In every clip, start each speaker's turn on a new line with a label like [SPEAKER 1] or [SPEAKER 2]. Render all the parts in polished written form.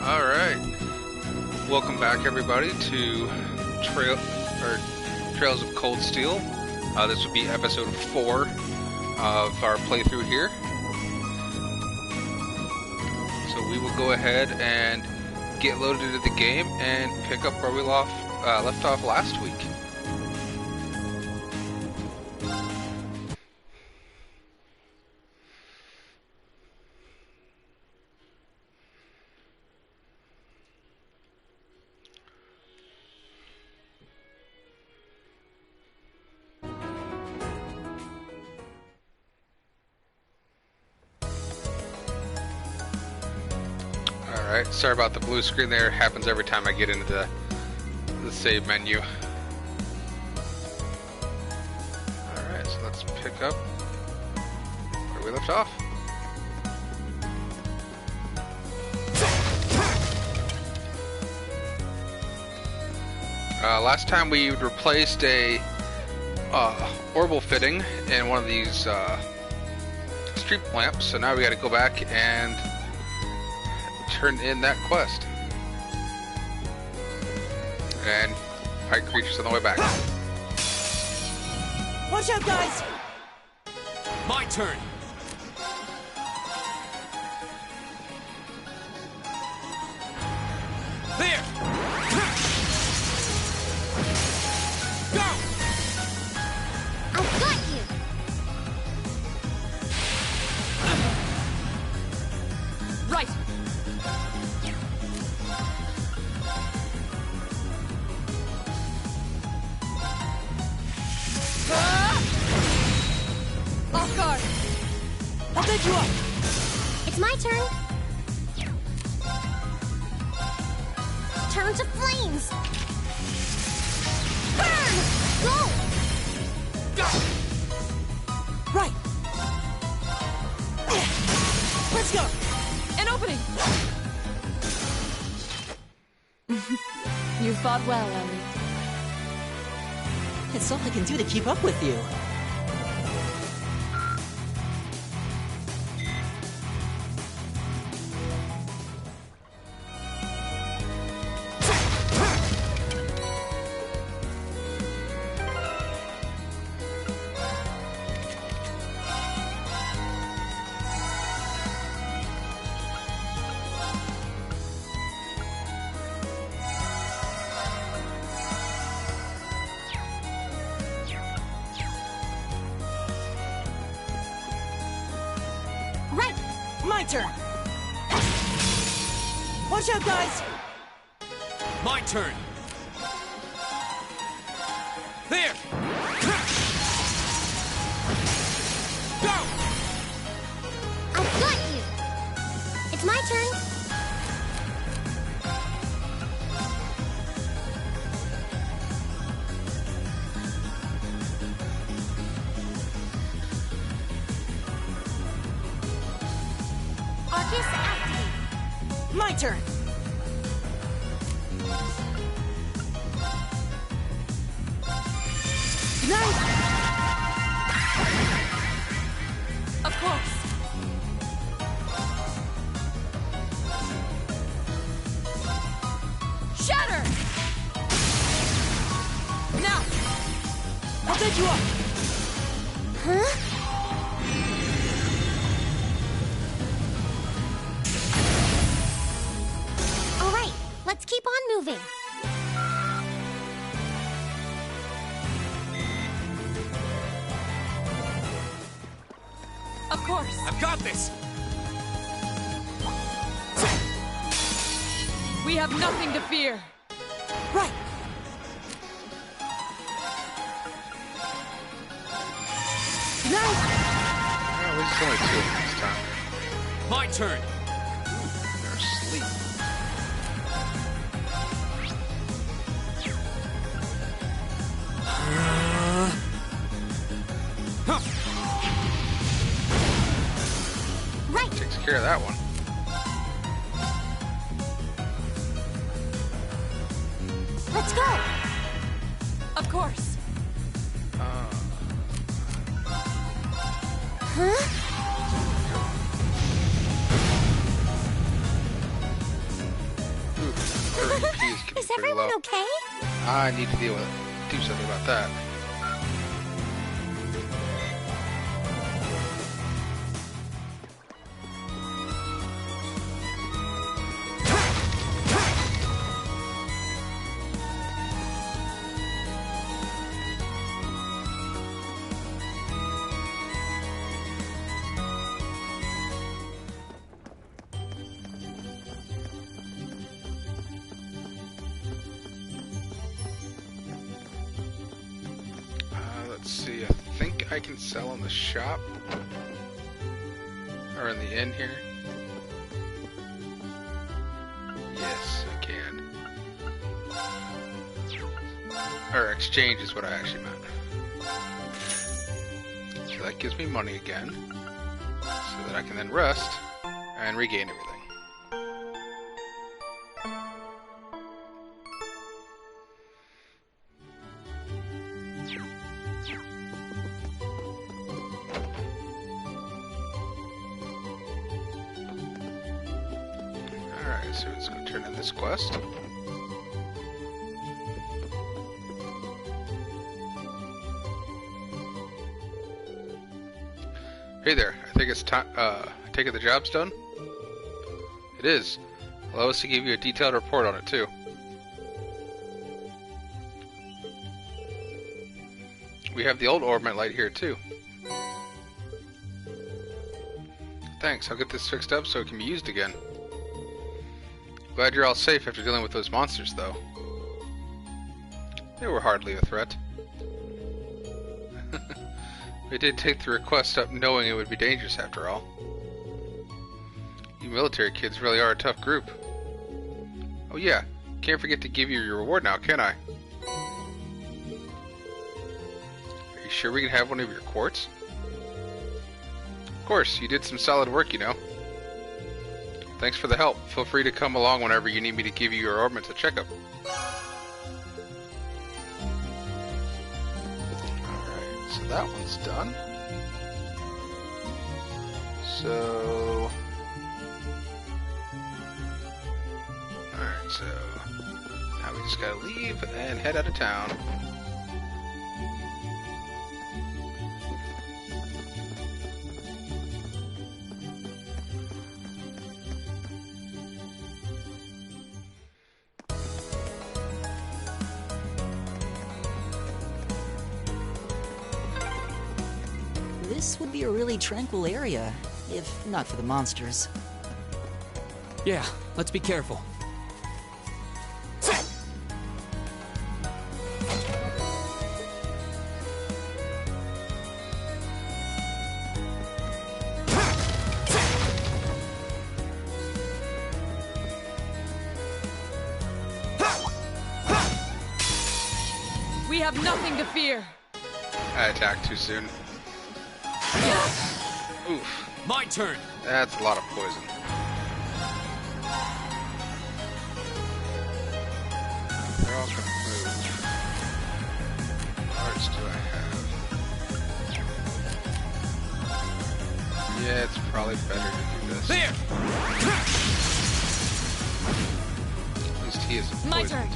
[SPEAKER 1] Alright. Welcome back everybody to Trails of Cold Steel. This will be episode 4 of our playthrough here. So we will go ahead and get loaded into the game and pick up where we left off last week. Alright, sorry about the blue screen there. It happens every time I get into the save menu. Alright, so let's pick up where we left off. Last time we replaced a orbital fitting in one of these street lamps, so now we gotta go back and turn in that quest. And fight creatures on the way back.
[SPEAKER 2] Watch out, guys!
[SPEAKER 3] My turn! There! Go!
[SPEAKER 4] I've got you!
[SPEAKER 2] Right! Off guard! I'll pick you up!
[SPEAKER 4] It's my turn. Turn to flames! Burn! Go!
[SPEAKER 3] Go!
[SPEAKER 2] Right! Let's go! An opening! You fought well, Ellie.
[SPEAKER 5] It's all I can do to keep up with you.
[SPEAKER 4] Right!
[SPEAKER 2] My turn! Watch out, guys!
[SPEAKER 3] My turn! There! Go!
[SPEAKER 4] I've got you! It's my turn. Arcus activate.
[SPEAKER 2] My turn! Nice! Of course! Shatter! Now! I'll pick you up!
[SPEAKER 4] Huh? All right, let's keep on moving.
[SPEAKER 2] Of course!
[SPEAKER 3] I've got this!
[SPEAKER 2] We have nothing to fear! Right! Nice!
[SPEAKER 1] At least it's only 2 of them this time.
[SPEAKER 3] My turn!
[SPEAKER 1] They're asleep.
[SPEAKER 4] Right!
[SPEAKER 1] Takes care of that one.
[SPEAKER 4] Let's go!
[SPEAKER 2] Of course!
[SPEAKER 4] Huh?
[SPEAKER 1] pretty
[SPEAKER 4] everyone
[SPEAKER 1] low.
[SPEAKER 4] okay?
[SPEAKER 1] I need to do something about that. Let's see, I think I can sell in the shop. Or in the inn here. Yes, I can. Or exchange is what I actually meant. So that gives me money again. So that I can then rest and regain everything. Alright, so let's go turn in this quest. Hey there, I think it's time, take it the job's done? It is. Allow us to give you a detailed report on it too. We have the old orbment light here too. Thanks, I'll get this fixed up so it can be used again. Glad you're all safe after dealing with those monsters, though. They were hardly a threat. We did take the request up knowing it would be dangerous after all. You military kids really are a tough group. Oh yeah, can't forget to give you your reward now, can I? Are you sure we can have one of your quartz? Of course, you did some solid work, you know. Thanks for the help. Feel free to come along whenever you need me to give you your orbits a checkup. Alright, so that one's done. So... Alright, so... Now we just gotta leave and head out of town.
[SPEAKER 5] This would be a really tranquil area, if not for the monsters.
[SPEAKER 3] Yeah, let's be careful.
[SPEAKER 2] We have nothing to fear.
[SPEAKER 1] I attacked too soon. Oof.
[SPEAKER 3] My turn.
[SPEAKER 1] That's a lot of poison. They're all trying to move. What cards do I have? Yeah, it's probably better to do this.
[SPEAKER 3] There.
[SPEAKER 1] At least he is poisoned.
[SPEAKER 2] My turn.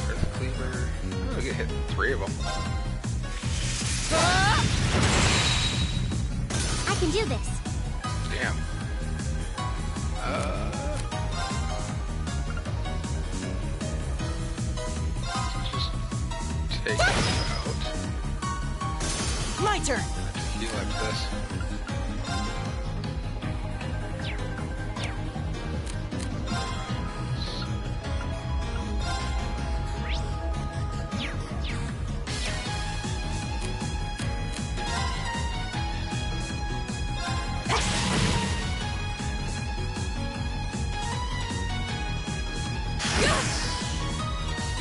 [SPEAKER 1] Earth Cleaver. Oh, we get hit 3 of them.
[SPEAKER 4] I can do this.
[SPEAKER 1] Damn. Just take him out.
[SPEAKER 5] My turn!
[SPEAKER 1] Heal after this.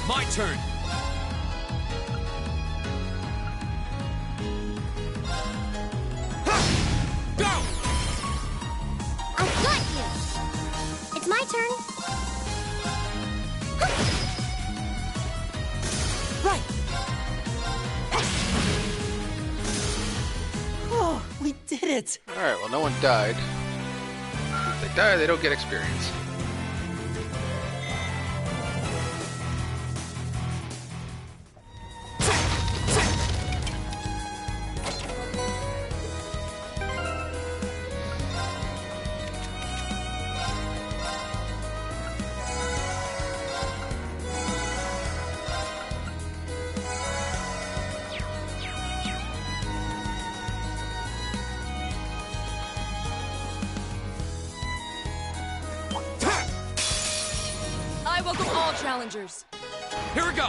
[SPEAKER 3] My turn. Go!
[SPEAKER 4] I've got you. It's my turn.
[SPEAKER 5] Right! Oh, we did it!
[SPEAKER 1] Alright, well, no one died. If they die, they don't get experience.
[SPEAKER 2] all challengers.
[SPEAKER 3] Here we go.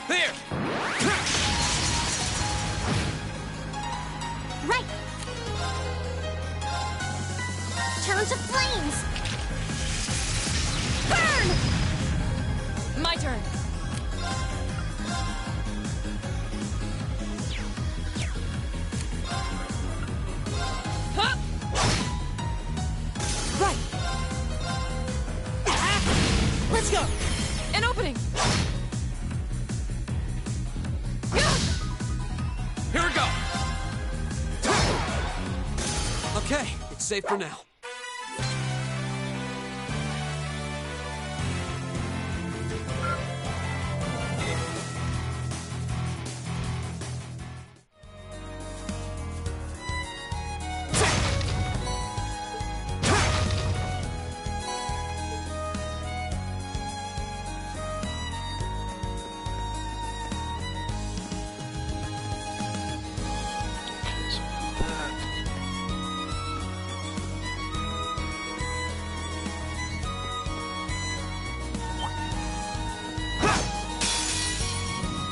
[SPEAKER 3] There.
[SPEAKER 4] Right. Turn to flames. Burn!
[SPEAKER 2] My turn. Huh?
[SPEAKER 5] Right. Let's go.
[SPEAKER 2] An opening.
[SPEAKER 3] Here we go. Okay, it's safe for now.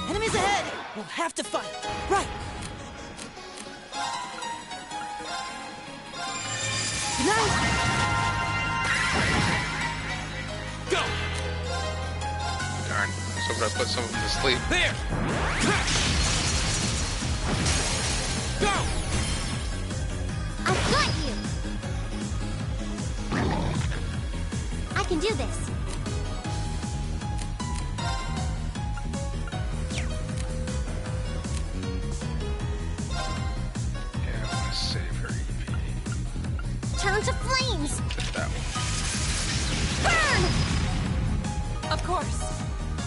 [SPEAKER 5] Enemies ahead. We'll have to fight. Right. Good night.
[SPEAKER 3] Go.
[SPEAKER 1] Darn. I was hoping I put some of them to sleep.
[SPEAKER 3] There. Go.
[SPEAKER 4] I've got you. I can do this.
[SPEAKER 1] Yeah, I want to save her EP.
[SPEAKER 4] Turn to flames.
[SPEAKER 1] Hit that one.
[SPEAKER 4] Burn!
[SPEAKER 2] Of course.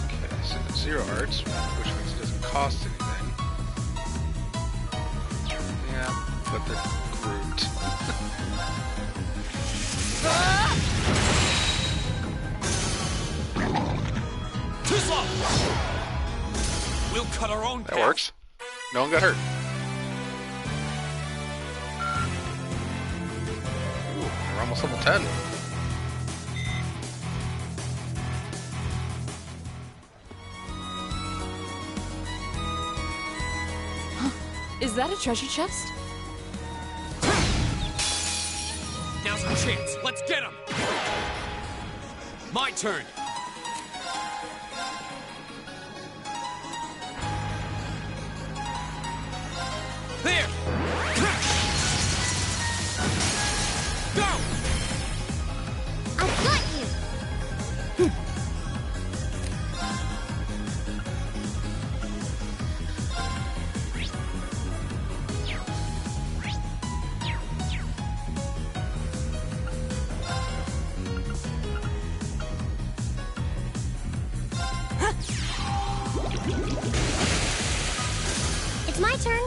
[SPEAKER 1] Okay, so 0 arts, which means it doesn't cost anything. Yeah, but they're Groot.
[SPEAKER 3] Too slow. We'll cut our own
[SPEAKER 1] That
[SPEAKER 3] path.
[SPEAKER 1] works. No one got hurt. Ooh, we're almost level 10.
[SPEAKER 2] Is that a treasure chest?
[SPEAKER 3] Now's our chance. Let's get him. My turn. There. Go.
[SPEAKER 4] I've got you. It's my turn.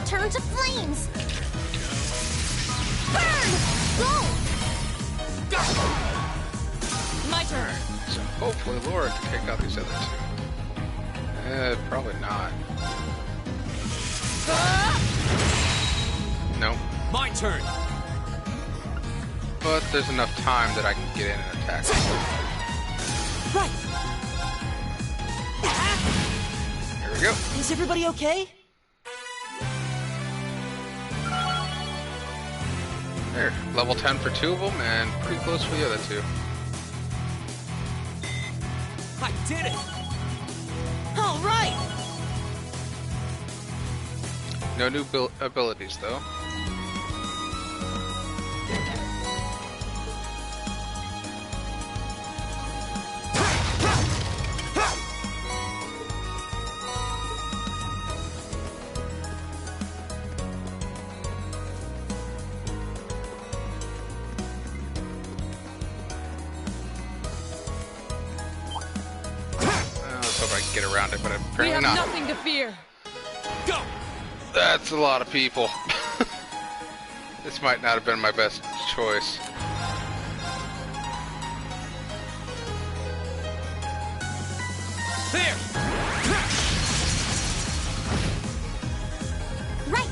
[SPEAKER 4] Turn to flames. Burn! Go!
[SPEAKER 2] My turn.
[SPEAKER 1] So hopefully Laura can take out these other two. Probably not. No.
[SPEAKER 3] My turn.
[SPEAKER 1] But there's enough time that I can get in and attack.
[SPEAKER 5] Right.
[SPEAKER 1] Here we go.
[SPEAKER 5] Is everybody okay?
[SPEAKER 1] There. Level 10 for 2 of them and pretty close for the other 2.
[SPEAKER 3] I did it.
[SPEAKER 5] All right.
[SPEAKER 1] No new abilities though. Let's hope I can get around it, but
[SPEAKER 2] We
[SPEAKER 1] apparently
[SPEAKER 2] have
[SPEAKER 1] not.
[SPEAKER 2] nothing to fear.
[SPEAKER 3] Go.
[SPEAKER 1] That's a lot of people. This might not have been my best choice.
[SPEAKER 3] There.
[SPEAKER 4] Right.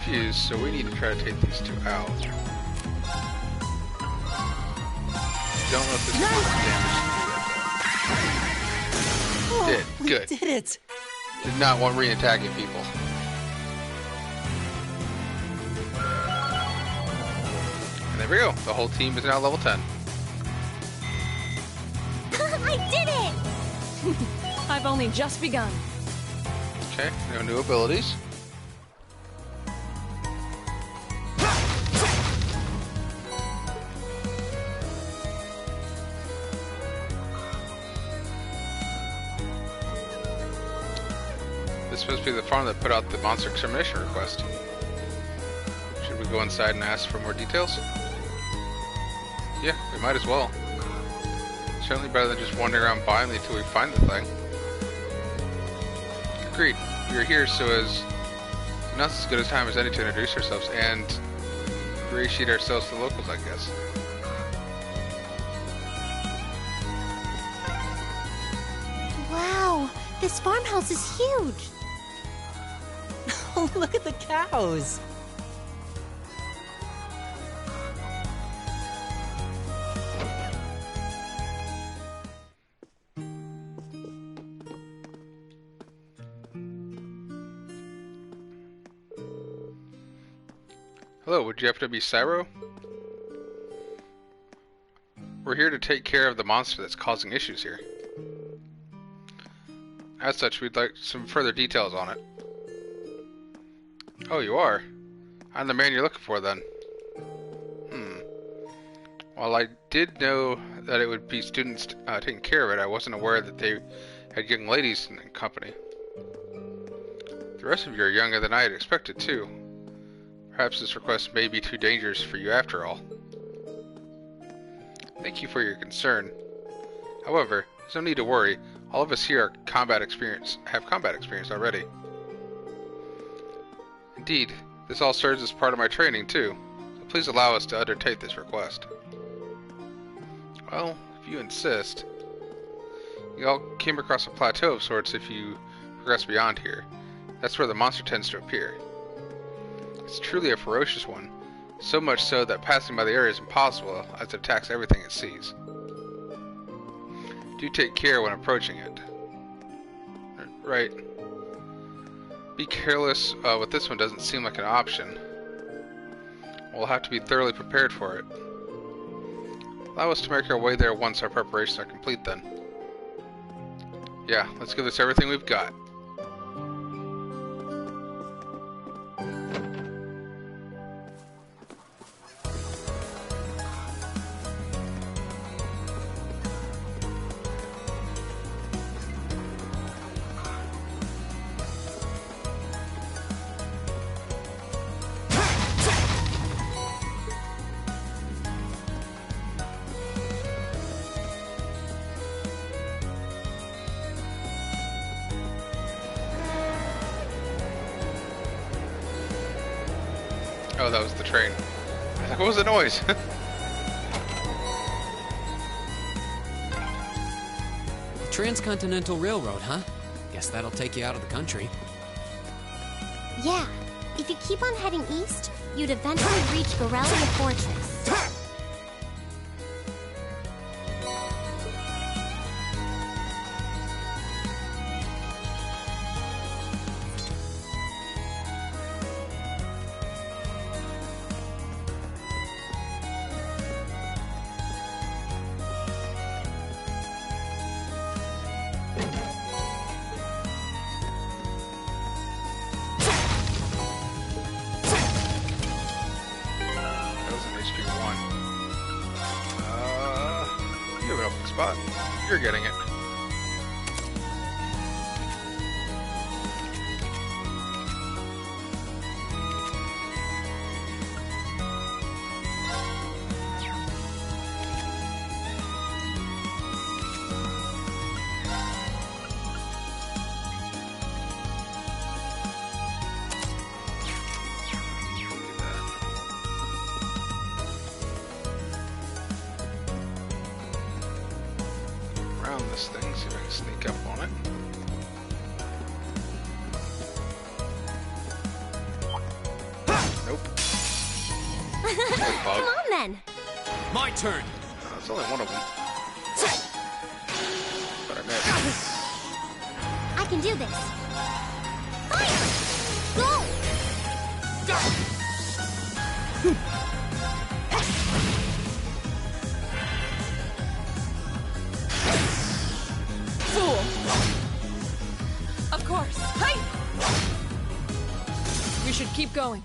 [SPEAKER 1] fused, so we need to try to take these two out. Don't let this do damage. Did. Good.
[SPEAKER 5] We did it!
[SPEAKER 1] Did not want re-attacking people. And there we go. The whole team is now level 10.
[SPEAKER 4] I did it!
[SPEAKER 2] I've only just begun.
[SPEAKER 1] Okay, no new abilities. This is supposed to be the farm that put out the monster extermination request. Should we go inside and ask for more details? Yeah, we might as well. Certainly better than just wandering around blindly until we find the thing. Agreed. We are here so as not as good a time as any to introduce ourselves and ingratiate ourselves to the locals, I guess.
[SPEAKER 4] Wow, this farmhouse is huge.
[SPEAKER 5] Oh, look at the cows!
[SPEAKER 1] Hello, would you happen to be Cyro? We're here to take care of the monster that's causing issues here. As such, we'd like some further details on it. Oh, you are? I'm the man you're looking for, then. While I did know that it would be students taking care of it, I wasn't aware that they had young ladies in company. The rest of you are younger than I had expected, too. Perhaps this request may be too dangerous for you after all. Thank you for your concern. However, there's no need to worry. All of us here have combat experience already. Indeed, this all serves as part of my training too, so please allow us to undertake this request. Well, if you insist. You all came across a plateau of sorts if you progress beyond here. That's where the monster tends to appear. It's truly a ferocious one, so much so that passing by the area is impossible as it attacks everything it sees. Do take care when approaching it. Right. Be careless with this one doesn't seem like an option. We'll have to be thoroughly prepared for it. Allow us to make our way there once our preparations are complete then. Yeah, let's give this everything we've got. Oh, that was the train. What was the noise?
[SPEAKER 3] Transcontinental Railroad, huh? Guess that'll take you out of the country.
[SPEAKER 4] Yeah, if you keep on heading east, you'd eventually reach Garellia Fortress.
[SPEAKER 1] You're getting it. This thing, see if I can sneak up on it. bug.
[SPEAKER 4] Come on then.
[SPEAKER 3] My turn.
[SPEAKER 1] That's only one of them. But I missed.
[SPEAKER 4] I can do this. Fire! Go!
[SPEAKER 2] Fool! Of course. Hey! We should keep going.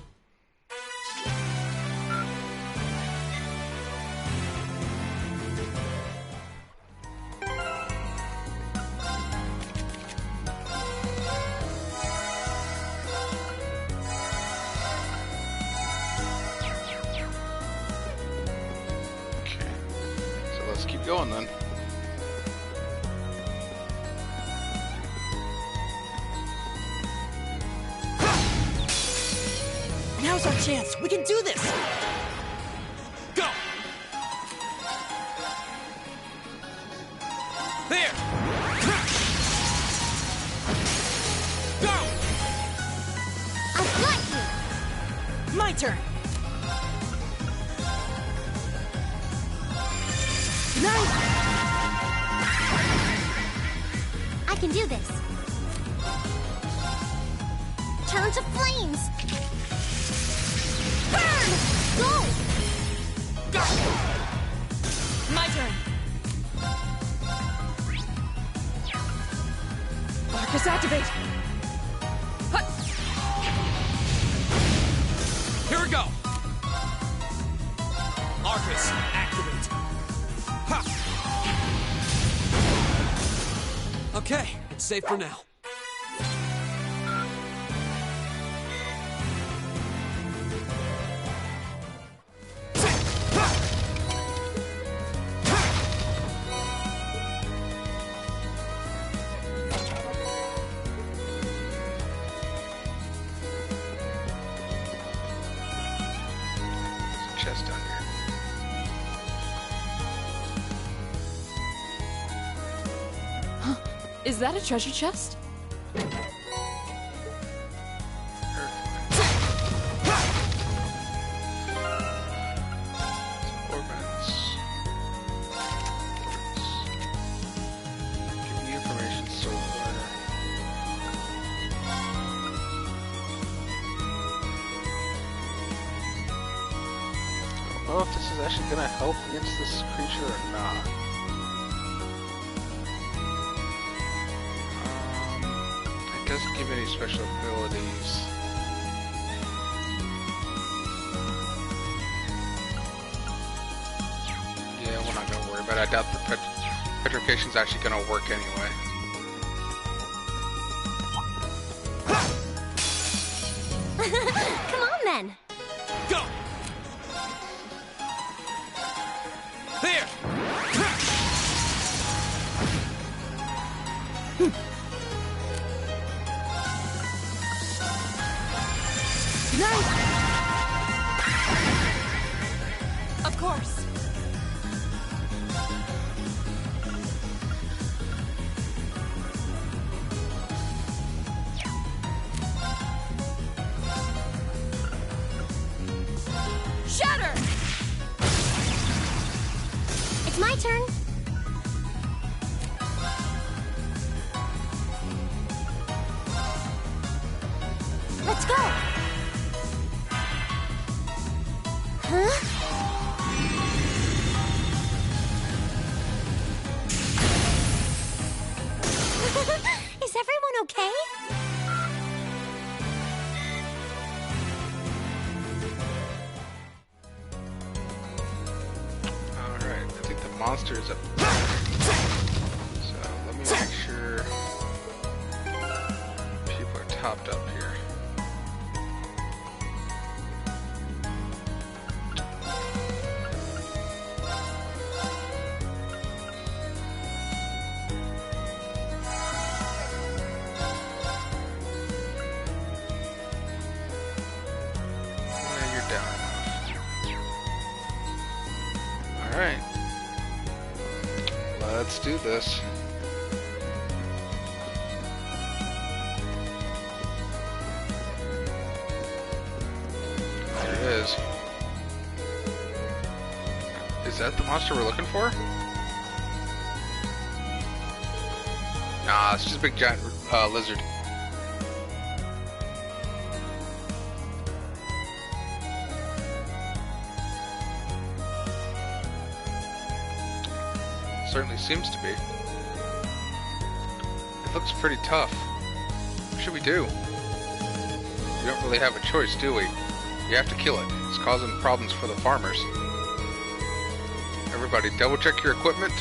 [SPEAKER 1] Okay. So let's keep going then.
[SPEAKER 5] Now's our chance. We can do this.
[SPEAKER 3] Go! There! Go!
[SPEAKER 4] I'll flood you.
[SPEAKER 5] My turn. Nice.
[SPEAKER 4] I can do this. Turn to flames. Burn! Go!
[SPEAKER 2] My turn. Arcus activate. Hut.
[SPEAKER 3] Here we go! Arcus, activate. Ha! Okay, it's safe for now.
[SPEAKER 1] Chest down here.
[SPEAKER 2] Is that a treasure chest?
[SPEAKER 1] Orbits. Give me information so far. I don't know if this is actually gonna help against this creature or not. It doesn't give any special abilities. Yeah, we're not gonna worry about it. I doubt the petrification's actually gonna work anyway.
[SPEAKER 4] Come on then.
[SPEAKER 3] Go! There!
[SPEAKER 2] Of course. Shatter!
[SPEAKER 4] It's my turn. Let's go. Huh? Is everyone okay?
[SPEAKER 1] Alright, I think the monster is up there. So let me make sure people are topped up here. Yeah, you're down enough. Alright. Let's do this. There it is. Is that the monster we're looking for? Nah, it's just a big giant lizard. Certainly seems to be. It looks pretty tough. What should we do? We don't really have a choice, do we? We have to kill it. It's causing problems for the farmers. Everybody, double check your equipment.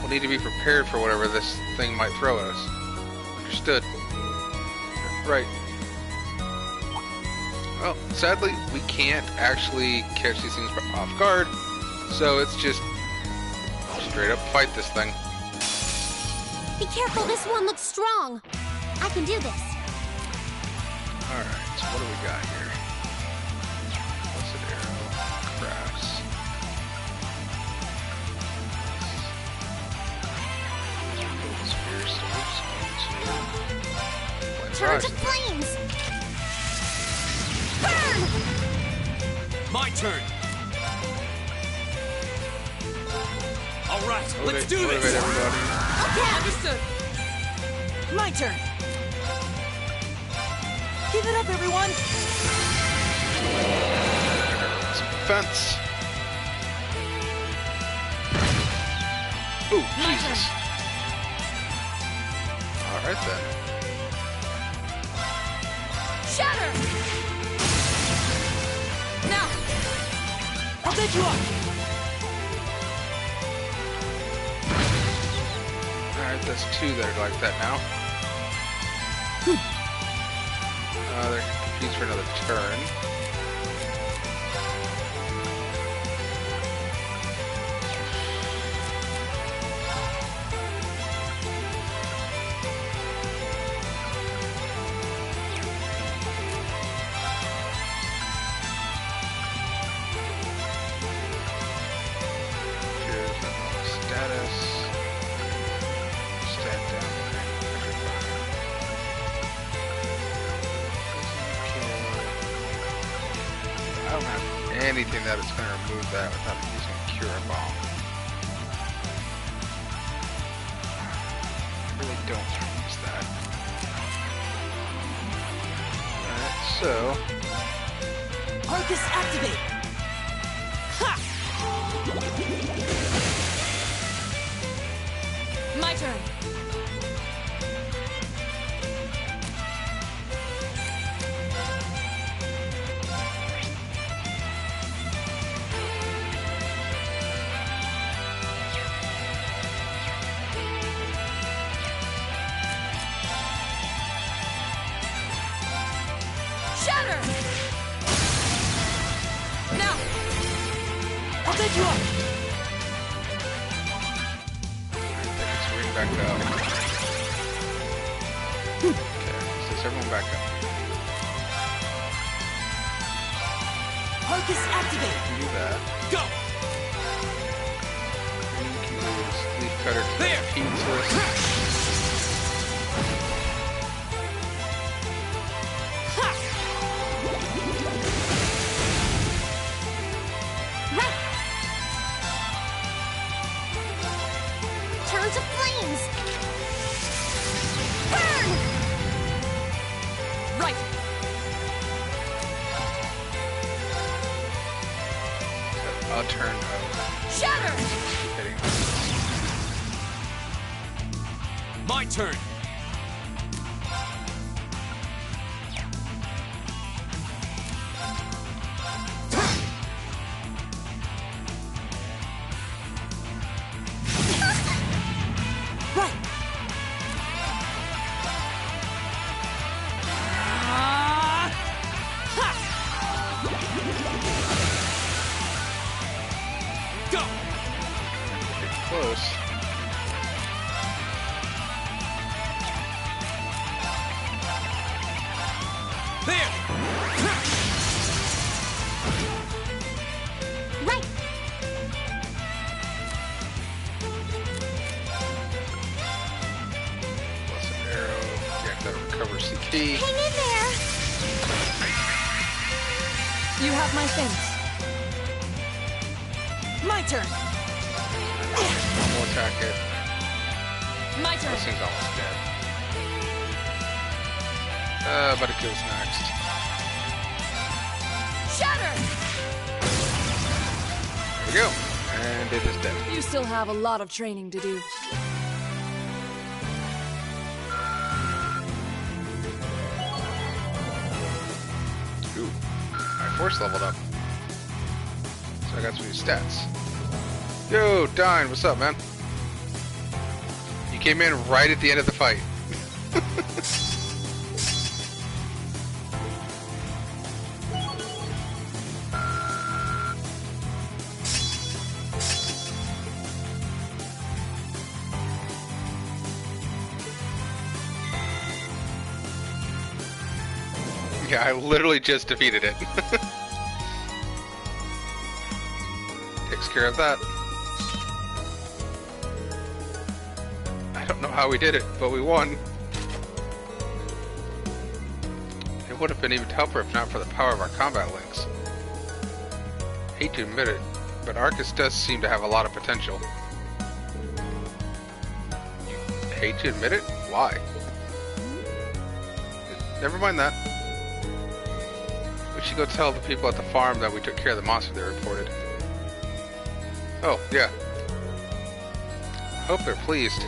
[SPEAKER 1] We'll need to be prepared for whatever this thing might throw at us. Understood. Right. Well, sadly, we can't actually catch these things off guard, so it's just straight up fight this thing.
[SPEAKER 4] Be careful, this one looks strong. I can do this.
[SPEAKER 1] Alright, so what do we got here? Blessed arrow, crafts. Golden spear, so we're just going to
[SPEAKER 4] Turn to flames! Burn!
[SPEAKER 3] My turn. All right, let's do
[SPEAKER 1] Motivate
[SPEAKER 3] this.
[SPEAKER 1] everybody.
[SPEAKER 2] Understood.
[SPEAKER 5] My turn. Give it up, everyone.
[SPEAKER 1] Some defense. Oh, Jesus. Alright then.
[SPEAKER 2] Shatter! Now!
[SPEAKER 5] I'll take you up.
[SPEAKER 1] Alright, that's two that are like that now. They're confused for another turn. Here's the status. Stat down. I don't have anything that is going to remove that without using Cure Bomb. I really don't want to use that. Alright, so...
[SPEAKER 5] Arcus activate. Ha!
[SPEAKER 2] My turn. Shatter! Now!
[SPEAKER 5] I'll take you up.
[SPEAKER 1] Let's ring back up. Okay, so everyone back up.
[SPEAKER 5] Arcus activate.
[SPEAKER 1] You can do that.
[SPEAKER 3] Go.
[SPEAKER 1] And you can use Leaf Cutter to
[SPEAKER 3] There.
[SPEAKER 1] pizza.
[SPEAKER 4] Right! Turn to flames! Burn!
[SPEAKER 2] Right!
[SPEAKER 1] A turn of
[SPEAKER 2] Shatter!
[SPEAKER 1] hitting.
[SPEAKER 3] My turn.
[SPEAKER 5] Right.
[SPEAKER 3] Go.
[SPEAKER 1] Get close.
[SPEAKER 3] There.
[SPEAKER 4] Right!
[SPEAKER 1] Blessed arrow. Yeah, that'll recover CP.
[SPEAKER 4] Hang in there!
[SPEAKER 2] You have my thanks.
[SPEAKER 5] My turn.
[SPEAKER 1] Normal attack it.
[SPEAKER 2] My turn.
[SPEAKER 1] This thing's almost dead. But it goes next.
[SPEAKER 2] Shatter!
[SPEAKER 1] There we go. And it is dead.
[SPEAKER 2] You still have a lot of training to do.
[SPEAKER 1] Ooh. I force leveled up. So I got some new stats. Yo, Dine, what's up, man? You came in right at the end of the fight. Yeah, I literally just defeated it. Takes care of that. I don't know how we did it, but we won. It would have been even tougher if not for the power of our combat links. Hate to admit it, but Arcus does seem to have a lot of potential. You hate to admit it? Why? Never mind that. We should go tell the people at the farm that we took care of the monster they reported. Oh, yeah. Hope they're pleased.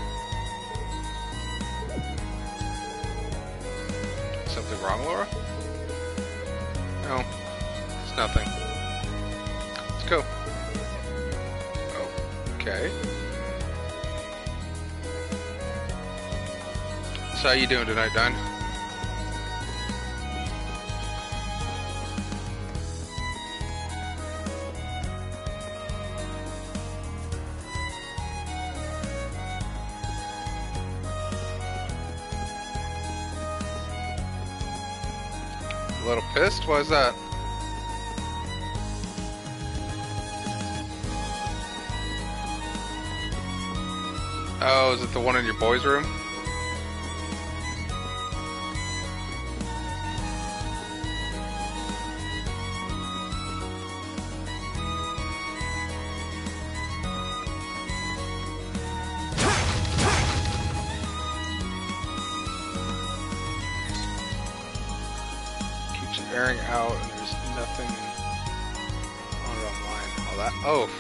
[SPEAKER 1] Something wrong, Laura? No, it's nothing. Let's go. Okay. So how you doing tonight, Don? A little pissed? Why is that? Oh, is it the one in your boys' room? Airing out and there's nothing on it online. Oh, that. Oh,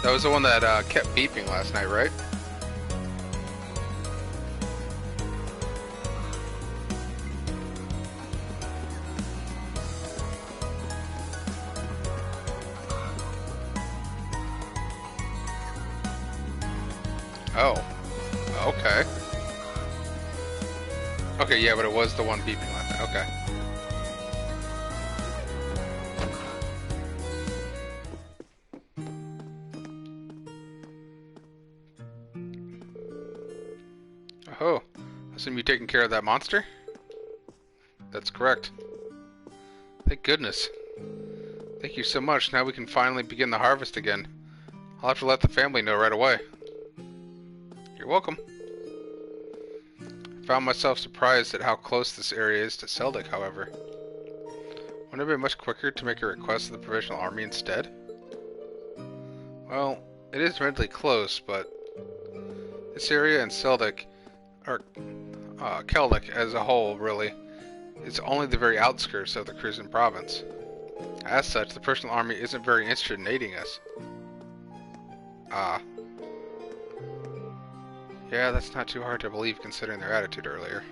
[SPEAKER 1] that was the one that kept beeping last night, right? Oh, okay. Okay, yeah, but it was the one beeping last night. Okay. Oh, I assume you're taking care of that monster? That's correct. Thank goodness. Thank you so much. Now we can finally begin the harvest again. I'll have to let the family know right away. You're welcome. I found myself surprised at how close this area is to Seldik, however. Wouldn't it be much quicker to make a request of the Provisional Army instead? Well, it is relatively close, but this area and Seldik, or Keldik as a whole, really, is only the very outskirts of the Cruzen province. As such, the Provisional Army isn't very interested in aiding us. Ah. Yeah, that's not too hard to believe considering their attitude earlier.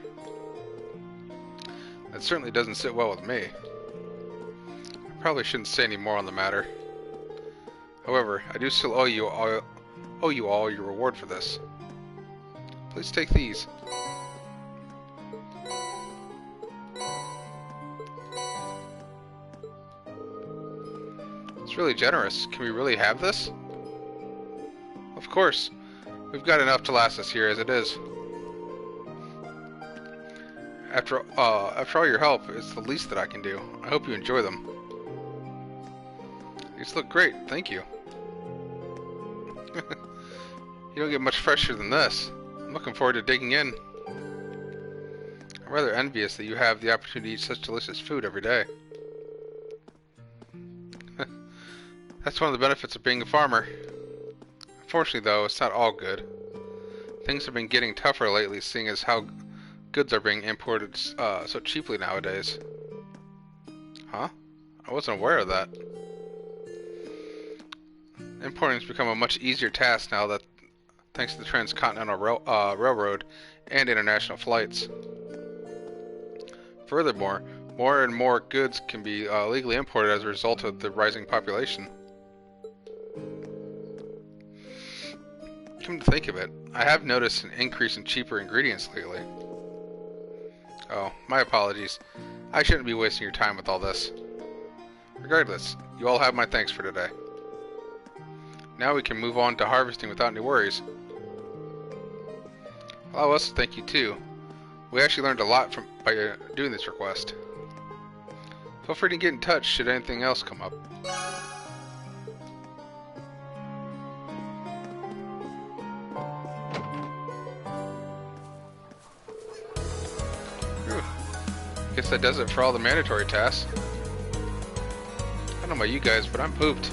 [SPEAKER 1] That certainly doesn't sit well with me. I probably shouldn't say any more on the matter. However, I do still owe you all your reward for this. Please take these. It's really generous. Can we really have this? Of course. We've got enough to last us here as it is. After all your help, it's the least that I can do. I hope you enjoy them. These look great, thank you. You don't get much fresher than this. I'm looking forward to digging in. I'm rather envious that you have the opportunity to eat such delicious food every day. That's one of the benefits of being a farmer. Unfortunately, though, it's not all good. Things have been getting tougher lately, seeing as how goods are being imported so cheaply nowadays. Huh? I wasn't aware of that. Importing has become a much easier task now that, thanks to the Transcontinental Railroad and international flights. Furthermore, more and more goods can be legally imported as a result of the rising population. Come to think of it, I have noticed an increase in cheaper ingredients lately. Oh, my apologies. I shouldn't be wasting your time with all this. Regardless, you all have my thanks for today. Now we can move on to harvesting without any worries. Allow us to thank you too. We actually learned a lot by doing this request. Feel free to get in touch should anything else come up. Whew. Guess that does it for all the mandatory tasks. I don't know about you guys, but I'm pooped.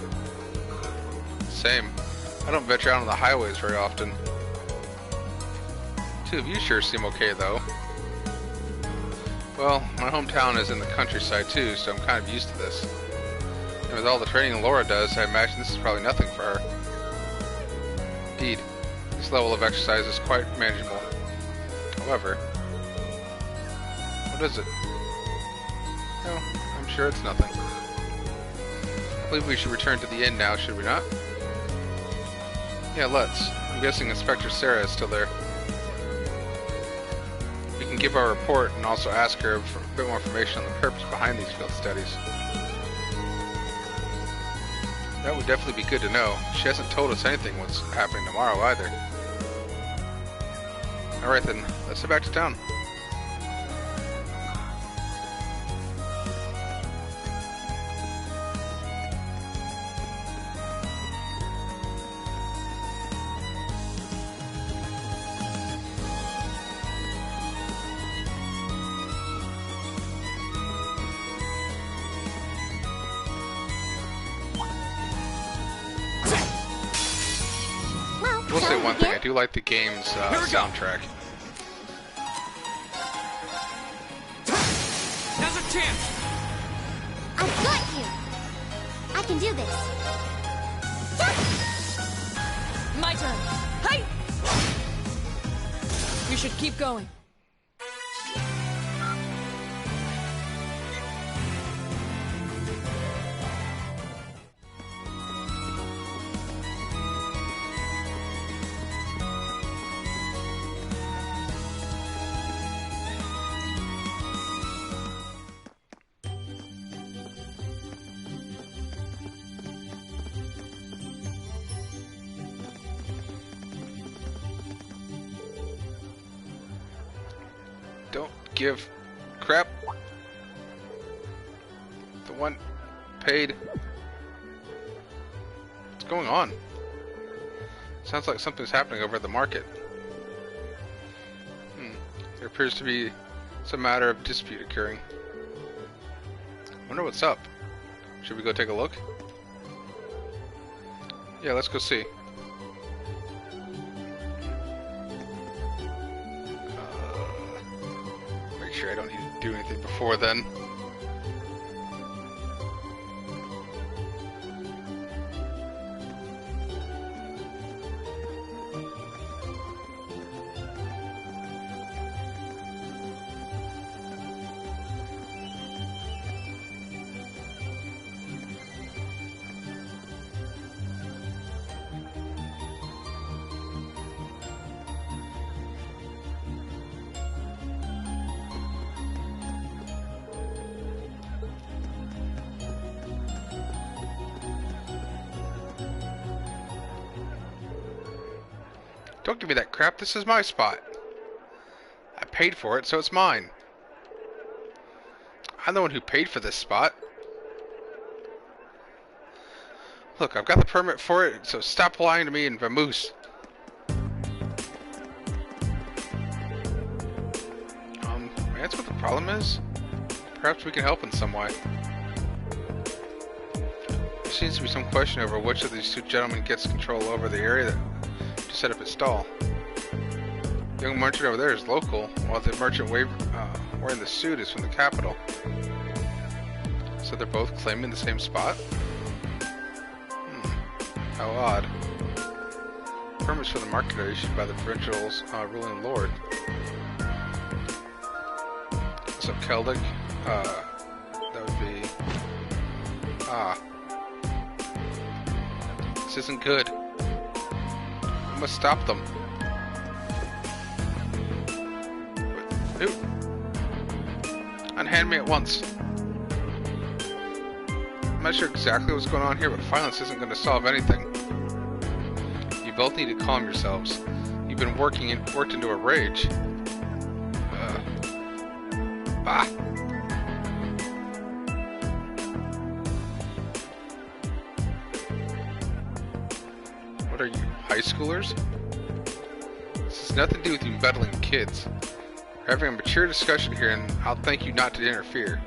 [SPEAKER 1] Same. I don't venture out on the highways very often. Two of you sure seem okay though. Well, my hometown is in the countryside too, so I'm kind of used to this. And with all the training Laura does, I imagine this is probably nothing for her. Indeed, this level of exercise is quite manageable. However, what is it? No, I'm sure it's nothing. I believe we should return to the inn now, should we not? Yeah, let's. I'm guessing Inspector Sarah is still there. We can give our report and also ask her for a bit more information on the purpose behind these field studies. That would definitely be good to know. She hasn't told us anything what's happening tomorrow either. Alright then, let's head back to town. We'll say one thing, I do like the game's soundtrack.
[SPEAKER 3] Now's a chance!
[SPEAKER 4] I've got you! I can do this!
[SPEAKER 2] My turn. Hey! We should keep going.
[SPEAKER 1] Don't give crap. The one paid. What's going on? Sounds like something's happening over at the market. There appears to be some matter of dispute occurring. Wonder what's up. Should we go take a look? Yeah, let's go see. Make sure I don't need to do anything before then. Don't give me that crap, this is my spot. I paid for it, so it's mine. I'm the one who paid for this spot. Look, I've got the permit for it, so stop lying to me and vamoose. May I ask what the problem is? Perhaps we can help in some way. There seems to be some question over which of these two gentlemen gets control over the area to set up his stall. The young merchant over there is local, while the merchant wearing the suit is from the capital. So they're both claiming the same spot? How odd. Permits for the market are issued by the provincial's ruling lord. So Keldic, that would be... This isn't good. We must stop them. Who? Unhand me at once. I'm not sure exactly what's going on here, but violence isn't going to solve anything. You both need to calm yourselves. You've been worked into a rage. What are you, high schoolers? This has nothing to do with you meddling kids. We're having a mature discussion here, and I'll thank you not to interfere.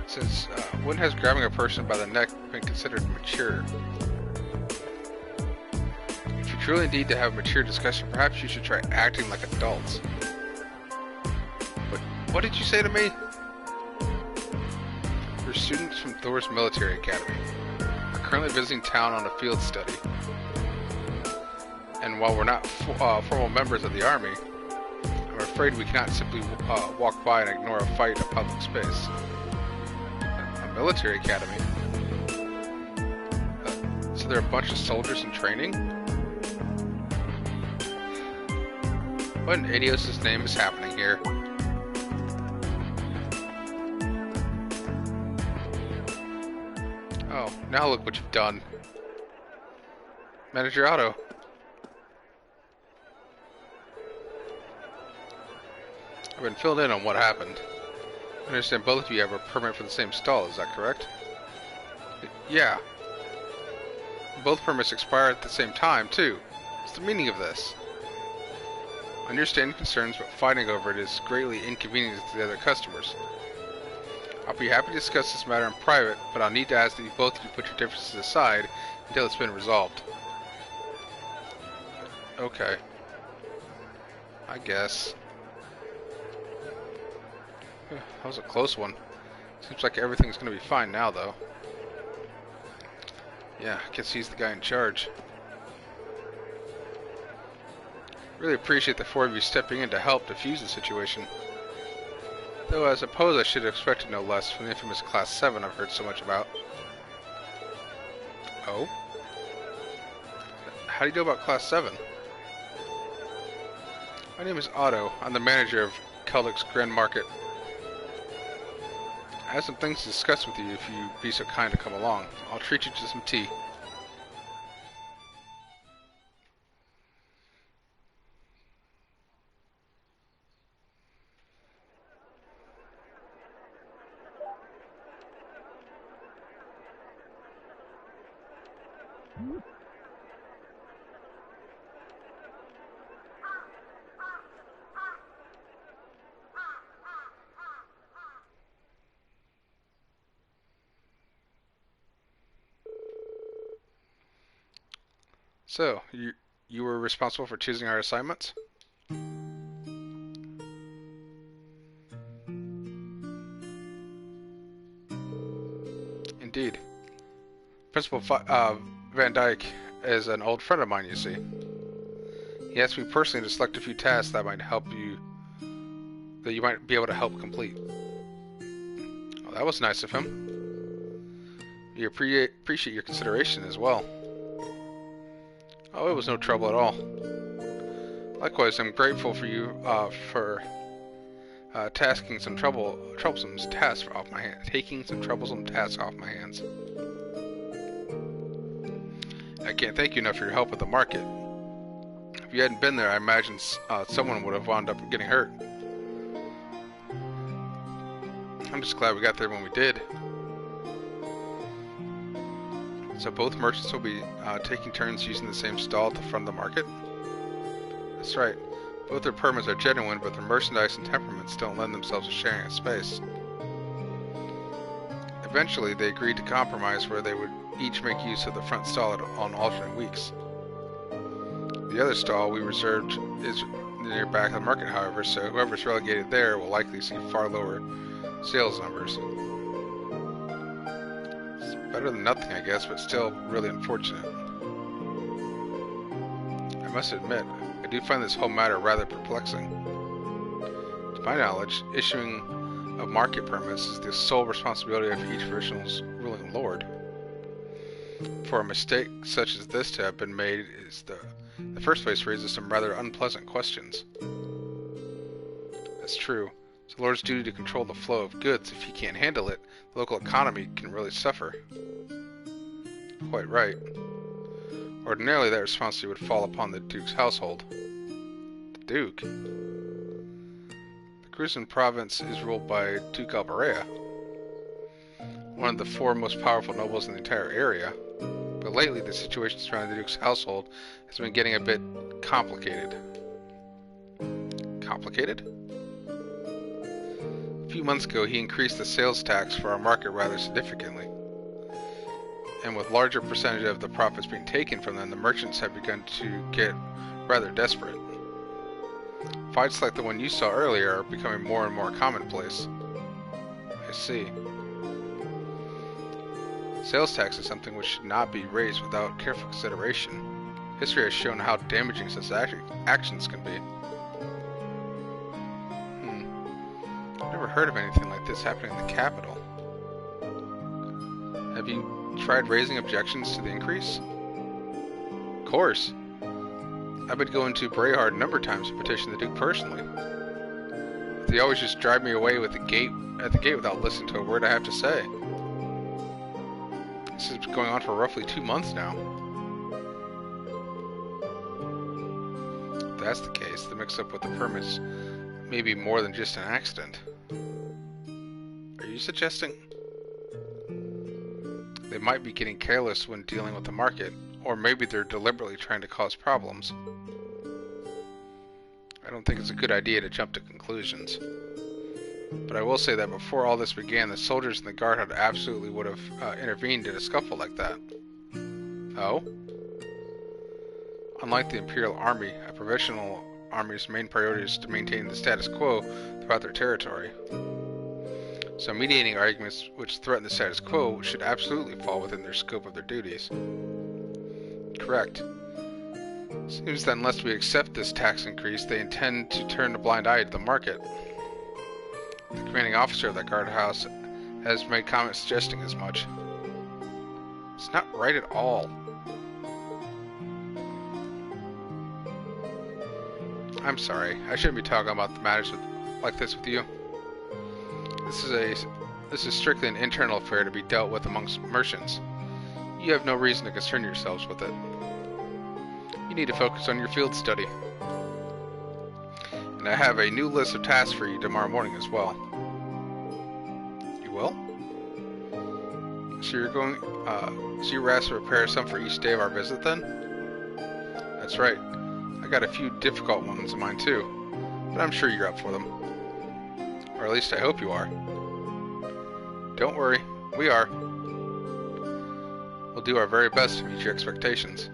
[SPEAKER 1] Since when has grabbing a person by the neck been considered mature? If you truly need to have a mature discussion, perhaps you should try acting like adults. What did you say to me? We're students from Thor's Military Academy. We're currently visiting town on a field study. And while we're not formal members of the army, I'm afraid we cannot simply walk by and ignore a fight in a public space. A military academy? So there are a bunch of soldiers in training? What in Adios' name is happening here? Oh, now look what you've done. Manager Otto. I've been filled in on what happened. I understand both of you have a permit for the same stall, is that correct? Yeah. Both permits expire at the same time, too. What's the meaning of this? I understand your concerns, but fighting over it is greatly inconvenient to the other customers. I'll be happy to discuss this matter in private, but I'll need to ask that you both put your differences aside until it's been resolved. Okay. I guess. That was a close one. Seems like everything's gonna be fine now, though. Yeah, I guess he's the guy in charge. Really appreciate the four of you stepping in to help defuse the situation. Though I suppose I should have expected no less from the infamous Class 7 I've heard so much about. Oh? How do you know about Class 7? My name is Otto. I'm the manager of Keldic's Grand Market. I have some things to discuss with you if you'd be so kind to come along. I'll treat you to some tea. So, you were responsible for choosing our assignments? Indeed. Principal Van Dyke is an old friend of mine, you see. He asked me personally to select a few tasks that might help you, that you might be able to help complete. Well, that was nice of him. We appreciate your consideration as well. Oh, it was no trouble at all. Likewise, I'm grateful for you for taking some troublesome tasks off my hands. I can't thank you enough for your help with the market. If you hadn't been there, I imagine someone would have wound up getting hurt. I'm just glad we got there when we did. So both merchants will be taking turns using the same stall at the front of the market? That's right. Both their permits are genuine, but their merchandise and temperaments don't lend themselves to sharing a space. If Eventually, they agreed to compromise where they would each make use of the front stall on alternate weeks. The other stall we reserved is near back of the market, however, so whoever's relegated there will likely see far lower sales numbers. It's better than nothing, I guess, but still really unfortunate. I must admit, I do find this whole matter rather perplexing. To my knowledge, issuing of market permits is the sole responsibility of each provincial's ruling lord. For a mistake such as this to have been made is in the first place raises some rather unpleasant questions. That's true. It's the lord's duty to control the flow of goods. If he can't handle it, the local economy can really suffer. Quite right. Ordinarily, that responsibility would fall upon the Duke's household. The Duke? The Cruzan province is ruled by Duke Alvarea, one of the 4 most powerful nobles in the entire area. But lately, the situation surrounding the Duke's household has been getting a bit complicated. Complicated? A few months ago, he increased the sales tax for our market rather significantly. And with larger percentage of the profits being taken from them, the merchants have begun to get rather desperate. Fights like the one you saw earlier are becoming more and more commonplace. I see. Sales tax is something which should not be raised without careful consideration. History has shown how damaging such actions can be. I've never heard of anything like this happening in the capital. Have you tried raising objections to the increase? Of course. I've been going to Brayhard a number of times to petition the Duke personally. They always just drive me away with at the gate without listening to a word I have to say. This has been going on for roughly 2 months now. If that's the case, the mix-up with the permits may be more than just an accident. Are you suggesting they might be getting careless when dealing with the market, or maybe they're deliberately trying to cause problems? I don't think it's a good idea to jump to conclusions. But I will say that before all this began, the soldiers in the guard absolutely would have intervened in a scuffle like that. Oh? Unlike the Imperial Army, a provincial army's main priority is to maintain the status quo throughout their territory. So mediating arguments which threaten the status quo should absolutely fall within their scope of their duties. Correct. Seems that unless we accept this tax increase, they intend to turn a blind eye to the market. The commanding officer of that guardhouse has made comments suggesting as much. It's not right at all. I'm sorry, I shouldn't be talking about the matters like this with you. This is strictly an internal affair to be dealt with amongst merchants. You have no reason to concern yourselves with it. You need to focus on your field study. And I have a new list of tasks for you tomorrow morning as well. You will? So you were asked to prepare some for each day of our visit then? That's right. I got a few difficult ones in mind too, but I'm sure you're up for them. Or at least I hope you are. Don't worry, we are. We'll do our very best to meet your expectations.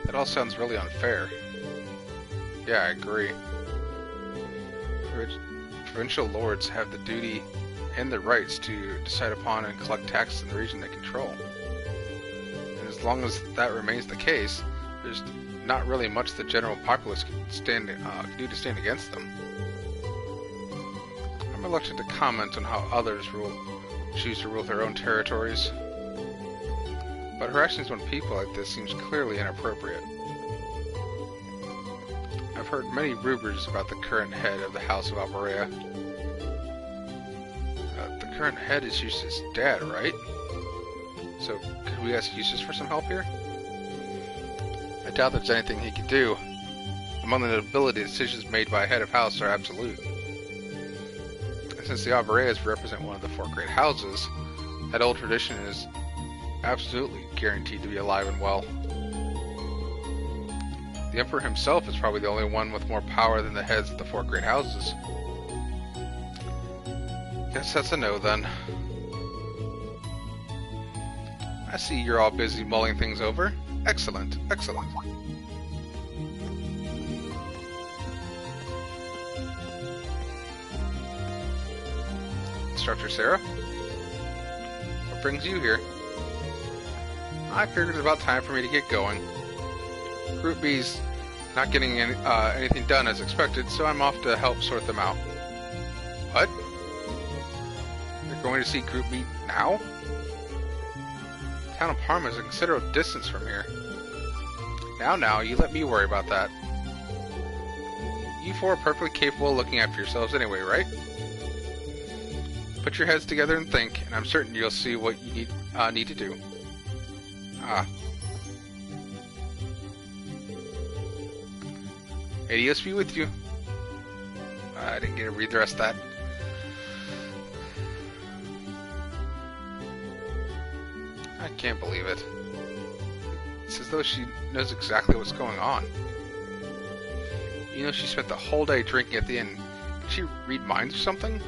[SPEAKER 1] That all sounds really unfair. Yeah, I agree. Provincial lords have the duty and the rights to decide upon and collect taxes in the region they control. And as long as that remains the case, there's not really much the general populace can do to stand against them. I'm reluctant to comment on how others choose to rule their own territories. But her actions on people like this seems clearly inappropriate. I've heard many rumors about the current head of the House of Alvarea. The current head is Eustace's dad, right? So, could we ask Eustace for some help here? I doubt there's anything he could do. Among the nobility, decisions made by a head of house are absolute. And since the Alvarez represent one of the 4 great houses, that old tradition is absolutely guaranteed to be alive and well. The Emperor himself is probably the only one with more power than the heads of the 4 great houses. Guess that's a no then. I see you're all busy mulling things over. Excellent, excellent. Instructor Sarah? What brings you here? I figured it was about time for me to get going. Group B's not getting anything done as expected, so I'm off to help sort them out. What? You're going to see Group B now? The town of Parma is a considerable distance from here. Now, you let me worry about that. You 4 are perfectly capable of looking after yourselves anyway, right? Put your heads together and think, and I'm certain you'll see what you need to do. Adios be with you. I didn't get to read the rest of that. I can't believe it. It's as though she knows exactly what's going on. You know, she spent the whole day drinking at the inn. Did she read minds or something?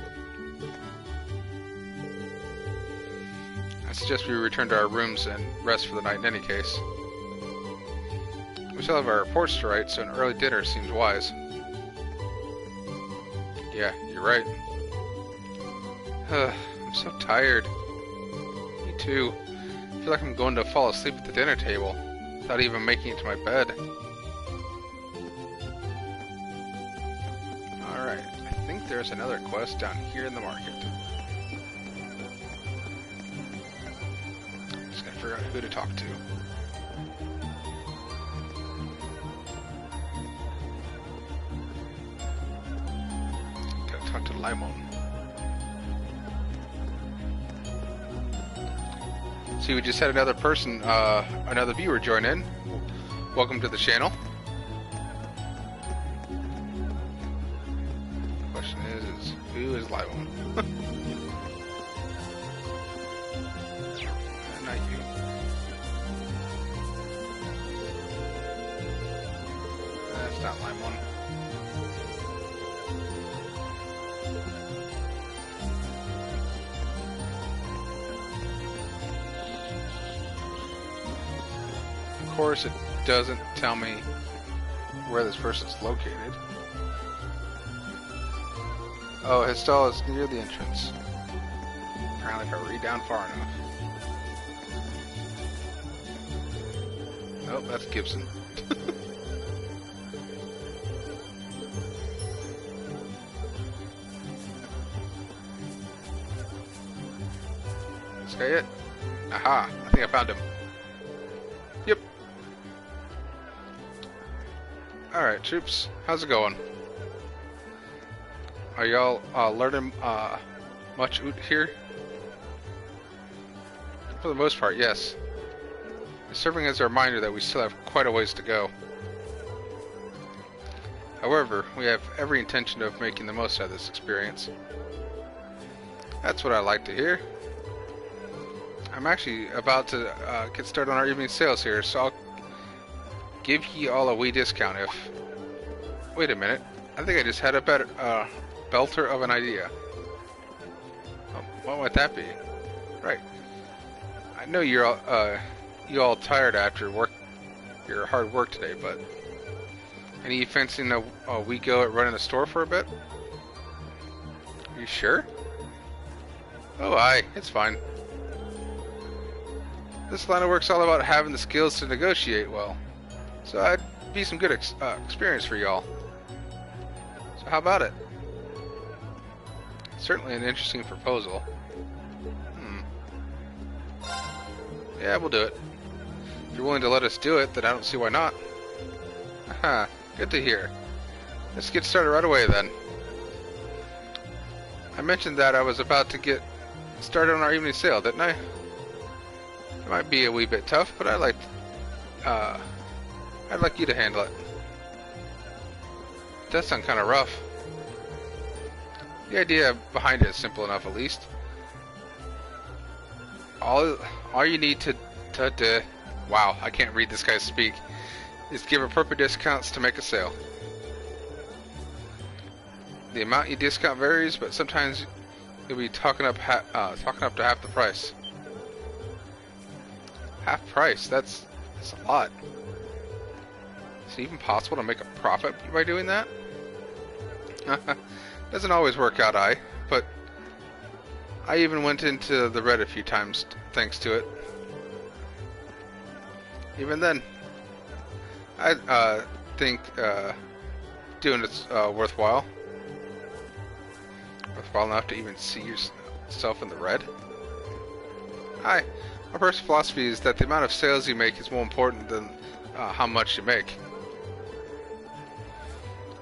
[SPEAKER 1] I suggest we return to our rooms and rest for the night in any case. We still have our reports to write, so an early dinner seems wise. Yeah, you're right. I'm so tired. Me too. I feel like I'm going to fall asleep at the dinner table, without even making it to my bed. Alright, I think there's another quest down here in the market. Just gotta figure out who to talk to. Talk to Limon. See, we just had another person, another viewer join in. Welcome to the channel. The question is who is Limon? Not you. That's not Limon. Of course, it doesn't tell me where this person's located. Oh, his stall is near the entrance. Apparently, if I read down far enough. Oh, that's Gibson. This guy it? Aha! I think I found him. Yep. Alright, troops. How's it going? Are y'all learning much here? For the most part, yes. It's serving as a reminder that we still have quite a ways to go. However, we have every intention of making the most out of this experience. That's what I like to hear. I'm actually about to get started on our evening sales here, so I'll give ye all a wee discount if... Wait a minute. I think I just had a better belter of an idea. Oh, what might that be? Right. I know you're all tired after your hard work today, but any fancying a wee go at running the store for a bit? Are you sure? Oh, aye, it's fine. This line of work's all about having the skills to negotiate well, so that'd be some good experience for y'all. So how about it? Certainly an interesting proposal. Yeah, we'll do it. If you're willing to let us do it, then I don't see why not. Aha, good to hear. Let's get started right away then. I mentioned that I was about to get started on our evening sale, didn't I? It might be a wee bit tough, but I'd like you to handle it. It does sound kind of rough. The idea behind it is simple enough, at least. All you need to wow, I can't read this guy speak, is give appropriate discounts to make a sale. The amount you discount varies, but sometimes you'll be talking up to half the price. Half price? That's a lot. Is it even possible to make a profit by doing that? Doesn't always work out, but I even went into the red a few times thanks to it. Even then, I think doing it's worthwhile. Worthwhile enough to even see yourself in the red. My personal philosophy is that the amount of sales you make is more important than how much you make.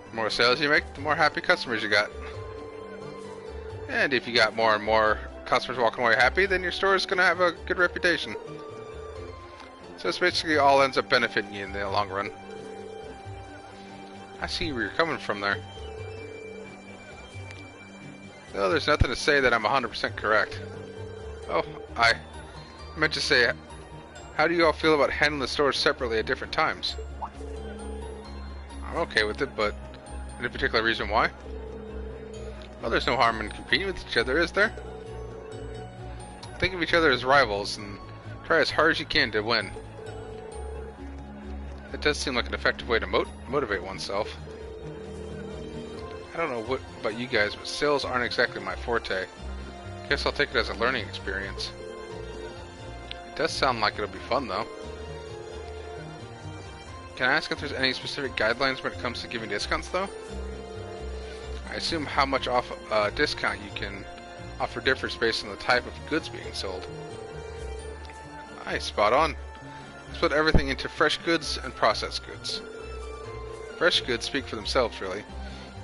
[SPEAKER 1] The more sales you make, the more happy customers you got. And if you got more and more customers walking away happy, then your store is going to have a good reputation. So it's basically all ends up benefiting you in the long run. I see where you're coming from there. Though there's nothing to say that I'm 100% correct. Oh, I meant to say, how do you all feel about handling the stores separately at different times? I'm okay with it, but any particular reason why? Well, there's no harm in competing with each other, is there? Think of each other as rivals and try as hard as you can to win. It does seem like an effective way to motivate oneself. I don't know what about you guys, but sales aren't exactly my forte. Guess I'll take it as a learning experience. It does sound like it'll be fun, though. Can I ask if there's any specific guidelines when it comes to giving discounts, though? I assume how much off discount you can offer differs based on the type of goods being sold. Aye, spot on. Split everything into fresh goods and processed goods. Fresh goods speak for themselves, really.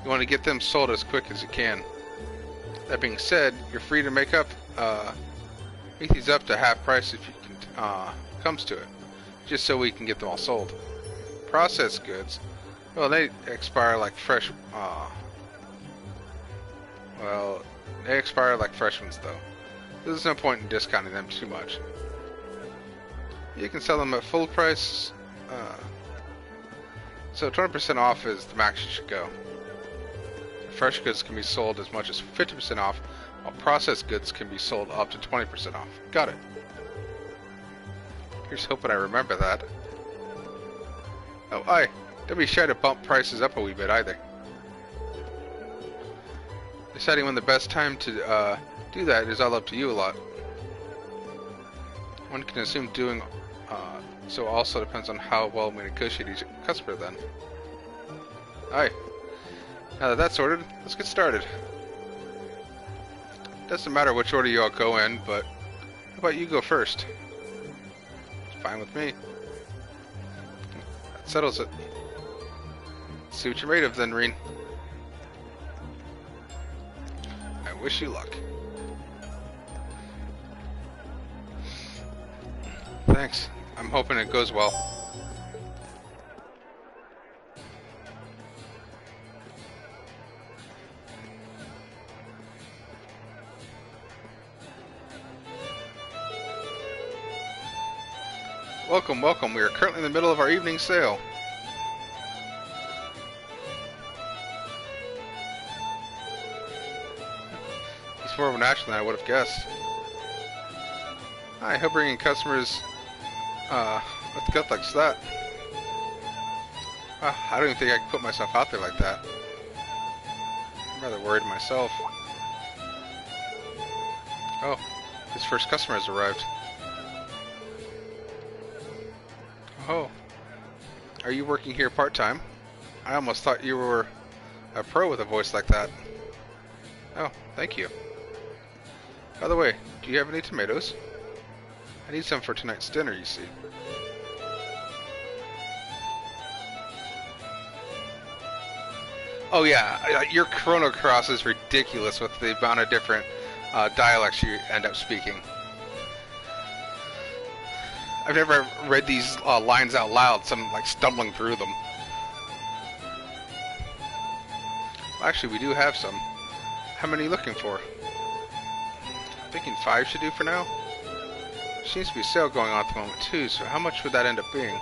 [SPEAKER 1] You want to get them sold as quick as you can. That being said, you're free to make these up to half price if you can, comes to it, just so we can get them all sold. Processed goods, well, they expire like fresh. They expire like fresh ones, though. There's no point in discounting them too much. You can sell them at full price, so 20% off is the max you should go. Fresh goods can be sold as much as 50% off, while processed goods can be sold up to 20% off. Got it. Here's hoping I remember that. Oh, aye. Don't be shy to bump prices up a wee bit either. Deciding when the best time to do that is all up to you a lot. One can assume doing so also depends on how well we negotiate each customer then. Aye. Now that that's sorted, let's get started. Doesn't matter which order you all go in, but how about you go first? It's fine with me. That settles it. Let's see what you're made of then, Reen. I wish you luck. Thanks. I'm hoping it goes well. Welcome, welcome. We are currently in the middle of our evening sale. It's more of an action than I would have guessed. I hope bringing customers with gut like that. I don't even think I can put myself out there like that. I'm rather worried myself. Oh, his first customer has arrived. Oh, are you working here part-time? I almost thought you were a pro with a voice like that. Oh, thank you. By the way, do you have any tomatoes? I need some for tonight's dinner, you see. Oh yeah, your Chrono Cross is ridiculous with the amount of different dialects you end up speaking. I've never read these lines out loud, so I'm like stumbling through them. Well, actually, we do have some. How many are you looking for? I'm thinking 5 should do for now. Seems to be a sale going on at the moment too, so how much would that end up being?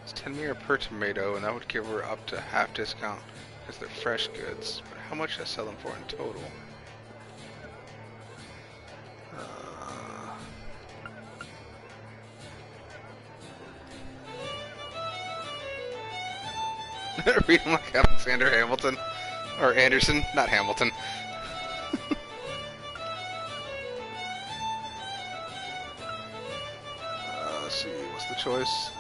[SPEAKER 1] It's 10 mira per tomato, and that would give her up to half discount because they're fresh goods. But how much should I sell them for in total? Read him like Alexander Hamilton. Or Anderson, not Hamilton. Let's see, what's the choice?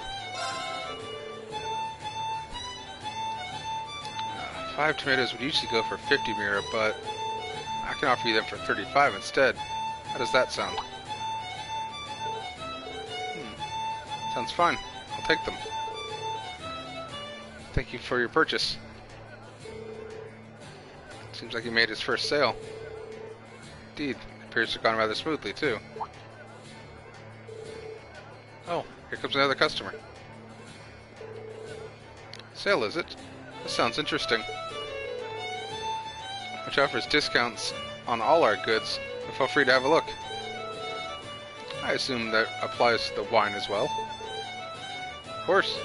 [SPEAKER 1] 5 tomatoes would usually go for 50 mira, but I can offer you them for 35 instead. How does that sound? Sounds fine. I'll take them. Thank you for your purchase. Seems like he made his first sale. Indeed, it appears to have gone rather smoothly too. Oh, here comes another customer. Sale, is it? This sounds interesting. Which offers discounts on all our goods, so feel free to have a look. I assume that applies to the wine as well. Of course.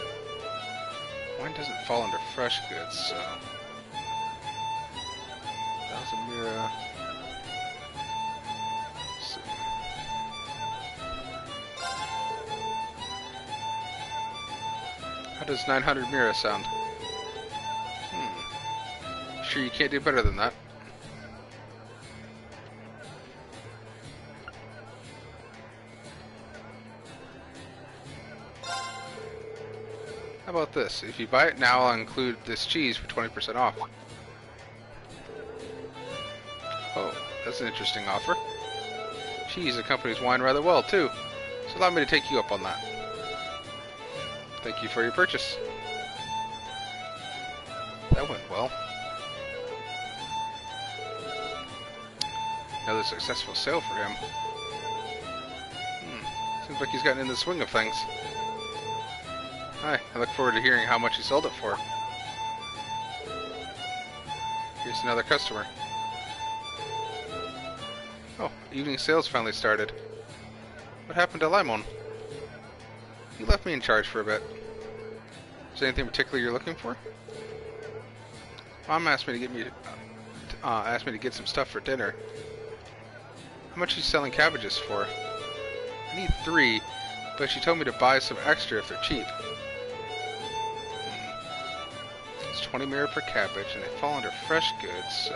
[SPEAKER 1] Wine doesn't fall under fresh goods, so... 1,000 mira... Let's see. How does 900 mira sound? Sure you can't do better than that. How about this? If you buy it now, I'll include this cheese for 20% off. Oh, that's an interesting offer. Cheese accompanies wine rather well, too. So allow me to take you up on that. Thank you for your purchase. That went well. Another successful sale for him. Seems like he's gotten in the swing of things. Hi, I look forward to hearing how much he sold it for. Here's another customer. Oh, evening sales finally started. What happened to Limon? You left me in charge for a bit. Is there anything particular you're looking for? Mom asked me to get some stuff for dinner. How much are you selling cabbages for? I need 3, but she told me to buy some extra if they're cheap. It's 20 mira per cabbage, and they fall under fresh goods, so...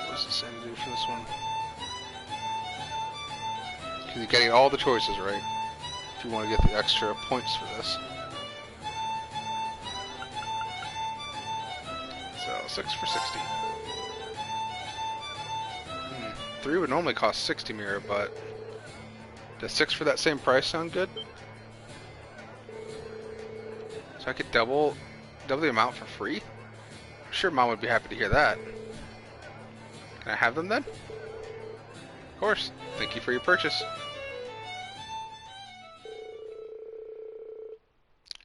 [SPEAKER 1] what does it say to do for this one? Because you're getting all the choices right, if you want to get the extra points for this. So, 6 for 60. 3 would normally cost 60 mira, but does 6 for that same price sound good? So I could double the amount for free? I'm sure Mom would be happy to hear that. Can I have them then? Of course. Thank you for your purchase.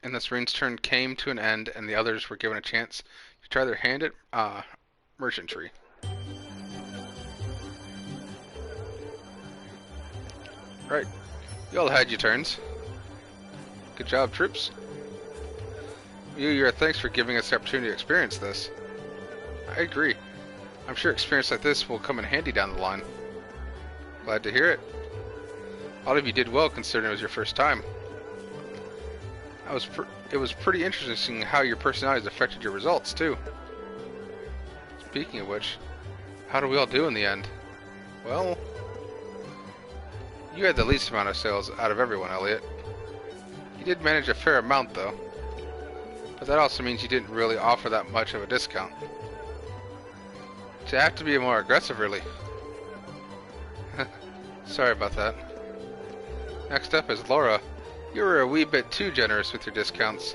[SPEAKER 1] And this Serene's turn came to an end, and the others were given a chance to try their hand at merchantry. Right. You all had your turns. Good job, troops. Your thanks for giving us the opportunity to experience this. I agree. I'm sure experience like this will come in handy down the line. Glad to hear it. All of you did well considering it was your first time. It was pretty interesting seeing how your personalities affected your results, too. Speaking of which, how did we all do in the end? Well... you had the least amount of sales out of everyone, Elliot. You did manage a fair amount, though. But that also means you didn't really offer that much of a discount. So you have to be more aggressive, really. Sorry about that. Next up is Laura. You were a wee bit too generous with your discounts.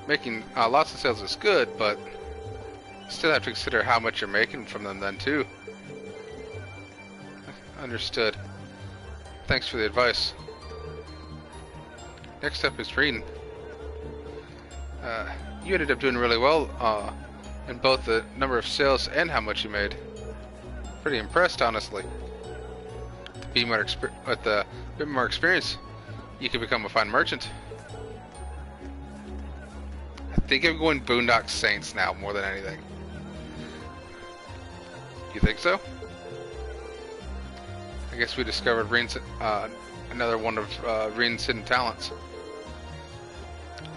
[SPEAKER 1] Making lots of sales is good, but you still have to consider how much you're making from them then, too. Understood. Thanks for the advice. Next up is Reen. You ended up doing really well in both the number of sales and how much you made. Pretty impressed, honestly. With a bit more experience, you could become a fine merchant. I think I'm going Boondock Saints now more than anything. You think so? I guess we discovered another one of Reen's hidden talents.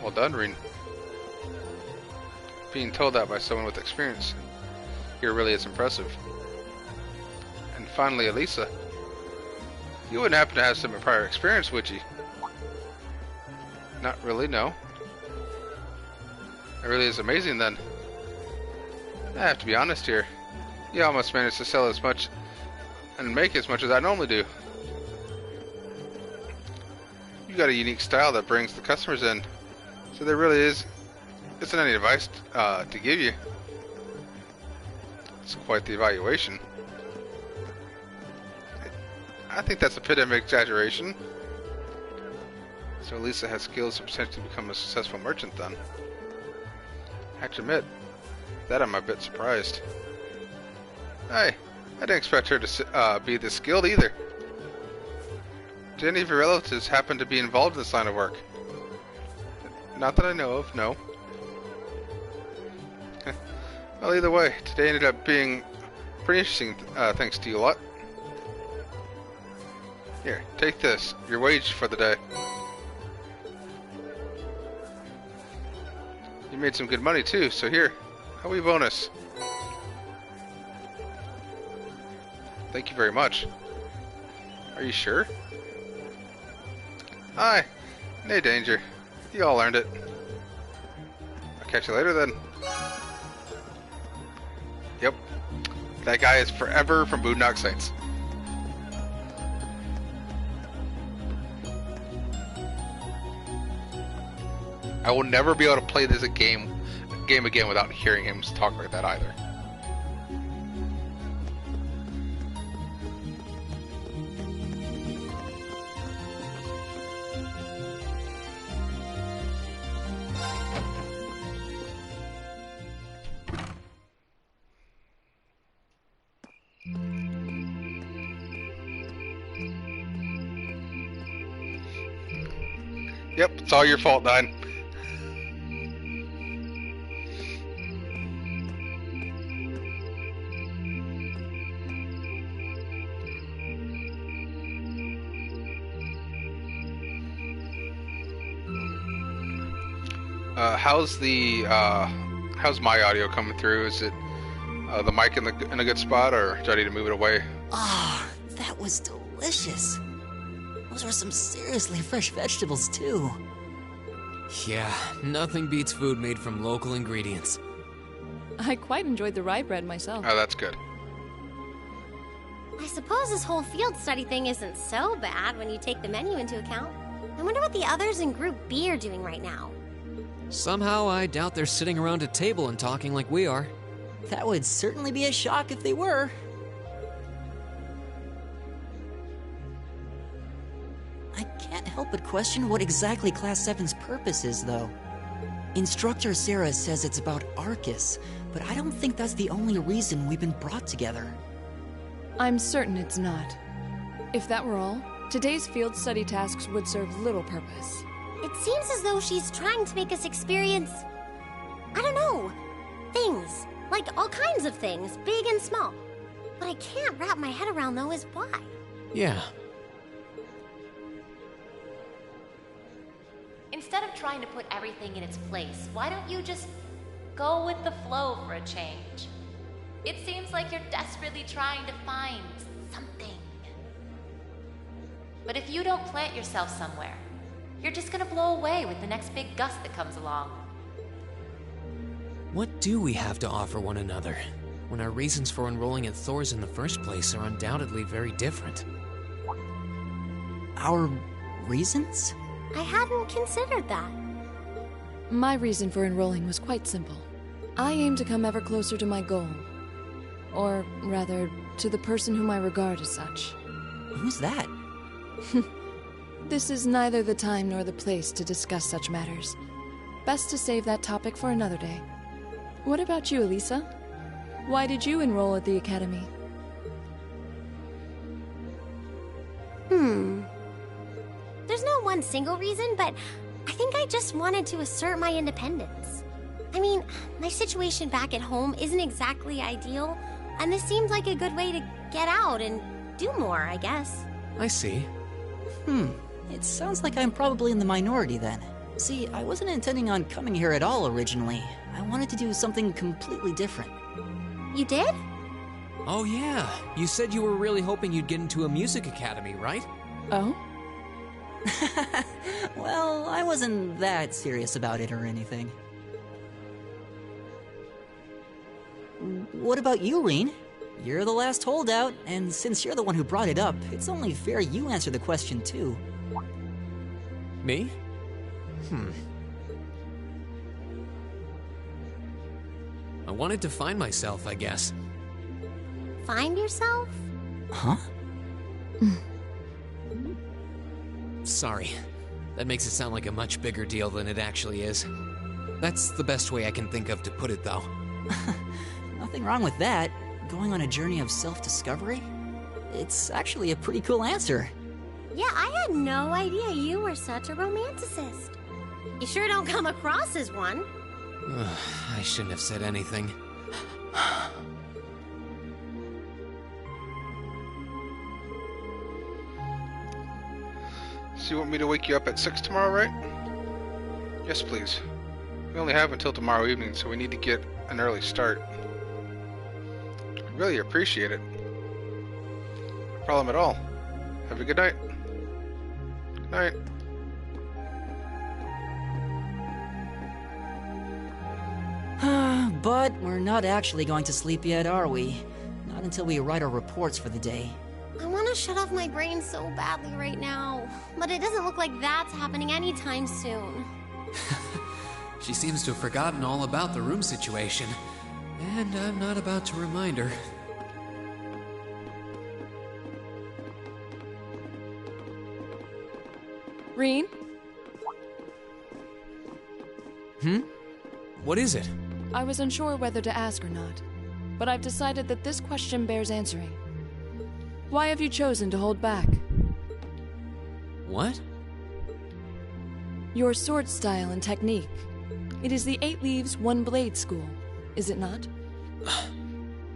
[SPEAKER 1] Well done, Reen. Being told that by someone with experience here really is impressive. And finally, Elisa. You wouldn't happen to have some prior experience, would you? Not really, no. It really is amazing then. I have to be honest here. You almost managed to sell as much and make as much as I normally do. You got a unique style that brings the customers in. So there really isn't any advice to give you. It's quite the evaluation. I think that's a bit of an exaggeration. So Lisa has skills to potentially become a successful merchant then. I have to admit, that I'm a bit surprised. Hey, I didn't expect her to be this skilled either. Do any of your relatives happen to be involved in this line of work? Not that I know of, no. Well, either way, today ended up being pretty interesting, thanks to you a lot. Here, take this, your wage for the day. You made some good money too, so here, a wee bonus. Thank you very much. Are you sure? Hi, no danger. You all earned it. I'll catch you later then. Yep, that guy is forever from Boondock Saints. I will never be able to play this game again without hearing him talk like that either. Yep, it's all your fault, Nine. How's my audio coming through? Is it the mic in a good spot, or do I need to move it away?
[SPEAKER 5] Ah, that was delicious. Those were some seriously fresh vegetables, too.
[SPEAKER 6] Yeah, nothing beats food made from local ingredients.
[SPEAKER 2] I quite enjoyed the rye bread myself.
[SPEAKER 1] Oh, that's good.
[SPEAKER 4] I suppose this whole field study thing isn't so bad when you take the menu into account. I wonder what the others in Group B are doing right now.
[SPEAKER 6] Somehow, I doubt they're sitting around a table and talking like we are.
[SPEAKER 5] That would certainly be a shock if they were. I can't help but question what exactly Class 7's purpose is, though. Instructor Sarah says it's about Arcus, but I don't think that's the only reason we've been brought together.
[SPEAKER 2] I'm certain it's not. If that were all, today's field study tasks would serve little purpose.
[SPEAKER 4] It seems as though she's trying to make us experience, I don't know, things. Like all kinds of things, big and small. What I can't wrap my head around, though, is why.
[SPEAKER 6] Yeah.
[SPEAKER 7] Instead of trying to put everything in its place, why don't you just go with the flow for a change? It seems like you're desperately trying to find something. But if you don't plant yourself somewhere, you're just gonna blow away with the next big gust that comes along.
[SPEAKER 6] What do we have to offer one another, when our reasons for enrolling at Thor's in the first place are undoubtedly very different?
[SPEAKER 5] Our reasons?
[SPEAKER 4] I hadn't considered that.
[SPEAKER 2] My reason for enrolling was quite simple. I aim to come ever closer to my goal. Or, rather, to the person whom I regard as such.
[SPEAKER 5] Who's that?
[SPEAKER 2] This is neither the time nor the place to discuss such matters. Best to save that topic for another day. What about you, Elisa? Why did you enroll at the Academy?
[SPEAKER 4] There's no one single reason, but I think I just wanted to assert my independence. I mean, my situation back at home isn't exactly ideal, and this seemed like a good way to get out and do more, I guess.
[SPEAKER 6] I see.
[SPEAKER 5] It sounds like I'm probably in the minority then. See, I wasn't intending on coming here at all originally. I wanted to do something completely different.
[SPEAKER 4] You did?
[SPEAKER 6] Oh yeah, you said you were really hoping you'd get into a music academy, right?
[SPEAKER 2] Oh?
[SPEAKER 5] Well, I wasn't that serious about it or anything. What about you, Reen? You're the last holdout, and since you're the one who brought it up, it's only fair you answer the question too.
[SPEAKER 6] Me? I wanted to find myself, I guess.
[SPEAKER 4] Find yourself?
[SPEAKER 5] Huh?
[SPEAKER 6] Sorry. That makes it sound like a much bigger deal than it actually is. That's the best way I can think of to put it, though.
[SPEAKER 5] Nothing wrong with that. Going on a journey of self-discovery? It's actually a pretty cool answer.
[SPEAKER 4] Yeah, I had no idea you were such a romanticist. You sure don't come across as one.
[SPEAKER 6] I shouldn't have said anything.
[SPEAKER 1] So you want me to wake you up at 6 tomorrow, right? Yes, please. We only have until tomorrow evening, so we need to get an early start. I really appreciate it. No problem at all. Have a good night. Good night.
[SPEAKER 5] But we're not actually going to sleep yet, are we? Not until we write our reports for the day.
[SPEAKER 4] I want to shut off my brain so badly right now, but it doesn't look like that's happening anytime soon.
[SPEAKER 6] She seems to have forgotten all about the room situation, and I'm not about to remind her.
[SPEAKER 2] Reen?
[SPEAKER 6] What is it?
[SPEAKER 2] I was unsure whether to ask or not, but I've decided that this question bears answering. Why have you chosen to hold back?
[SPEAKER 6] What?
[SPEAKER 2] Your sword style and technique. It is the 8 Leaves, 1 Blade school, is it not?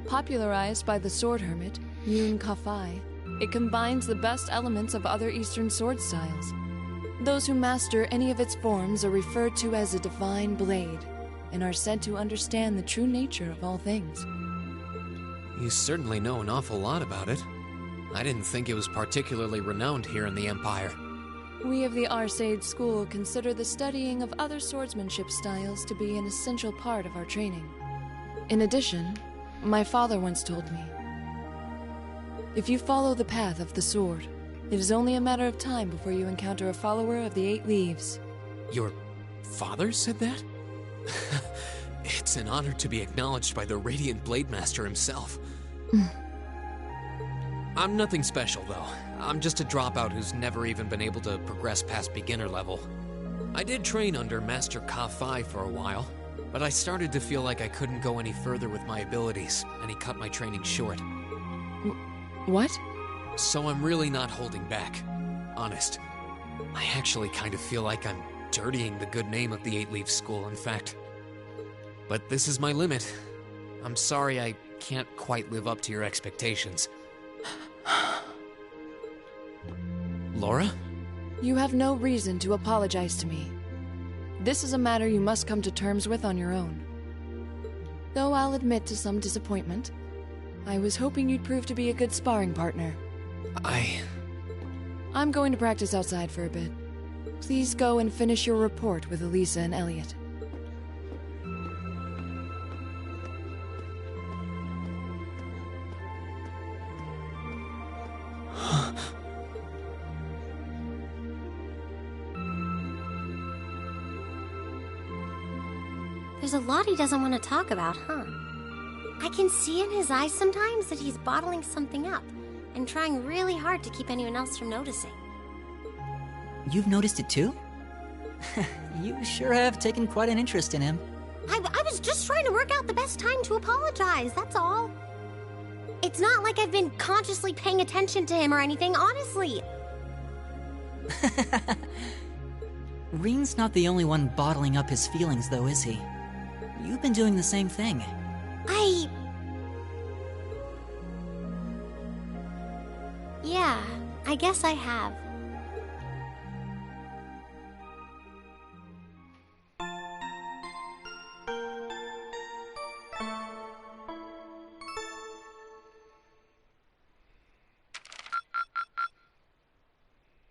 [SPEAKER 2] Popularized by the sword hermit, Yun Ka-Fai, it combines the best elements of other Eastern sword styles. Those who master any of its forms are referred to as a divine blade, and are said to understand the true nature of all things.
[SPEAKER 6] You certainly know an awful lot about it. I didn't think it was particularly renowned here in the Empire.
[SPEAKER 2] We of the Arseid School consider the studying of other swordsmanship styles to be an essential part of our training. In addition, my father once told me, if you follow the path of the sword, it is only a matter of time before you encounter a follower of the 8 Leaves.
[SPEAKER 6] Your father said that? It's an honor to be acknowledged by the Radiant Blade Master himself. I'm nothing special, though. I'm just a dropout who's never even been able to progress past beginner level. I did train under Master Ka-Fai for a while, but I started to feel like I couldn't go any further with my abilities, and he cut my training short.
[SPEAKER 2] What?
[SPEAKER 6] So I'm really not holding back. Honest. I actually kind of feel like I'm dirtying the good name of the 8 Leaf School, in fact. But this is my limit. I'm sorry I can't quite live up to your expectations. Laura?
[SPEAKER 2] You have no reason to apologize to me. This is a matter you must come to terms with on your own. Though I'll admit to some disappointment, I was hoping you'd prove to be a good sparring partner. I'm going to practice outside for a bit. Please go and finish your report with Elisa and Elliot.
[SPEAKER 4] There's a lot he doesn't want to talk about, huh? I can see in his eyes sometimes that he's bottling something up and trying really hard to keep anyone else from noticing.
[SPEAKER 5] You've noticed it too? You sure have taken quite an interest in him.
[SPEAKER 4] I was just trying to work out the best time to apologize, that's all. It's not like I've been consciously paying attention to him or anything, honestly.
[SPEAKER 5] Reen's not the only one bottling up his feelings, though, is he? You've been doing the same thing.
[SPEAKER 4] Yeah, I guess I have.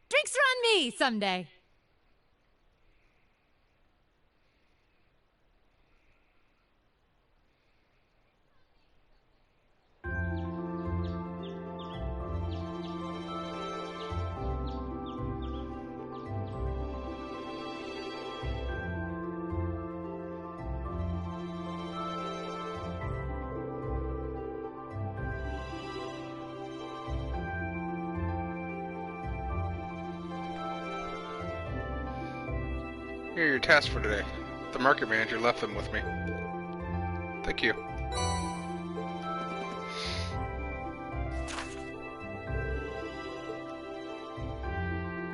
[SPEAKER 8] Drinks are on me someday.
[SPEAKER 1] Here are your tasks for today. The market manager left them with me. Thank you.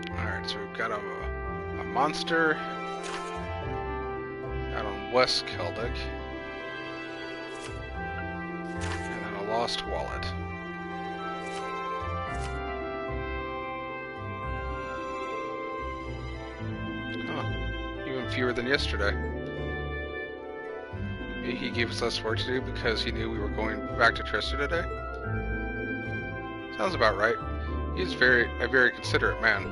[SPEAKER 1] Alright, so we've got a monster out on West Keldic. And then a lost wallet. Fewer than yesterday. Maybe he gave us less work to do because he knew we were going back to Trista today? Sounds about right. He's a very considerate man.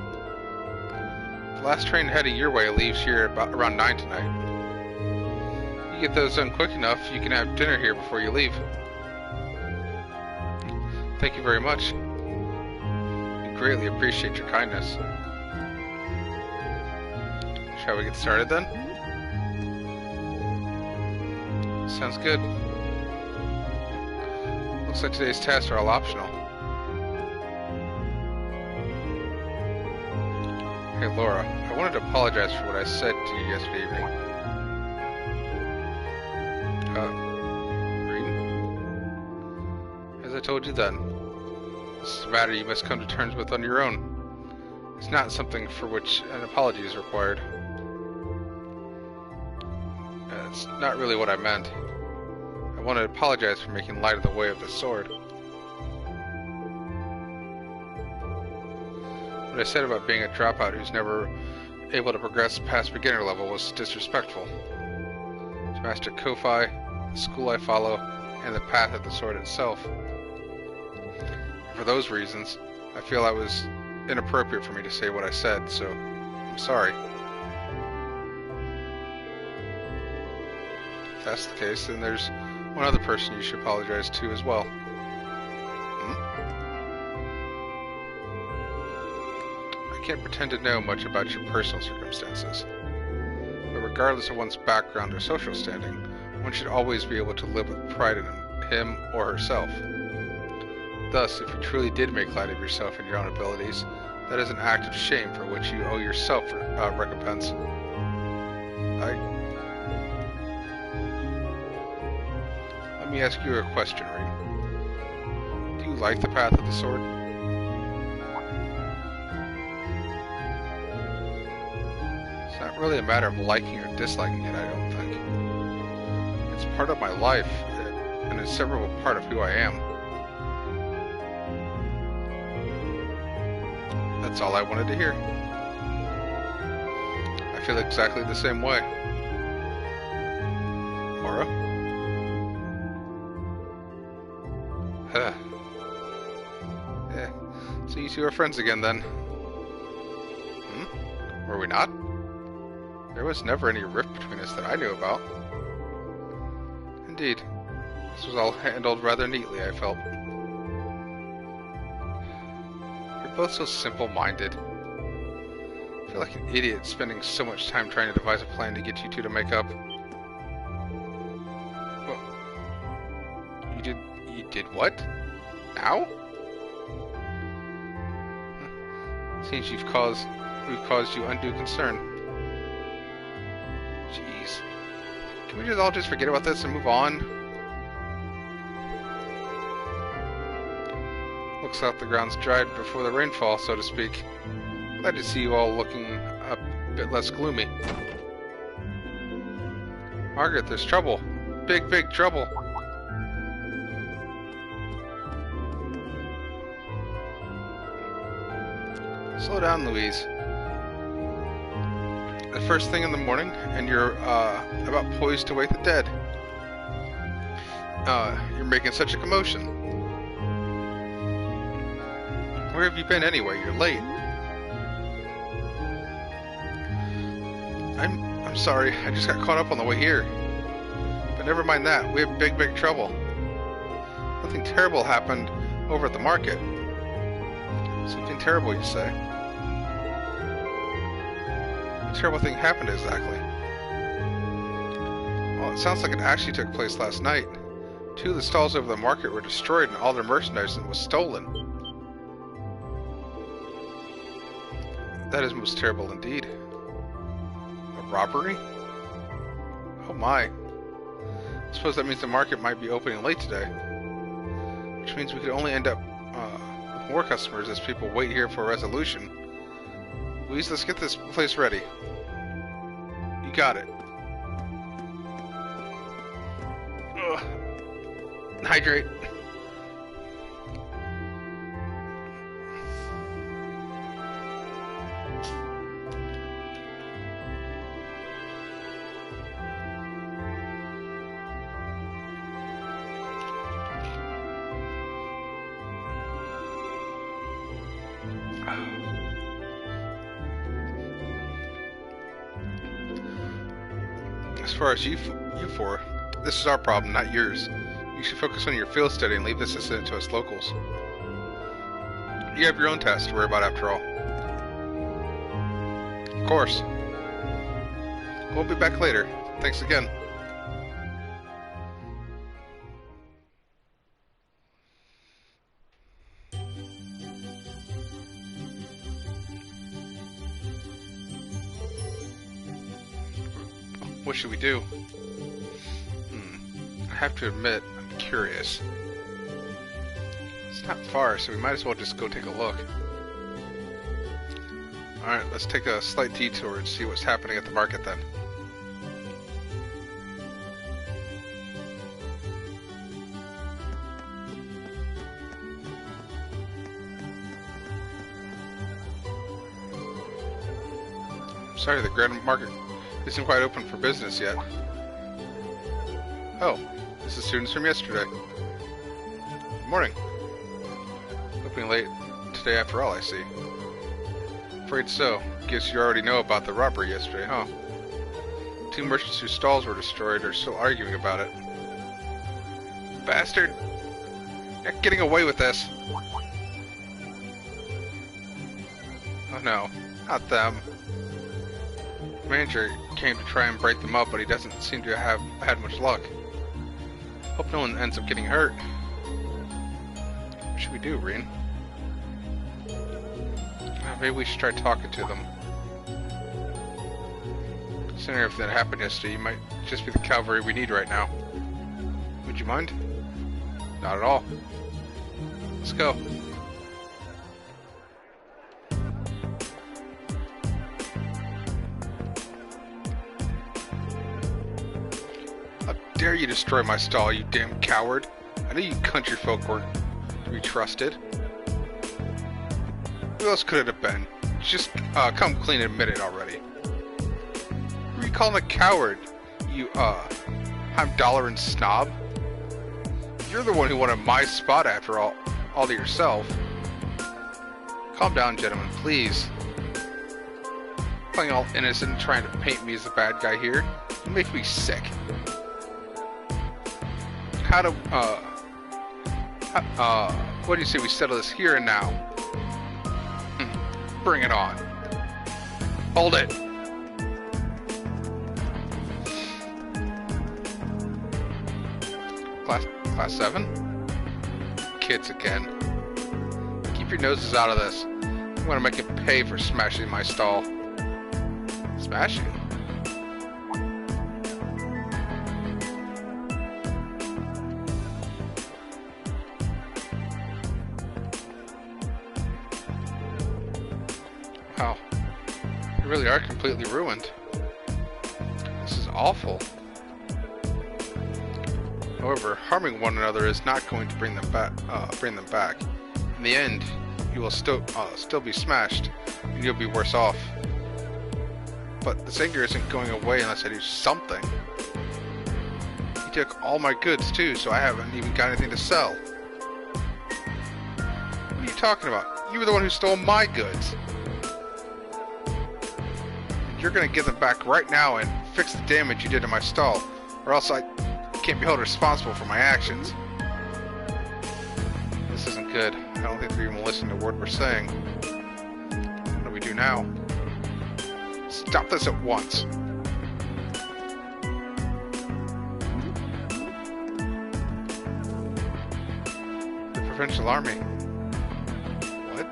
[SPEAKER 1] The last train heading your way leaves here about around 9 tonight. You get those done quick enough, you can have dinner here before you leave. Thank you very much. We greatly appreciate your kindness. Shall we get started then? Sounds good. Looks like today's tasks are all optional. Hey Laura, I wanted to apologize for what I said to you yesterday evening. Reen? As I told you then, this is a matter you must come to terms with on your own. It's not something for which an apology is required. That's not really what I meant. I want to apologize for making light of the way of the sword. What I said about being a dropout who's never able to progress past beginner level was disrespectful. To Master Kofi, the school I follow, and the path of the sword itself. For those reasons, I feel it was inappropriate for me to say what I said, so I'm sorry. If that's the case, then there's one other person you should apologize to as well. I can't pretend to know much about your personal circumstances, but regardless of one's background or social standing, one should always be able to live with pride in him or herself. Thus, if you truly did make light of yourself and your own abilities, that is an act of shame for which you owe yourself recompense. Let me ask you a question, Reen. Do you like the path of the sword? It's not really a matter of liking or disliking it, I don't think. It's part of my life, and an inseparable part of who I am. That's all I wanted to hear. I feel exactly the same way. Laura? Yeah. So you two are friends again then? Were we not? There was never any rift between us that I knew about. Indeed. This was all handled rather neatly, I felt. You're both so simple-minded. I feel like an idiot spending so much time trying to devise a plan to get you two to make up. Well, you did what? Now? Seems we've caused you undue concern. Can we just all just forget about this and move on? Looks like the ground's dried before the rainfall, so to speak. Glad to see you all looking a bit less gloomy. Margaret, there's trouble. Big, big trouble. Slow down, Louise. The first thing in the morning, and you're about poised to wake the dead. You're making such a commotion. Where have you been anyway? You're late. I'm sorry. I just got caught up on the way here. But never mind that. We have big, big trouble. Nothing terrible happened over at the market. Something terrible, you say? What terrible thing happened exactly? Well, it sounds like it actually took place last night. 2 of the stalls over the market were destroyed and all their merchandise was stolen. That is most terrible indeed. A robbery? Oh my. I suppose that means the market might be opening late today. Which means we could only end up with more customers as people wait here for a resolution. Louise, let's get this place ready. You got it. Ugh. Hydrate. As far as you four, this is our problem, not yours. You should focus on your field study and leave this incident to us locals. You have your own tasks to worry about after all. Of course. We'll be back later. Thanks again. What should we do? I have to admit, I'm curious. It's not far, so we might as well just go take a look. Alright, let's take a slight detour and see what's happening at the market then. Sorry, the Grand Market isn't quite open for business yet. Oh, this is students from yesterday. Good morning. Opening late today after all, I see. Afraid so. Guess you already know about the robbery yesterday, huh? 2 merchants whose stalls were destroyed are still arguing about it. Bastard! You're not getting away with this! Oh no, not them. The manager came to try and break them up, but he doesn't seem to have had much luck. Hope no one ends up getting hurt. What should we do, Reen? Maybe we should try talking to them. Considering if that happened yesterday, you might just be the cavalry we need right now. Would you mind? Not at all. Let's go. How dare you destroy my stall, you damn coward! I knew you country folk weren't to be trusted. Who else could it have been? Just come clean and admit it already. Who are you calling a coward? You $5 snob? You're the one who wanted my spot after all to yourself. Calm down, gentlemen, please. Playing all innocent and trying to paint me as the bad guy here. You make me sick. How do what do you say we settle this here and now? Bring it on. Hold it. Class 7? Kids again. Keep your noses out of this. I'm gonna make it pay for smashing my stall. Smashing? Wow. You really are completely ruined. This is awful. However, harming one another is not going to bring them back. In the end, you will still be smashed, and you'll be worse off. But this anger isn't going away unless I do something. He took all my goods too, so I haven't even got anything to sell. What are you talking about? You were the one who stole my goods. You're gonna get them back right now and fix the damage you did to my stall, or else I can't be held responsible for my actions. This isn't good. I don't think they're even listening to what we're saying. What do we do now? Stop this at once. The Provincial Army. What?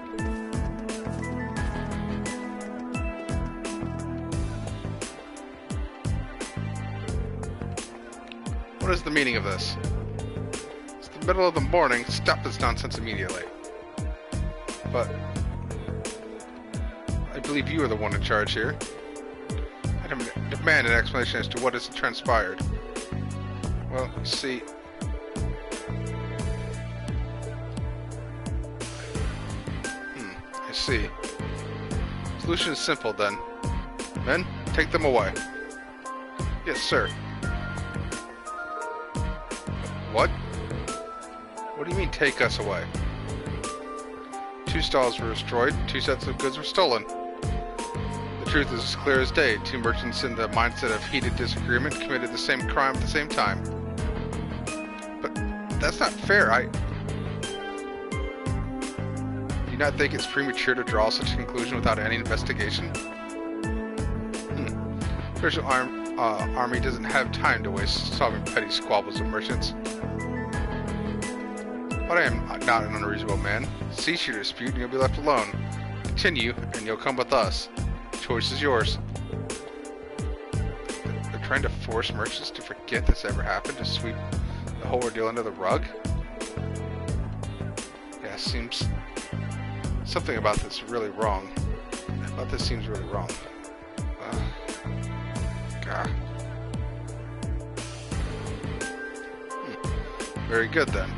[SPEAKER 1] What is the meaning of this? It's the middle of the morning. Stop this nonsense immediately. But I believe you are the one in charge here. I demand an explanation as to what has transpired. Well, you see... I see. Solution is simple then. Men, take them away. Yes, sir. What? What do you mean, take us away? 2 stalls were destroyed, 2 sets of goods were stolen. The truth is as clear as day. 2 merchants in the mindset of heated disagreement committed the same crime at the same time. But that's not fair. Do you not think it's premature to draw such a conclusion without any investigation? The Provincial Army doesn't have time to waste solving petty squabbles with merchants. But I am not an unreasonable man. Cease your dispute and you'll be left alone. Continue and you'll come with us. The choice is yours. They're trying to force merchants to forget this ever happened, to sweep the whole ordeal under the rug? Yeah, seems... something about this really wrong. About this seems really wrong. God. Very good then.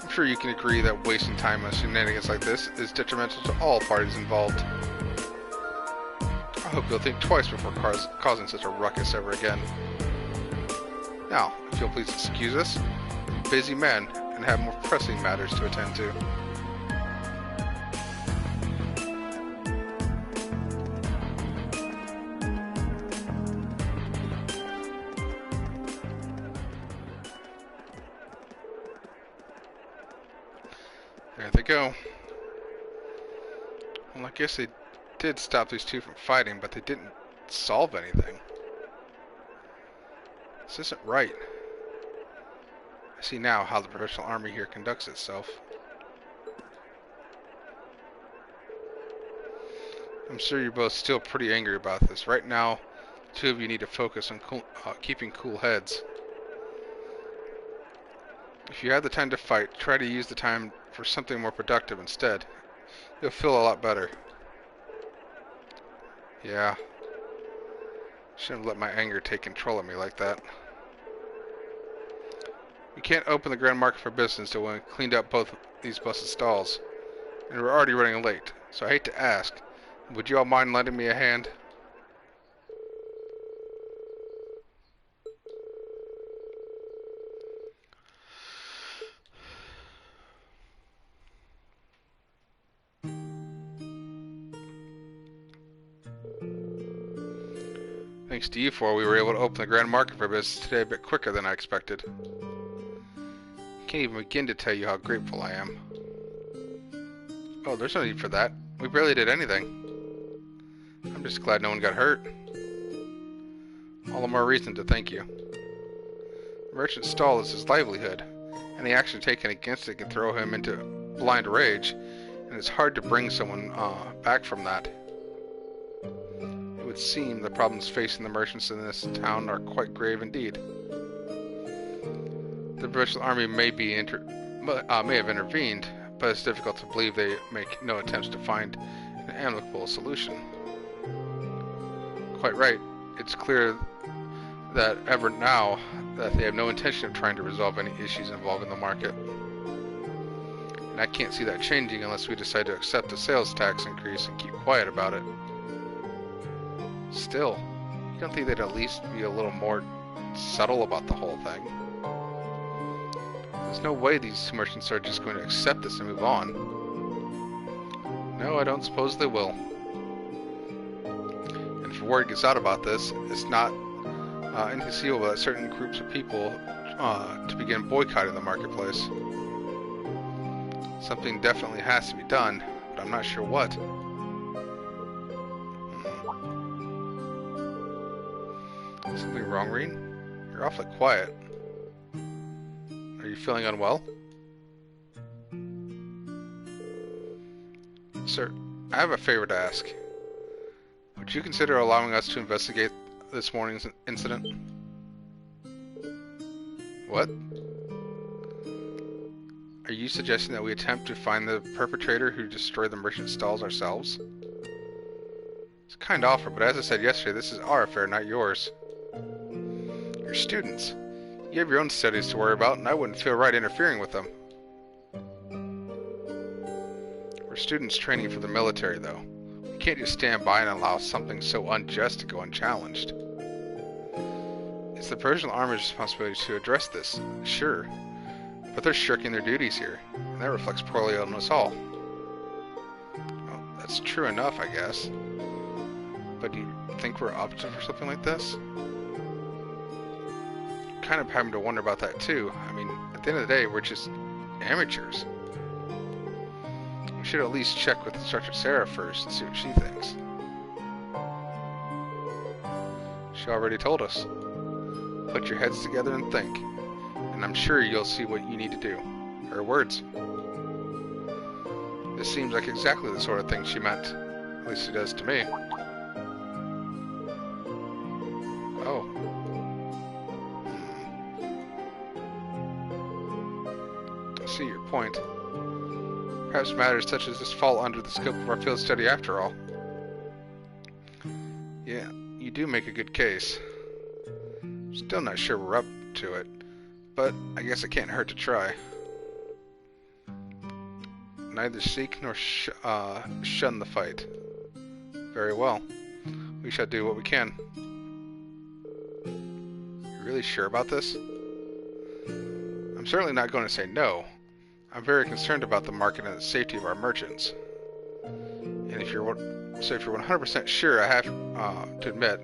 [SPEAKER 1] I'm sure you can agree that wasting time on shenanigans like this is detrimental to all parties involved. I hope you'll think twice before causing such a ruckus ever again. Now, if you'll please excuse us, I'm a busy man and have more pressing matters to attend to. There they go. Well, I guess they did stop these 2 from fighting, but they didn't solve anything. This isn't right. I see now how the Provincial Army here conducts itself. I'm sure you're both still pretty angry about this. Right now, the 2 of you need to focus on keeping cool heads. If you have the time to fight, try to use the time for something more productive instead. You'll feel a lot better. Yeah. Shouldn't let my anger take control of me like that. We can't open the Grand Market for business until we cleaned up both these busted stalls. And we're already running late, so I hate to ask, would you all mind lending me a hand? Thanks to you four, we were able to open the Grand Market for business today a bit quicker than I expected. Can't even begin to tell you how grateful I am. Oh, there's no need for that. We barely did anything. I'm just glad no one got hurt. All the more reason to thank you. The merchant's stall is his livelihood. Any action taken against it can throw him into blind rage, and it's hard to bring someone back from that. It would seem the problems facing the merchants in this town are quite grave indeed. The Provincial Army may have intervened, but it's difficult to believe they make no attempts to find an amicable solution. Quite right. It's clear that ever now that they have no intention of trying to resolve any issues involving the market. And I can't see that changing unless we decide to accept the sales tax increase and keep quiet about it. Still, you don't think they'd at least be a little more subtle about the whole thing? There's no way these merchants are just going to accept this and move on. No, I don't suppose they will. And if word gets out about this, it's not inconceivable that certain groups of people to begin boycotting the marketplace. Something definitely has to be done, but I'm not sure what. Something wrong, Rean? You're awfully quiet. Are you feeling unwell? Sir, I have a favor to ask. Would you consider allowing us to investigate this morning's incident? What? Are you suggesting that we attempt to find the perpetrator who destroyed the merchant stalls ourselves? It's a kind offer, but as I said yesterday, this is our affair, not yours. You're students. You have your own studies to worry about, and I wouldn't feel right interfering with them. We're students training for the military, though. We can't just stand by and allow something so unjust to go unchallenged. It's the Persian Army's responsibility to address this, sure. But they're shirking their duties here, and that reflects poorly on us all. Well, that's true enough, I guess. But do you think we're up to for something like this? Kind of having to wonder about that too. I mean, at the end of the day, we're just amateurs. We should at least check with Instructor Sarah first and see what she thinks. She already told us. Put your heads together and think, and I'm sure you'll see what you need to do. Her words. This seems like exactly the sort of thing she meant. At least it does to me. Oh. I see your point. Perhaps matters such as this fall under the scope of our field study after all. Yeah, you do make a good case. Still not sure we're up to it, but I guess it can't hurt to try. Neither seek nor shun the fight. Very well. We shall do what we can. You really sure about this? I'm certainly not going to say no. I'm very concerned about the market and the safety of our merchants. And if you're 100% sure, I have to admit,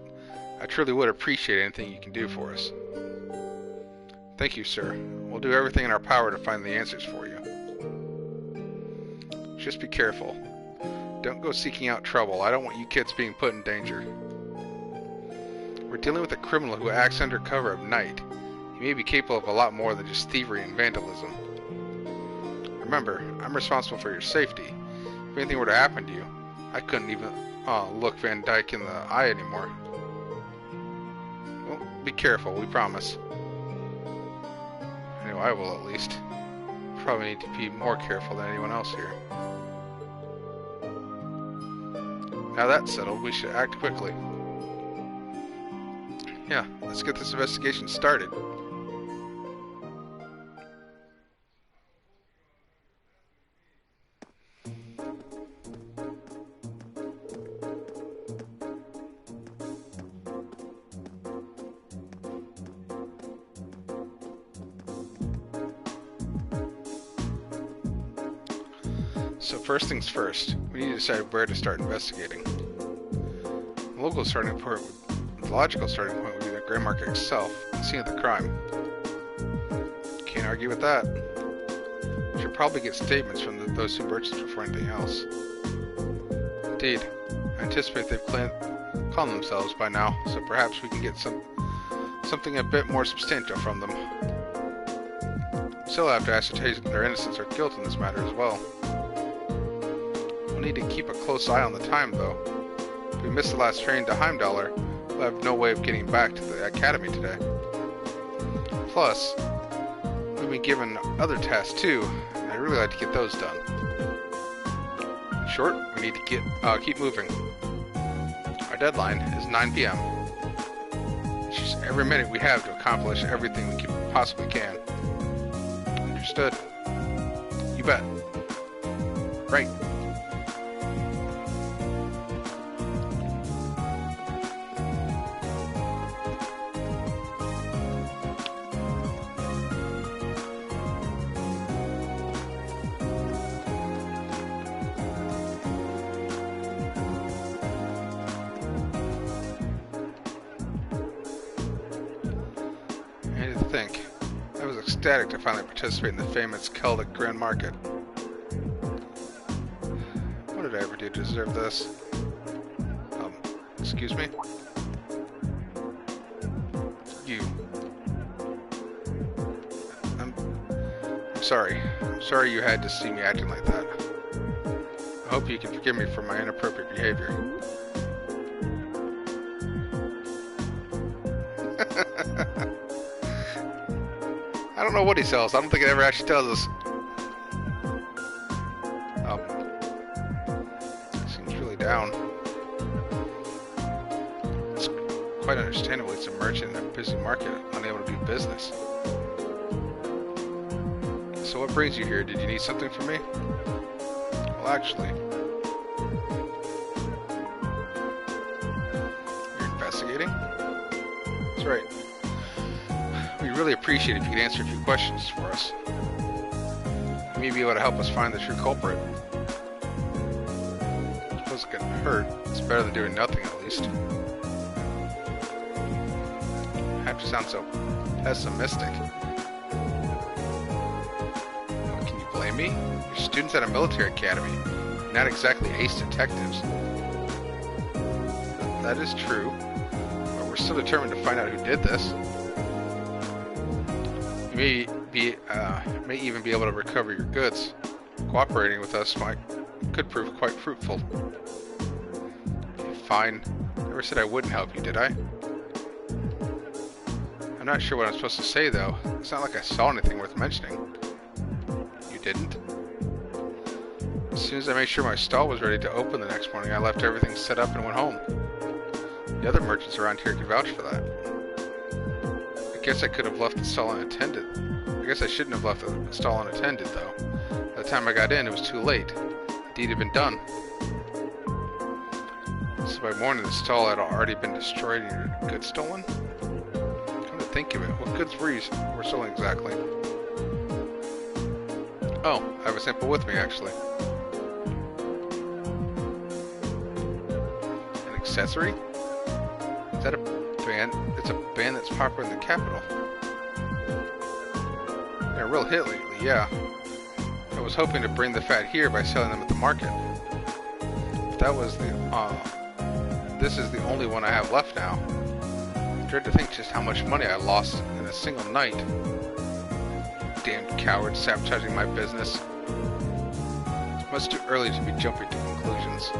[SPEAKER 1] I truly would appreciate anything you can do for us. Thank you, sir. We'll do everything in our power to find the answers for you. Just be careful. Don't go seeking out trouble. I don't want you kids being put in danger. We're dealing with a criminal who acts under cover of night. He may be capable of a lot more than just thievery and vandalism. Remember, I'm responsible for your safety. If anything were to happen to you, I couldn't even look Van Dyke in the eye anymore. Well, be careful, we promise. Anyway, I will at least. Probably need to be more careful than anyone else here. Now that's settled, we should act quickly. Yeah, let's get this investigation started. So first things first, we need to decide where to start investigating. The logical starting point would be the gray market itself, the scene of the crime. Can't argue with that. We should probably get statements from those two merchants before anything else. Indeed, I anticipate they've calmed themselves by now, so perhaps we can get something a bit more substantial from them. Still have to ascertain their innocence or guilt in this matter as well. Need to keep a close eye on the time, though. If we miss the last train to Heimdallr, we'll have no way of getting back to the academy today. Plus, we've been given other tasks too, and I'd really like to get those done. short, we need to keep moving. Our deadline is 9 p.m. It's just every minute we have to accomplish everything we possibly can. Understood? You bet. Right. Ecstatic to finally participate in the famous Celtic Grand Market. What did I ever do to deserve this? Excuse me? You. I'm sorry. I'm sorry you had to see me acting like that. I hope you can forgive me for my inappropriate behavior. I don't know what he sells. I don't think it ever actually tells us. Seems really down. It's quite understandable. He's a merchant in a busy market, unable to do business. So what brings you here? Did you need something from me? Well, actually, you're investigating? That's right. We really appreciate it if you could answer a few questions for us. You may be able to help us find the true culprit. I suppose getting hurt. It's better than doing nothing, at least. You have to sound so pessimistic. Well, can you blame me? You're students at a military academy, not exactly ace detectives. That is true, but we're still determined to find out who did this. You may even be able to recover your goods. Cooperating with us could prove quite fruitful. Fine. Never said I wouldn't help you, did I? I'm not sure what I'm supposed to say, though. It's not like I saw anything worth mentioning. You didn't? As soon as I made sure my stall was ready to open the next morning, I left everything set up and went home. The other merchants around here can vouch for that. I guess I could have left the stall unattended. I guess I shouldn't have left the stall unattended, though. By the time I got in, it was too late. The deed had been done. So by morning, the stall had already been destroyed and your goods stolen? Come to think of it, what goods were stolen exactly? Oh, I have a sample with me, actually. An accessory? Is that a band? It's a band that's popular in the capital. They're a real hit lately, yeah. I was hoping to bring the fat here by selling them at the market. But that was this is the only one I have left now. I dread to think just how much money I lost in a single night. Damned cowards sabotaging my business. It's much too early to be jumping to conclusions.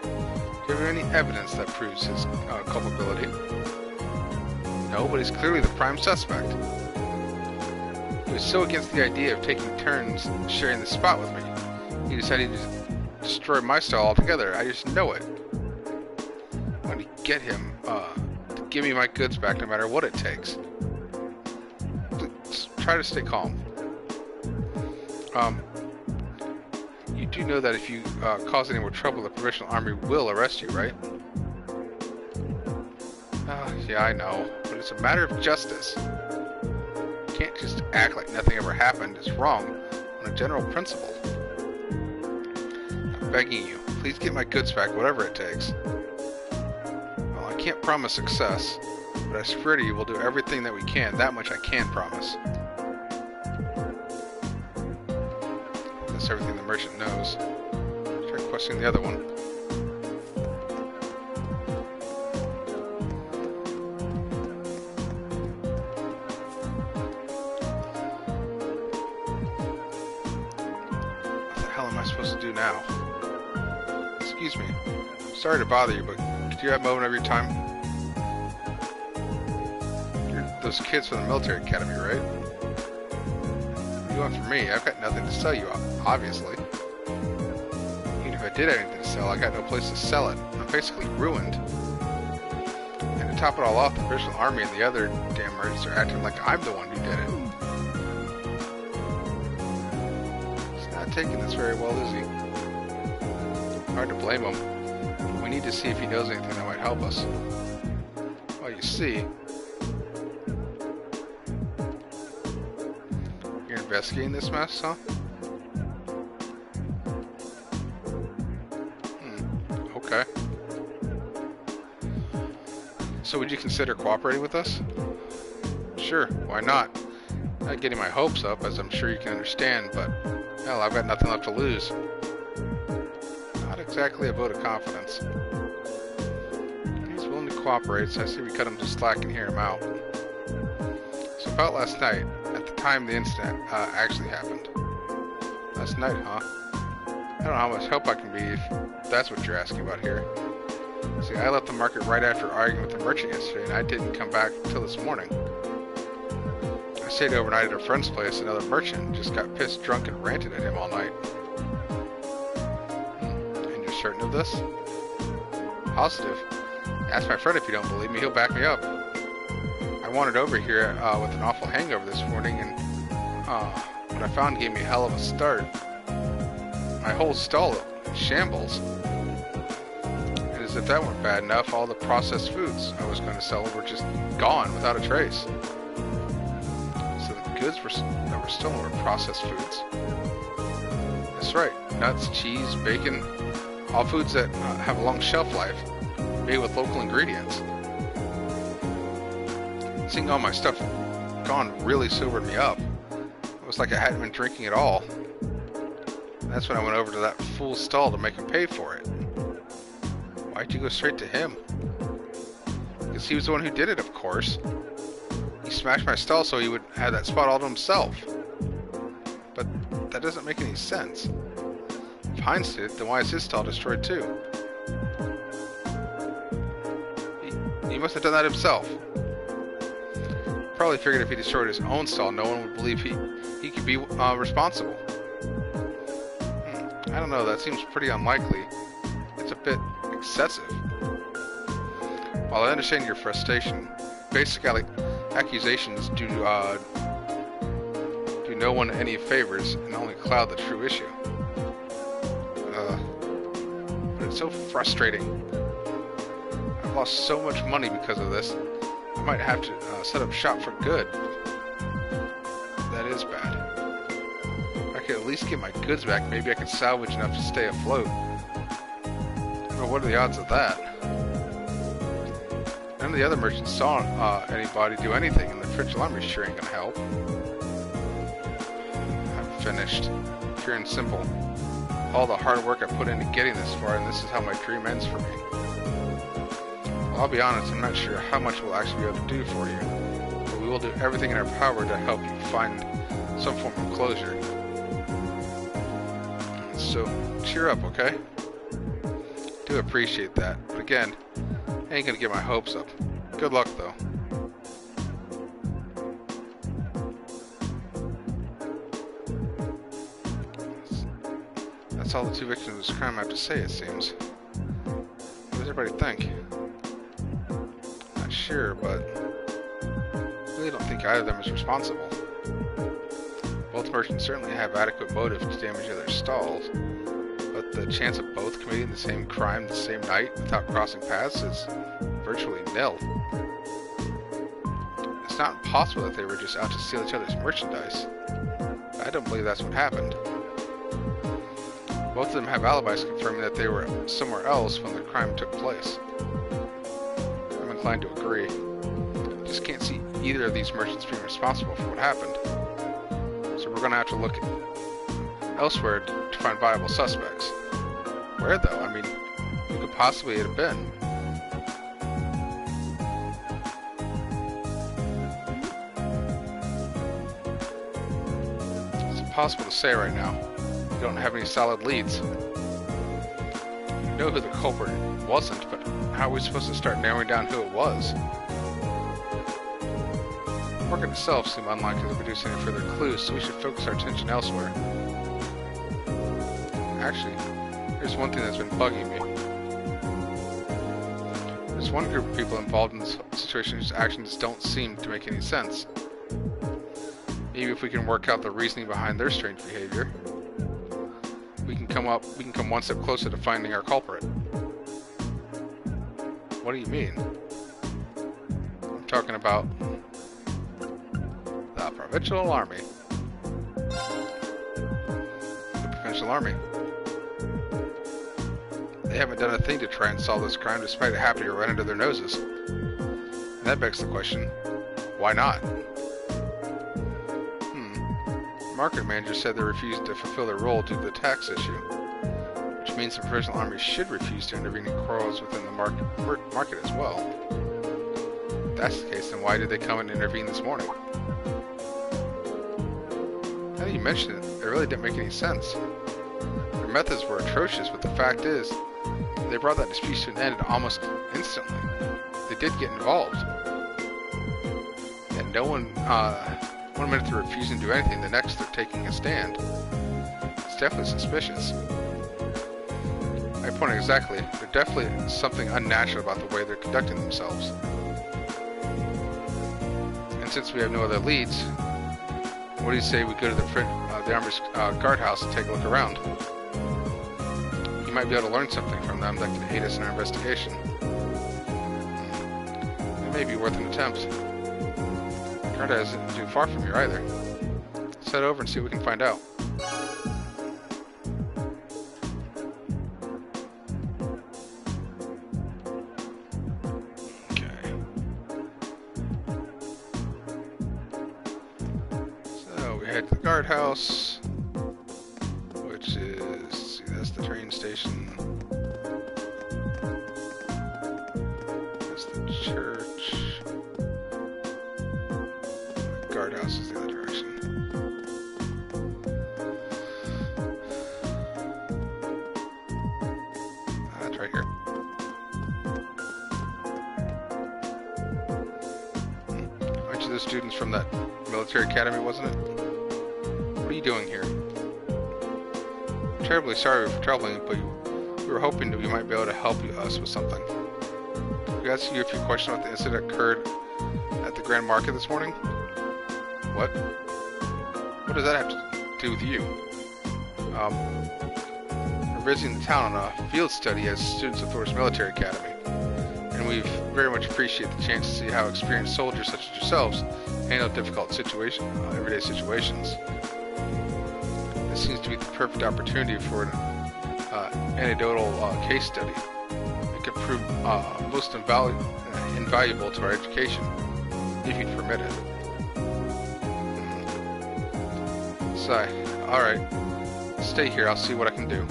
[SPEAKER 1] Do you have any evidence that proves his culpability? No, but he's clearly the prime suspect. He was so against the idea of taking turns sharing the spot with me. He decided to destroy my stall altogether. I just know it. I want to get him to give me my goods back no matter what it takes. Please, try to stay calm. You do know that if you cause any more trouble, the Provisional Army will arrest you, right? Yeah, I know, but it's a matter of justice. You can't just act like nothing ever happened. It's wrong on a general principle. I'm begging you, please get my goods back, whatever it takes. Well, I can't promise success, but I swear to you we'll do everything that we can. That much I can promise. That's everything the merchant knows. Try questioning the other one. Now. Excuse me. Sorry to bother you, but could you have a moment of your time? You're those kids from the military academy, right? What do you want from me? I've got nothing to sell you, obviously. Even if I did have anything to sell, I got no place to sell it. I'm basically ruined. And to top it all off, the British Army and the other damn merchants are acting like I'm the one who did it. He's not taking this very well, is he? Hard to blame him. We need to see if he knows anything that might help us. Well, you see, you're investigating this mess, huh? Okay. So would you consider cooperating with us? Sure, why not? Not getting my hopes up, as I'm sure you can understand, but hell, I've got nothing left to lose. Not exactly a vote of confidence. He's willing to cooperate, so I see we cut him some slack and hear him out. So about last night, at the time the incident actually happened. Last night, huh? I don't know how much help I can be if that's what you're asking about here. See, I left the market right after arguing with the merchant yesterday, and I didn't come back until this morning. I stayed overnight at a friend's place, another merchant just got pissed drunk and ranted at him all night. And you're certain of this? Positive. Ask my friend if you don't believe me, he'll back me up. I wandered over here with an awful hangover this morning, and what I found gave me a hell of a start. My whole stall in shambles. And as if that weren't bad enough, all the processed foods I was going to sell were just gone without a trace. So the goods that were stolen were processed foods. That's right. Nuts, cheese, bacon, all foods that have a long shelf life, made with local ingredients. Seeing all my stuff gone really sobered me up. It was like I hadn't been drinking at all. That's when I went over to that fool's stall to make him pay for it. Why'd you go straight to him? Because he was the one who did it, of course. He smashed my stall so he would have that spot all to himself. But that doesn't make any sense. If Heinz did it, then why is his stall destroyed too? He must have done that himself. Probably figured if he destroyed his own stall, no one would believe he could be responsible. I don't know, that seems pretty unlikely. It's a bit excessive. While I understand your frustration, basic accusations do no one any favors and only cloud the true issue. But it's so frustrating. I've lost so much money because of this. I might have to set up shop for good. That is bad. If I could at least get my goods back, maybe I could salvage enough to stay afloat. But what are the odds of that? None of the other merchants saw anybody do anything, and the French Army sure ain't gonna help. I'm finished. Pure and simple. All the hard work I put into getting this far, and this is how my dream ends for me. Well, I'll be honest, I'm not sure how much we'll actually be able to do for you, but we will do everything in our power to help you find some form of closure. So, cheer up, okay? Do appreciate that, but again, I ain't gonna get my hopes up. Good luck, though. That's all the two victims of this crime have to say, it seems. What does everybody think? Not sure, but I really don't think either of them is responsible. Both merchants certainly have adequate motive to damage other stalls, but the chance of both committing the same crime the same night without crossing paths is virtually nil. It's not impossible that they were just out to steal each other's merchandise. I don't believe that's what happened. Both of them have alibis confirming that they were somewhere else when the crime took place. I'm inclined to agree. I just can't see either of these merchants being responsible for what happened. So we're gonna have to look elsewhere to find viable suspects. Where though? I mean, who could possibly it have been? It's impossible to say right now. We don't have any solid leads. We know who the culprit wasn't, but how are we supposed to start narrowing down who it was? The work itself seemed unlikely to produce any further clues, so we should focus our attention elsewhere. Actually, Here's one thing that's been bugging me. There's one group of people involved in this situation whose actions don't seem to make any sense. Maybe if we can work out the reasoning behind their strange behavior, we can come one step closer to finding our culprit. What do you mean? I'm talking about the Provincial Army. The Provincial Army. They haven't done a thing to try and solve this crime despite it happening right under their noses. And that begs the question, why not? The market manager said they refused to fulfill their role due to the tax issue, which means the Provincial Army should refuse to intervene in quarrels within the market as well. If that's the case, then why did they come and intervene this morning? Now that you mention it, it really didn't make any sense. Their methods were atrocious, but the fact is, they brought that dispute to an end almost instantly. They did get involved. And no one, 1 minute they're refusing to do anything, the next they're taking a stand. It's definitely suspicious. My point exactly, there's definitely something unnatural about the way they're conducting themselves. And since we have no other leads, what do you say we go to the Army's guardhouse and take a look around? You might be able to learn something from them that can aid us in our investigation. It may be worth an attempt. Garda isn't too far from here either. Let's head over and see what we can find out. Okay. So we head to the guardhouse, which is, see, that's the train station. That's the church. Guardhouse is the other direction. That's right here. Aren't you the students from that military academy, wasn't it? What are you doing here? I'm terribly sorry for troubling you, but we were hoping that we might be able to help us with something. We asked you a few questions about the incident that occurred at the Grand Market this morning. What? What does that have to do with you? We're visiting the town on a field study as students of Thor's Military Academy, and we very much appreciate the chance to see how experienced soldiers such as yourselves handle difficult everyday situations. This seems to be the perfect opportunity for an anecdotal case study. It could prove most invaluable to our education, if you'd permit it. Sigh. Alright. Stay here, I'll see what I can do.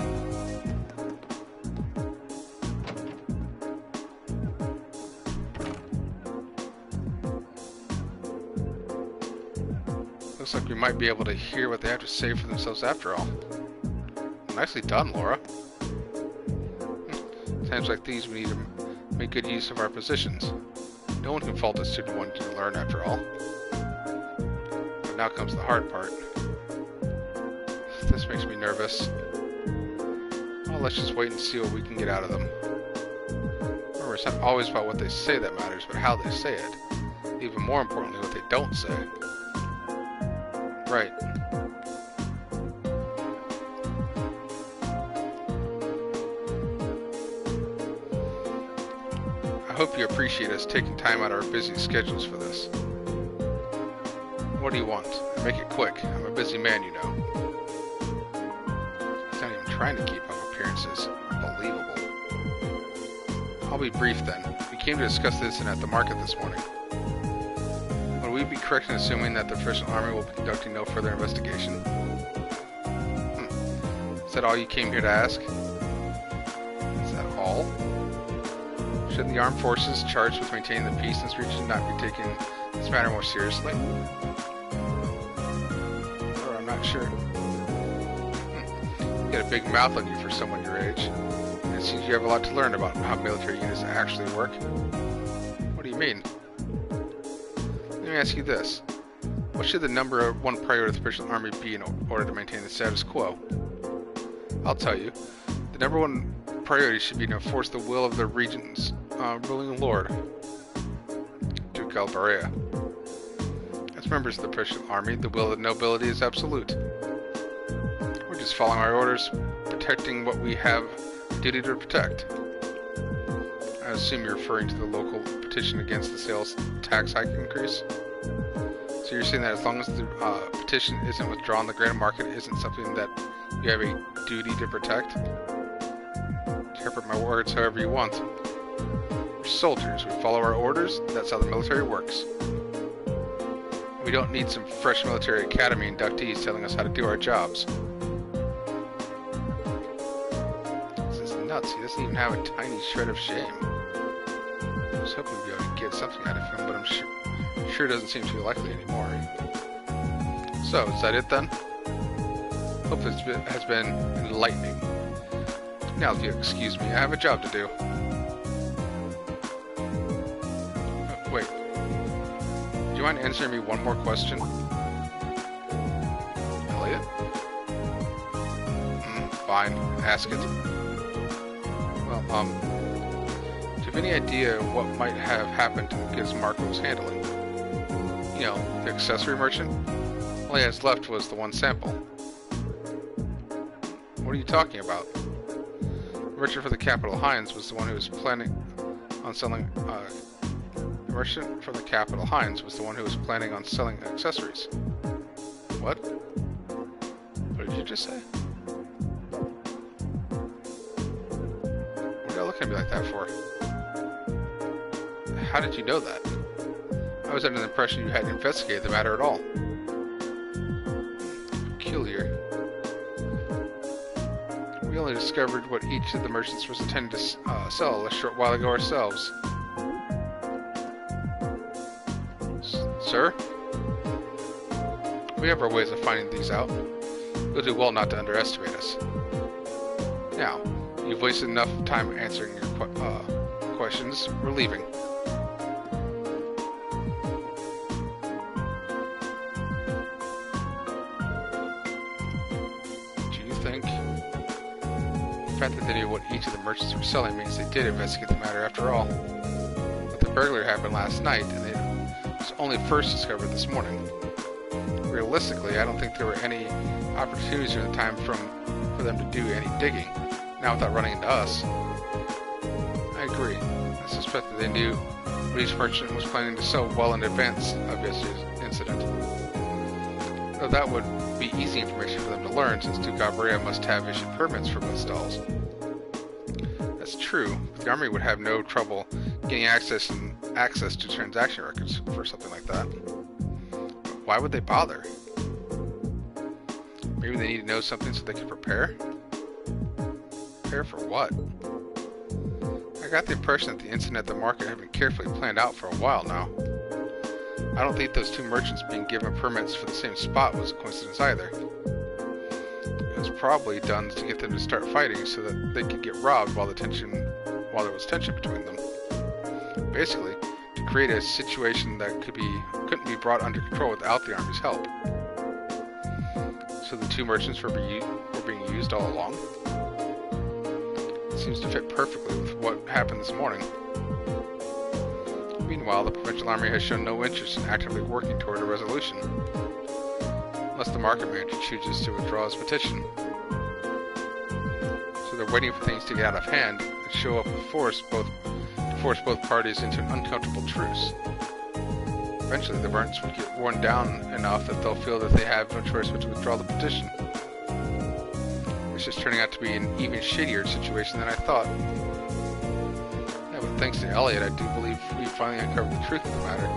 [SPEAKER 1] Looks like we might be able to hear what they have to say for themselves after all. Nicely done, Laura. Times like these we need to make good use of our positions. No one can fault a student wanting to learn after all. But now comes the hard part. This makes me nervous. Well, let's just wait and see what we can get out of them. Remember, it's not always about what they say that matters, but how they say it. Even more importantly, what they don't say. Right. I hope you appreciate us taking time out of our busy schedules for this. What do you want? Make it quick. I'm a busy man, you know. He's not even trying to keep up appearances. Unbelievable. I'll be brief then. We came to discuss this incident at the market this morning. Would we be correct in assuming that the Provincial Army will be conducting no further investigation? Is that all you came here to ask? Is that all? Shouldn't the armed forces charged with maintaining the peace in this region not be taking this matter more seriously? Or I'm not sure. You got a big mouth on you for someone your age. And it seems you have a lot to learn about how military units actually work. What do you mean? Let me ask you this. What should the number one priority of the Provincial Army be in order to maintain the status quo? I'll tell you. The number one priority should be to enforce the will of the region's ruling lord, Duke Albarea. As members of the Imperial Army, the will of the nobility is absolute. We're just following our orders, protecting what we have a duty to protect. I assume you're referring to the local petition against the sales tax hike increase. So you're saying that as long as the petition isn't withdrawn, the Grand Market isn't something that you have a duty to protect? Interpret my words however you want. We're soldiers. We follow our orders. That's how the military works. We don't need some fresh military academy inductees telling us how to do our jobs. This is nuts. He doesn't even have a tiny shred of shame. I was hoping we'd be able to get something out of him, but I'm sure it doesn't seem too likely anymore. So, is that it then? Hope this has been enlightening. Now, if you excuse me, I have a job to do. Wait. Do you mind answering me one more question? Elliot? Fine. Ask it. Well, do you have any idea what might have happened to the goods Marco was handling? You know, the accessory merchant? All he has left was the one sample. What are you talking about? The merchant for the capital, Hines, was the one who was planning on selling. The merchant for the capital, Hines, was the one who was planning on selling accessories. What? What did you just say? What are you looking at me like that for? How did you know that? I was under the impression you hadn't investigated the matter at all. Peculiar. We only discovered what each of the merchants was intending to sell a short while ago ourselves. Sir? We have our ways of finding these out. You'll do well not to underestimate us. Now, you've wasted enough time answering your questions. We're leaving. The fact that they knew what each of the merchants were selling means they did investigate the matter after all. But the burglary happened last night, and it was only first discovered this morning. Realistically, I don't think there were any opportunities during the time for them to do any digging, now without running into us. I agree. I suspect that they knew what each merchant was planning to sell well in advance of yesterday's incident. Though that would be easy information for them to learn, since Duke Albarea must have issued permits for both stalls. That's true, but the army would have no trouble getting access to transaction records for something like that. But why would they bother? Maybe they need to know something so they can prepare? Prepare for what? I got the impression that the incident at the market had been carefully planned out for a while now. I don't think those two merchants being given permits for the same spot was a coincidence either. It was probably done to get them to start fighting so that they could get robbed while there was tension between them. Basically, to create a situation that couldn't be brought under control without the army's help. So the two merchants were being used all along. It seems to fit perfectly with what happened this morning. Meanwhile, the provincial army has shown no interest in actively working toward a resolution, unless the market manager chooses to withdraw his petition. So they're waiting for things to get out of hand and show up with force to force both parties into an uncomfortable truce. Eventually, the merchants would get worn down enough that they'll feel that they have no choice but to withdraw the petition. It's just turning out to be an even shittier situation than I thought. But thanks to Elliot, I do believe we finally uncovered the truth of the matter.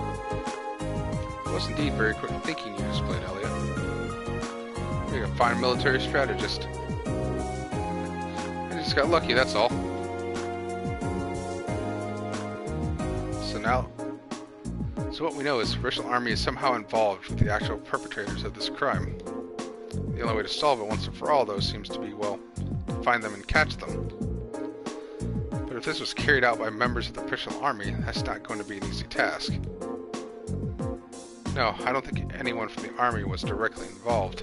[SPEAKER 1] It was indeed very quick thinking you displayed, Elliot. You're a fine military strategist. I just got lucky, that's all. So what we know is the Provincial Army is somehow involved with the actual perpetrators of this crime. The only way to solve it once and for all, though, seems to be, well, to find them and catch them. But if this was carried out by members of the Provincial Army, that's not going to be an easy task. No, I don't think anyone from the Army was directly involved.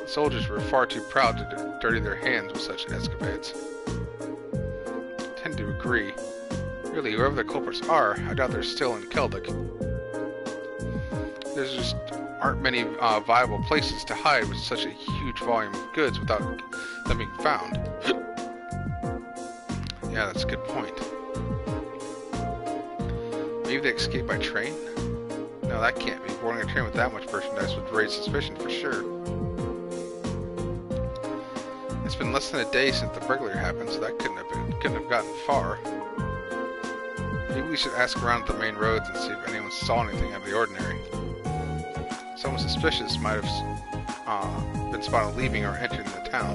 [SPEAKER 1] Soldiers were far too proud to dirty their hands with such escapades. I tend to agree. Really, whoever the culprits are, I doubt they're still in Keldic. There just aren't many viable places to hide with such a huge volume of goods without them being found. Yeah, that's a good point. Maybe they escaped by train? No, that can't be. Boarding a train with that much merchandise would raise suspicion for sure. It's been less than a day since the burglary happened, so that couldn't have gotten far. Maybe we should ask around at the main roads and see if anyone saw anything out of the ordinary. Someone suspicious might have been spotted leaving or entering the town.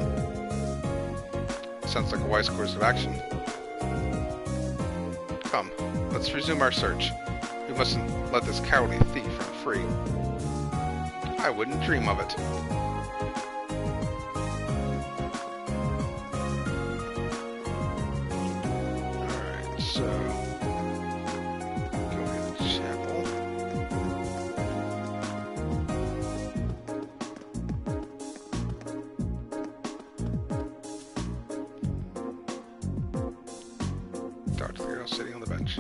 [SPEAKER 1] Sounds like a wise course of action. Come, let's resume our search. We mustn't let this cowardly thief run free. I wouldn't dream of it. Alright, so... going to the chapel. Talk to the girl sitting on the bench.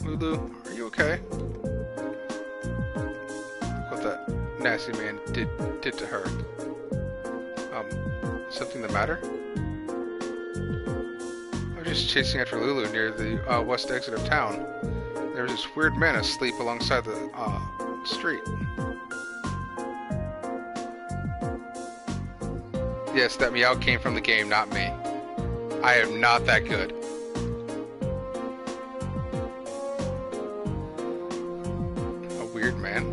[SPEAKER 1] Lulu, are you okay? What that nasty man did to her. Something the matter? I was just chasing after Lulu near the west exit of town. There was this weird man asleep alongside the street. Yes, that meow came from the game, not me. I am not that good. A weird man.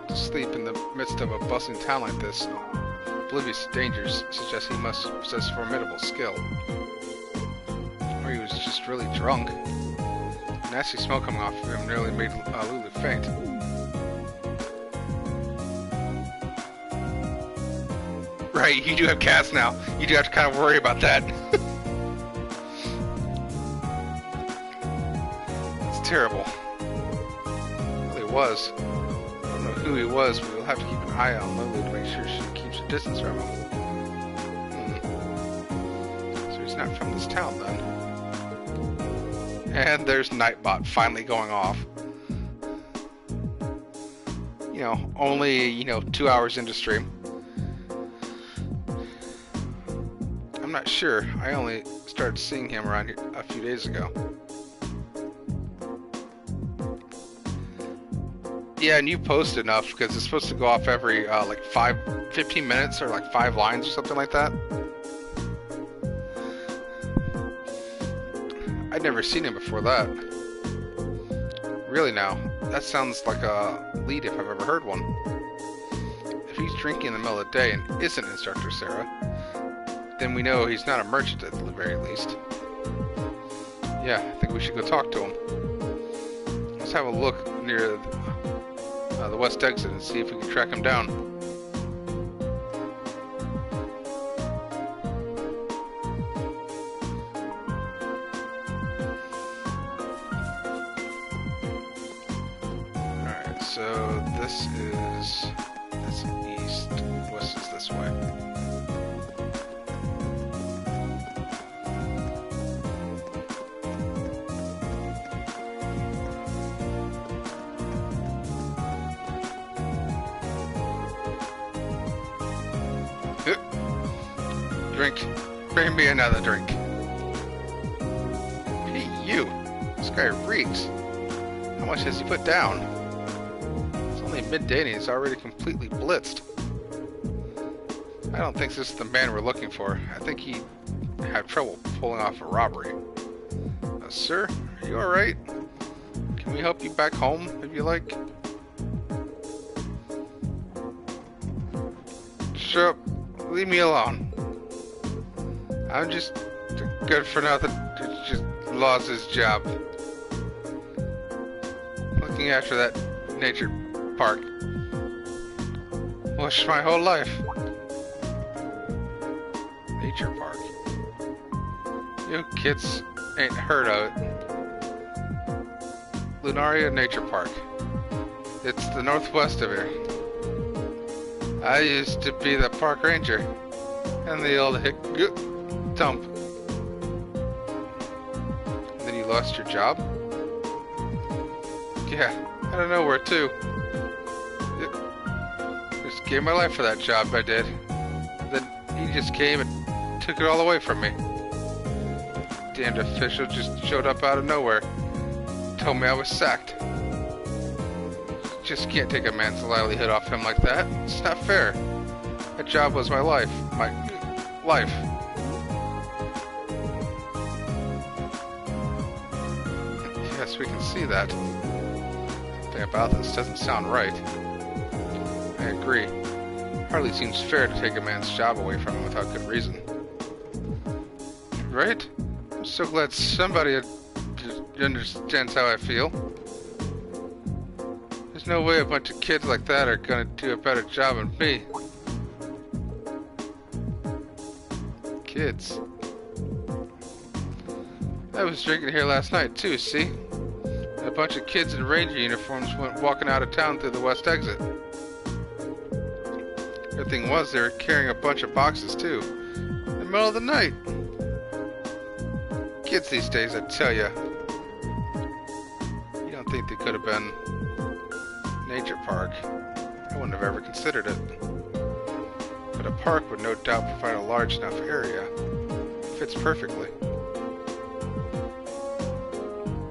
[SPEAKER 1] To sleep in the midst of a bustling town like this, oblivious to dangers, suggests he must possess formidable skill. Or he was just really drunk. The nasty smell coming off of him nearly made Lulu faint. Right, you do have cats now. You do have to kind of worry about that. It's terrible. It really was. I don't know who he was, but we'll have to keep an eye on Lulu to make sure she keeps a distance from him. So he's not from this town then. And there's Nightbot finally going off. You know, only, 2 hours into stream. I'm not sure. I only started seeing him around here a few days ago. Yeah, and you post enough because it's supposed to go off every 15 minutes or 5 lines or something like that. I'd never seen him before that. Really now, that sounds like a lead if I've ever heard one. If he's drinking in the middle of the day and isn't Instructor Sarah, then we know he's not a merchant at the very least. Yeah, I think we should go talk to him. Let's have a look near the west exit and see if we can track him down. Alright, so that's east. West is this way. Drink. Bring me another drink. Hey, you. This guy reeks. How much has he put down? It's only midday and he's already completely blitzed. I don't think this is the man we're looking for. I think he'd have trouble pulling off a robbery. Sir, are you alright? Can we help you back home, if you like? Shut up. Leave me alone. I'm just good for nothing. Just lost his job. Looking after that nature park. Wish my whole life. Nature park. You kids ain't heard of it. Lunaria Nature Park. It's the northwest of here. I used to be the park ranger and the old dump. And then you lost your job? Yeah, out of nowhere too. Just gave my life for that job, I did. Then he just came and took it all away from me. Damned official just showed up out of nowhere. Told me I was sacked. Just can't take a man's livelihood off him like that. It's not fair. That job was my life. My life. Yes, we can see that. Something about this doesn't sound right. I agree. Hardly seems fair to take a man's job away from him without good reason. Right? I'm so glad somebody understands how I feel. There's no way a bunch of kids like that are gonna do a better job than me. Kids. I was drinking here last night too, see? A bunch of kids in ranger uniforms went walking out of town through the west exit. Good thing was they were carrying a bunch of boxes too. In the middle of the night. Kids these days, I tell ya. You don't think they could have been Nature Park? I wouldn't have ever considered it. But a park would no doubt provide a large enough area. It fits perfectly.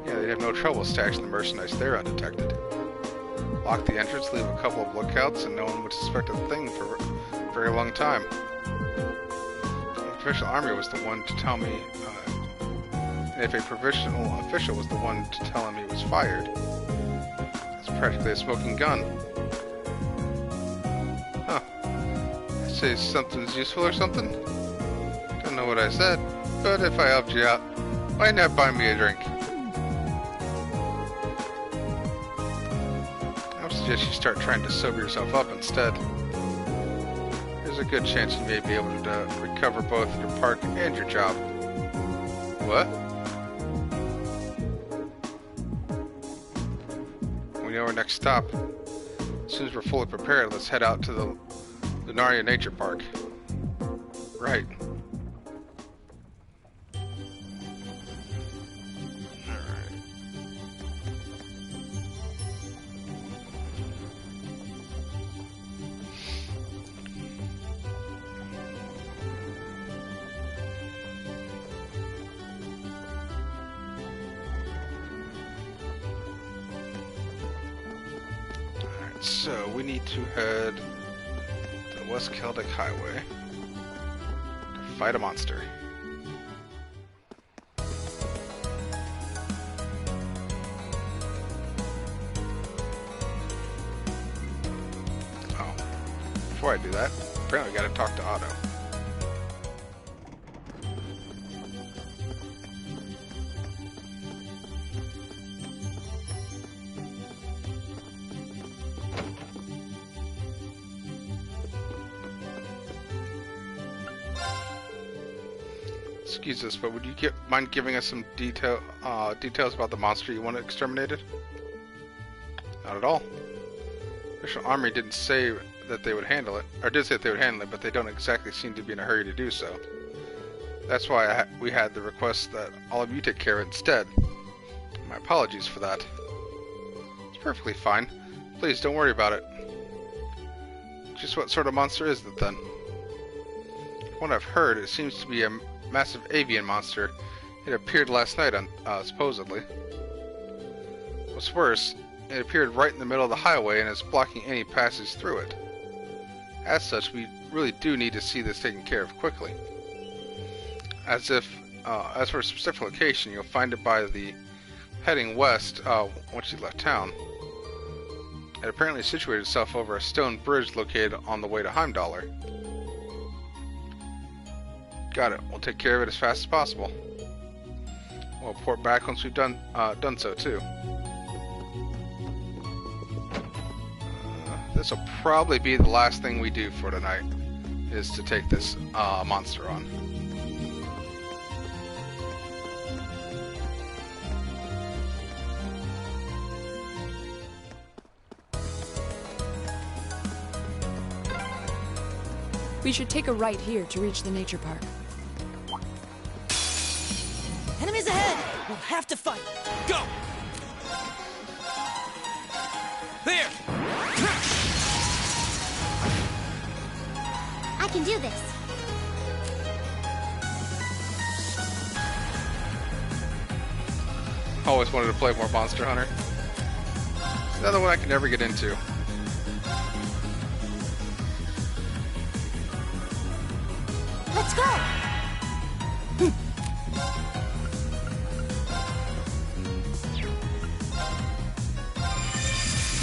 [SPEAKER 1] Yeah, they'd have no trouble stashing the merchandise there undetected. Lock the entrance, leave a couple of lookouts, and no one would suspect a thing for a very long time. The provincial army was the one to tell me, and if a provincial official was the one to tell him he was fired, it's practically a smoking gun. Huh. I say something's useful or something? Don't know what I said, but if I helped you out, why not buy me a drink? I would suggest you start trying to sober yourself up instead. There's a good chance you may be able to recover both your park and your job. What? We know our next stop. As soon as we're fully prepared, let's head out to the Lunaria Nature Park. Right. So, we need to head to the West Celtic Highway to fight a monster. Oh, before I do that, apparently we gotta talk to Otto. Excuse us, but would you mind giving us some details about the monster you want exterminated? Not at all. The official army didn't say that they would handle it, or did say that they would handle it, but they don't exactly seem to be in a hurry to do so. That's why we had the request that all of you take care of it instead. My apologies for that. It's perfectly fine. Please don't worry about it. Just what sort of monster is it then? From what I've heard, it seems to be a massive avian monster. It appeared last night, supposedly. What's worse, it appeared right in the middle of the highway and is blocking any passage through it. As such, we really do need to see this taken care of quickly. As for a specific location, you'll find it by the heading west once you left town. It apparently situated itself over a stone bridge located on the way to Heimdallr. Got it. We'll take care of it as fast as possible. We'll report back once we've done so too. This will probably be the last thing we do for tonight, is to take this monster on.
[SPEAKER 2] We should take a right here to reach the nature park.
[SPEAKER 5] Enemies ahead! We'll have to fight.
[SPEAKER 3] Go! There!
[SPEAKER 4] I can do this.
[SPEAKER 1] Always wanted to play more Monster Hunter. It's another one I can never get into.
[SPEAKER 4] Let's go!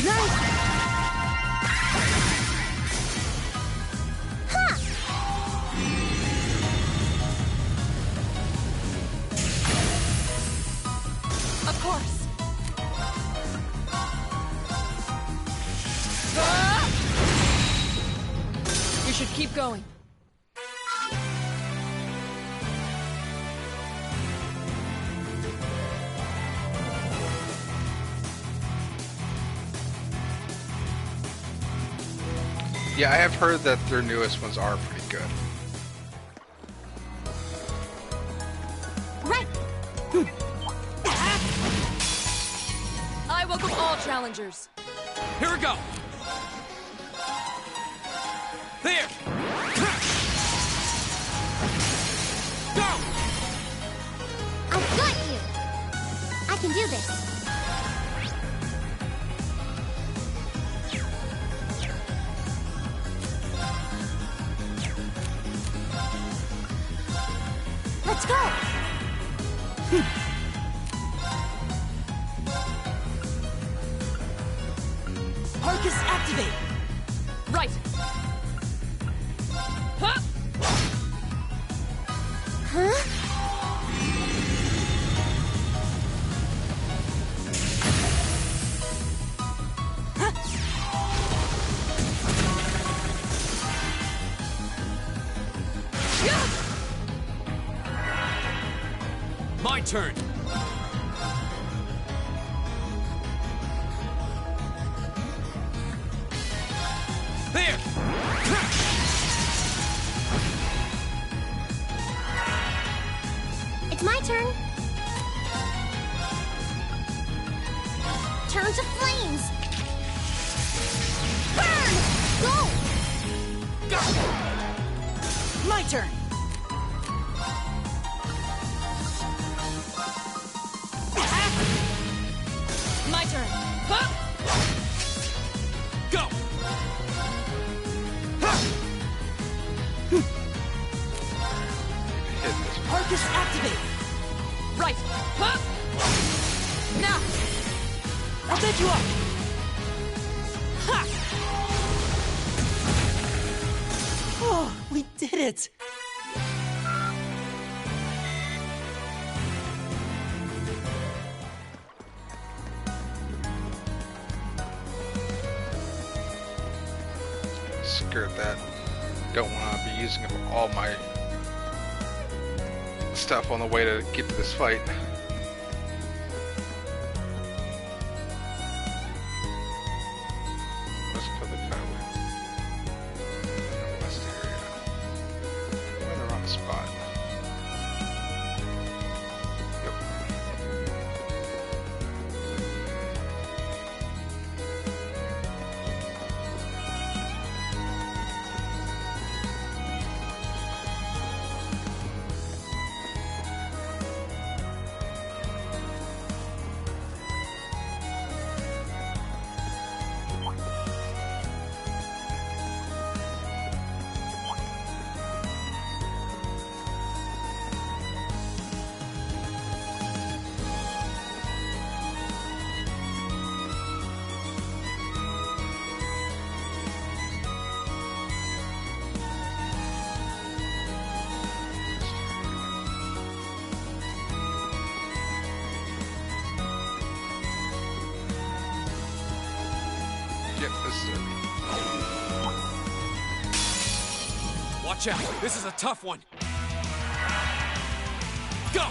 [SPEAKER 4] Nice! Ha!
[SPEAKER 2] Of course. We should keep going.
[SPEAKER 1] Yeah, I have heard that their newest ones are pretty good.
[SPEAKER 4] Right!
[SPEAKER 2] I welcome all challengers.
[SPEAKER 3] Here we go! There! Go!
[SPEAKER 4] I've got you! I can do this. Let's go!
[SPEAKER 5] Arcus, activate!
[SPEAKER 2] Right. Huh?
[SPEAKER 4] Huh?
[SPEAKER 3] My turn! There!
[SPEAKER 4] It's my turn. Turn to flames. Burn! Go!
[SPEAKER 5] My turn!
[SPEAKER 2] My turn. Huh?
[SPEAKER 3] Go!
[SPEAKER 1] Hit this one.
[SPEAKER 5] Arcus, activate!
[SPEAKER 2] Right. Huh? Now.
[SPEAKER 5] I'll bed you up! Ha! Oh, we did it!
[SPEAKER 1] Scared that. Don't want to be using up all my stuff on the way to get to this fight. Let's go the highway. West area. I'm in the wrong spot. Yep. Yep, this is it.
[SPEAKER 3] Watch out! This is a tough one! Go!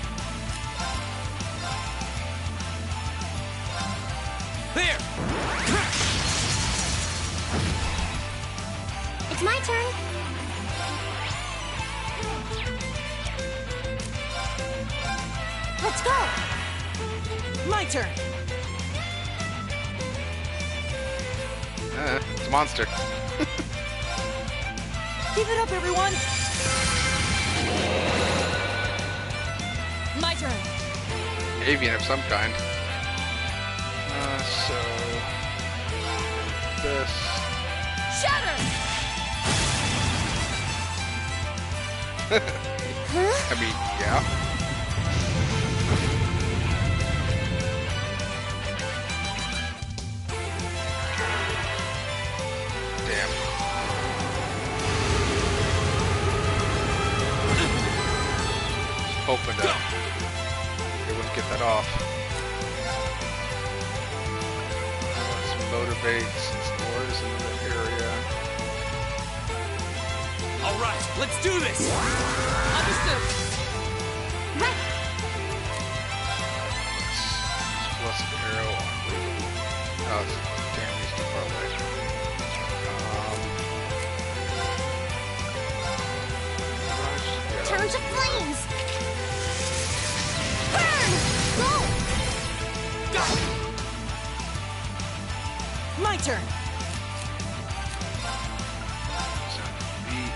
[SPEAKER 3] There!
[SPEAKER 4] It's my turn.
[SPEAKER 5] Let's go! My turn!
[SPEAKER 1] It's a monster.
[SPEAKER 5] Give it up, everyone!
[SPEAKER 8] My turn.
[SPEAKER 1] Avian of some kind. So... This...
[SPEAKER 8] Shatter!
[SPEAKER 1] I mean, yeah. Damn. Just hoping that they wouldn't get that off. Let's motivate since Laura's in the area.
[SPEAKER 3] All right, let's do this.
[SPEAKER 8] Understood.
[SPEAKER 4] Right.
[SPEAKER 1] Plus an arrow on Lee. Oh, damn, he's too far away. Yeah.
[SPEAKER 4] Turn to flames. Burn. Go.
[SPEAKER 5] My turn!
[SPEAKER 1] Beat.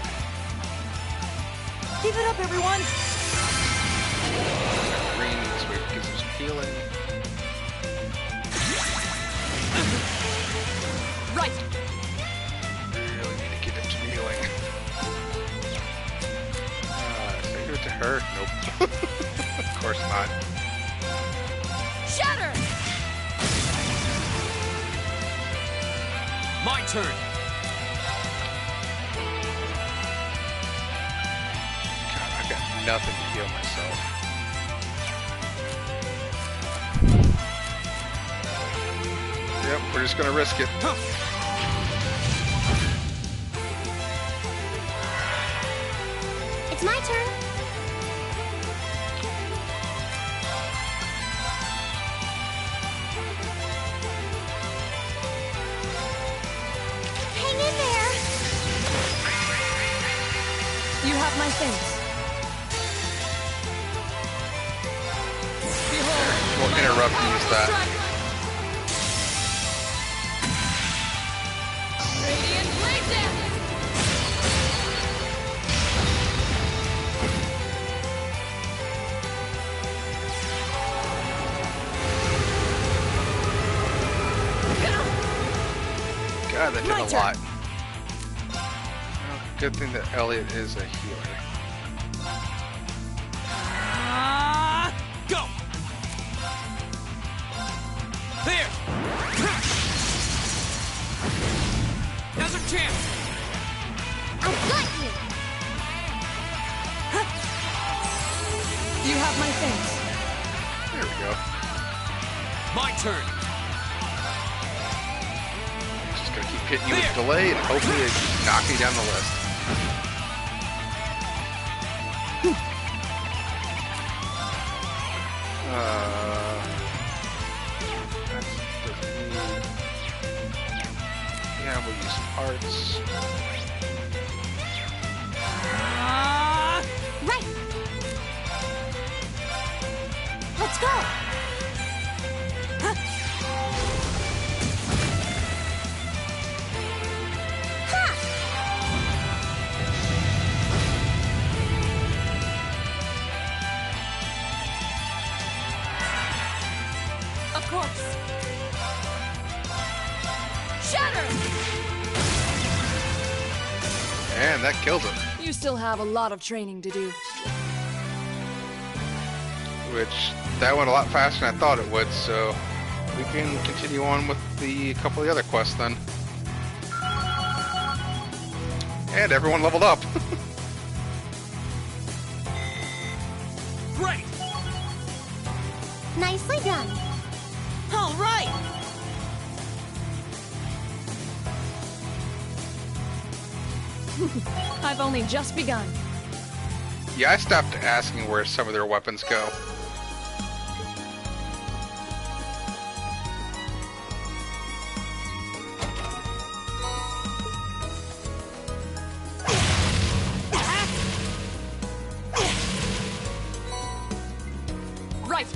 [SPEAKER 5] Give it up, everyone!
[SPEAKER 1] Green this way gives us healing.
[SPEAKER 8] Right.
[SPEAKER 1] Really need to get him some healing. Should I give it to her? Nope. Of course not.
[SPEAKER 8] Shatter!
[SPEAKER 3] My turn.
[SPEAKER 1] God, I've got nothing to heal myself. Yep, we're just gonna risk it.
[SPEAKER 4] It's my turn. Hang in there.
[SPEAKER 2] You have my thanks.
[SPEAKER 8] Behold.
[SPEAKER 1] We'll interrupt and use that.
[SPEAKER 8] Radiant blade dance.
[SPEAKER 1] God, that did
[SPEAKER 5] My
[SPEAKER 1] a
[SPEAKER 5] turn.
[SPEAKER 1] lot. Well, good thing that Elliot is a healer.
[SPEAKER 3] Go. There. Now's our chance.
[SPEAKER 4] I've got you.
[SPEAKER 2] You have my thanks.
[SPEAKER 1] There we go.
[SPEAKER 3] My turn.
[SPEAKER 1] Just gonna keep hitting you with delay and hopefully it knock me down the list. Yeah, we'll use some hearts.
[SPEAKER 4] Right. Let's go.
[SPEAKER 8] Of course. Shatter!
[SPEAKER 1] And that kills him.
[SPEAKER 2] You still have a lot of training to do.
[SPEAKER 1] Which, that went a lot faster than I thought it would, so we can continue on with the couple of the other quests then. And everyone leveled up.
[SPEAKER 3] Great.
[SPEAKER 4] Nicely done.
[SPEAKER 5] All right!
[SPEAKER 2] I've only just begun.
[SPEAKER 1] Yeah, I stopped asking where some of their weapons go.
[SPEAKER 8] Right.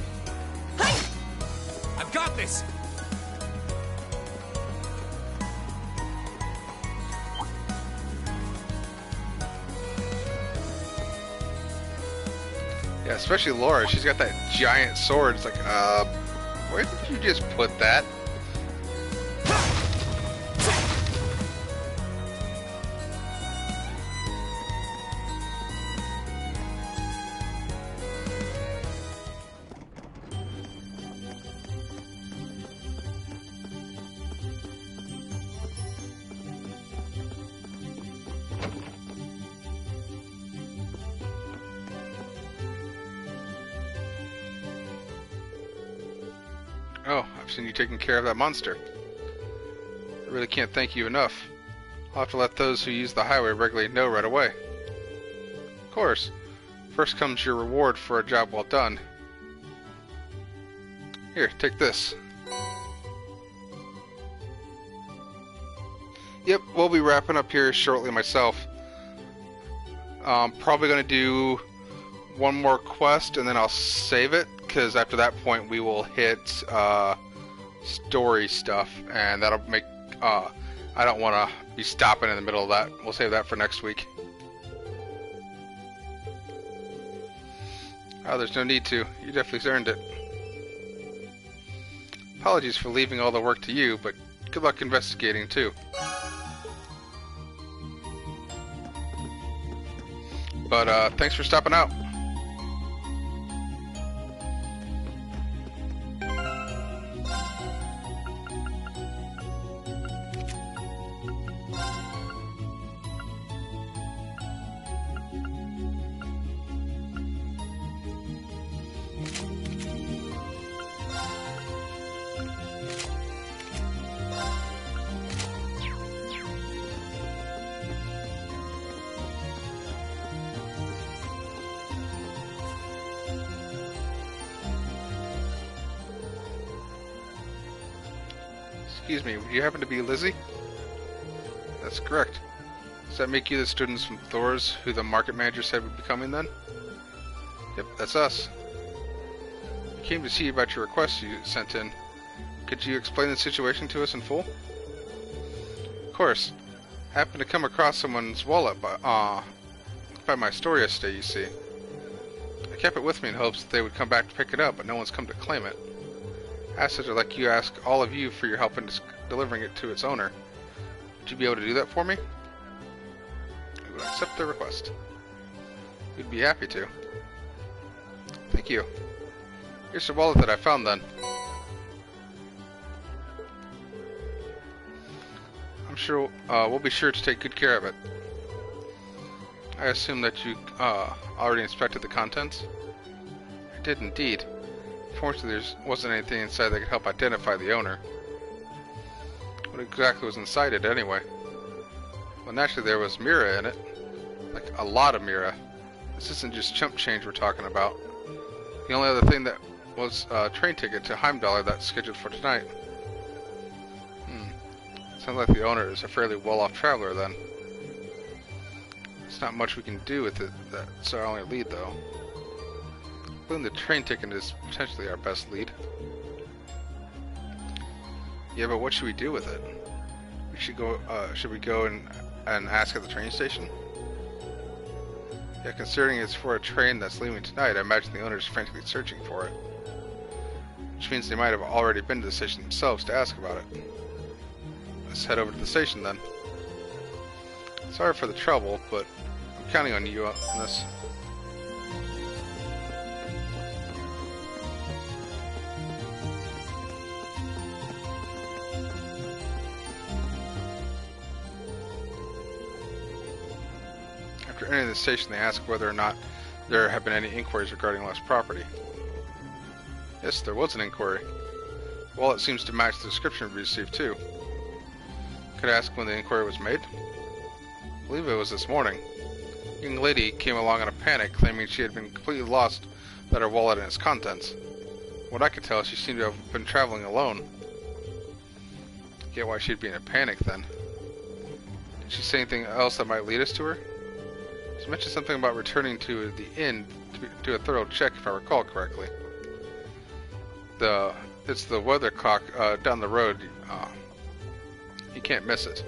[SPEAKER 1] Yeah, especially Laura. She's got that giant sword. It's like, where did you just put that? Oh, I've seen you taking care of that monster. I really can't thank you enough. I'll have to let those who use the highway regularly know right away. Of course. First comes your reward for a job well done. Here, take this. Yep, we'll be wrapping up here shortly myself. Probably going to do one more quest and then I'll save it, because after that point we will hit story stuff, and that'll make I don't want to be stopping in the middle of that. We'll save that for next week. Oh, there's no need to. You definitely earned it. Apologies for leaving all the work to you, but good luck investigating too. But thanks for stopping out. Excuse me, would you happen to be Lizzie? That's correct. Does that make you the students from Thor's who the market manager said would be coming then? Yep, that's us. We came to see about your request you sent in. Could you explain the situation to us in full? Of course. I happened to come across someone's wallet by my story yesterday, you see. I kept it with me in hopes that they would come back to pick it up, but no one's come to claim it. I'd like you ask all of you for your help in delivering it to its owner. Would you be able to do that for me? I would accept the request. We'd be happy to. Thank you. Here's the wallet that I found then. I'm sure we'll be sure to take good care of it. I assume that you already inspected the contents? I did indeed. Fortunately, there wasn't anything inside that could help identify the owner. What exactly was inside it, anyway? Well, naturally, there was Mira in it. Like, a lot of Mira. This isn't just chump change we're talking about. The only other thing that was a train ticket to Heimdall that's scheduled for tonight. Sounds like the owner is a fairly well-off traveler, then. There's not much we can do with it. That's our only lead, though. I believe the train ticket is potentially our best lead. Yeah, but what should we do with it? We should go. Should we go and ask at the train station? Yeah, considering it's for a train that's leaving tonight, I imagine the owner is frantically searching for it. Which means they might have already been to the station themselves to ask about it. Let's head over to the station then. Sorry for the trouble, but I'm counting on you on this. After entering the station, they ask whether or not there have been any inquiries regarding lost property. Yes, there was an inquiry. Well, it seems to match the description we received too. Could I ask when the inquiry was made? I believe it was this morning. A young lady came along in a panic, claiming she had been completely lost without her wallet and its contents. What I could tell, she seemed to have been traveling alone. I get why she'd be in a panic then. Did she say anything else that might lead us to her? She mentioned something about returning to the inn to do a thorough check, if I recall correctly. It's the weather clock down the road. You can't miss it.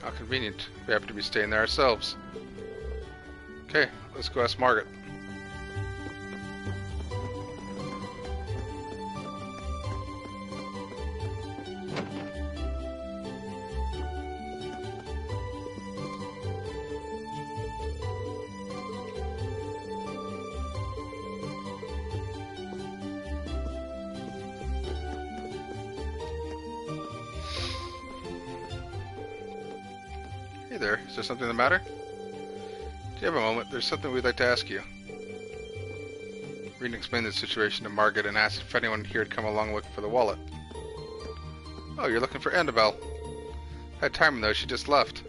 [SPEAKER 1] How convenient. We happen to be staying there ourselves. Okay, let's go ask Margaret. Hey there, is there something the matter? Do you have a moment? There's something we'd like to ask you. Reed explained the situation to Margaret and asked if anyone here had come along looking for the wallet. Oh, you're looking for Annabelle. Had time though, she just left.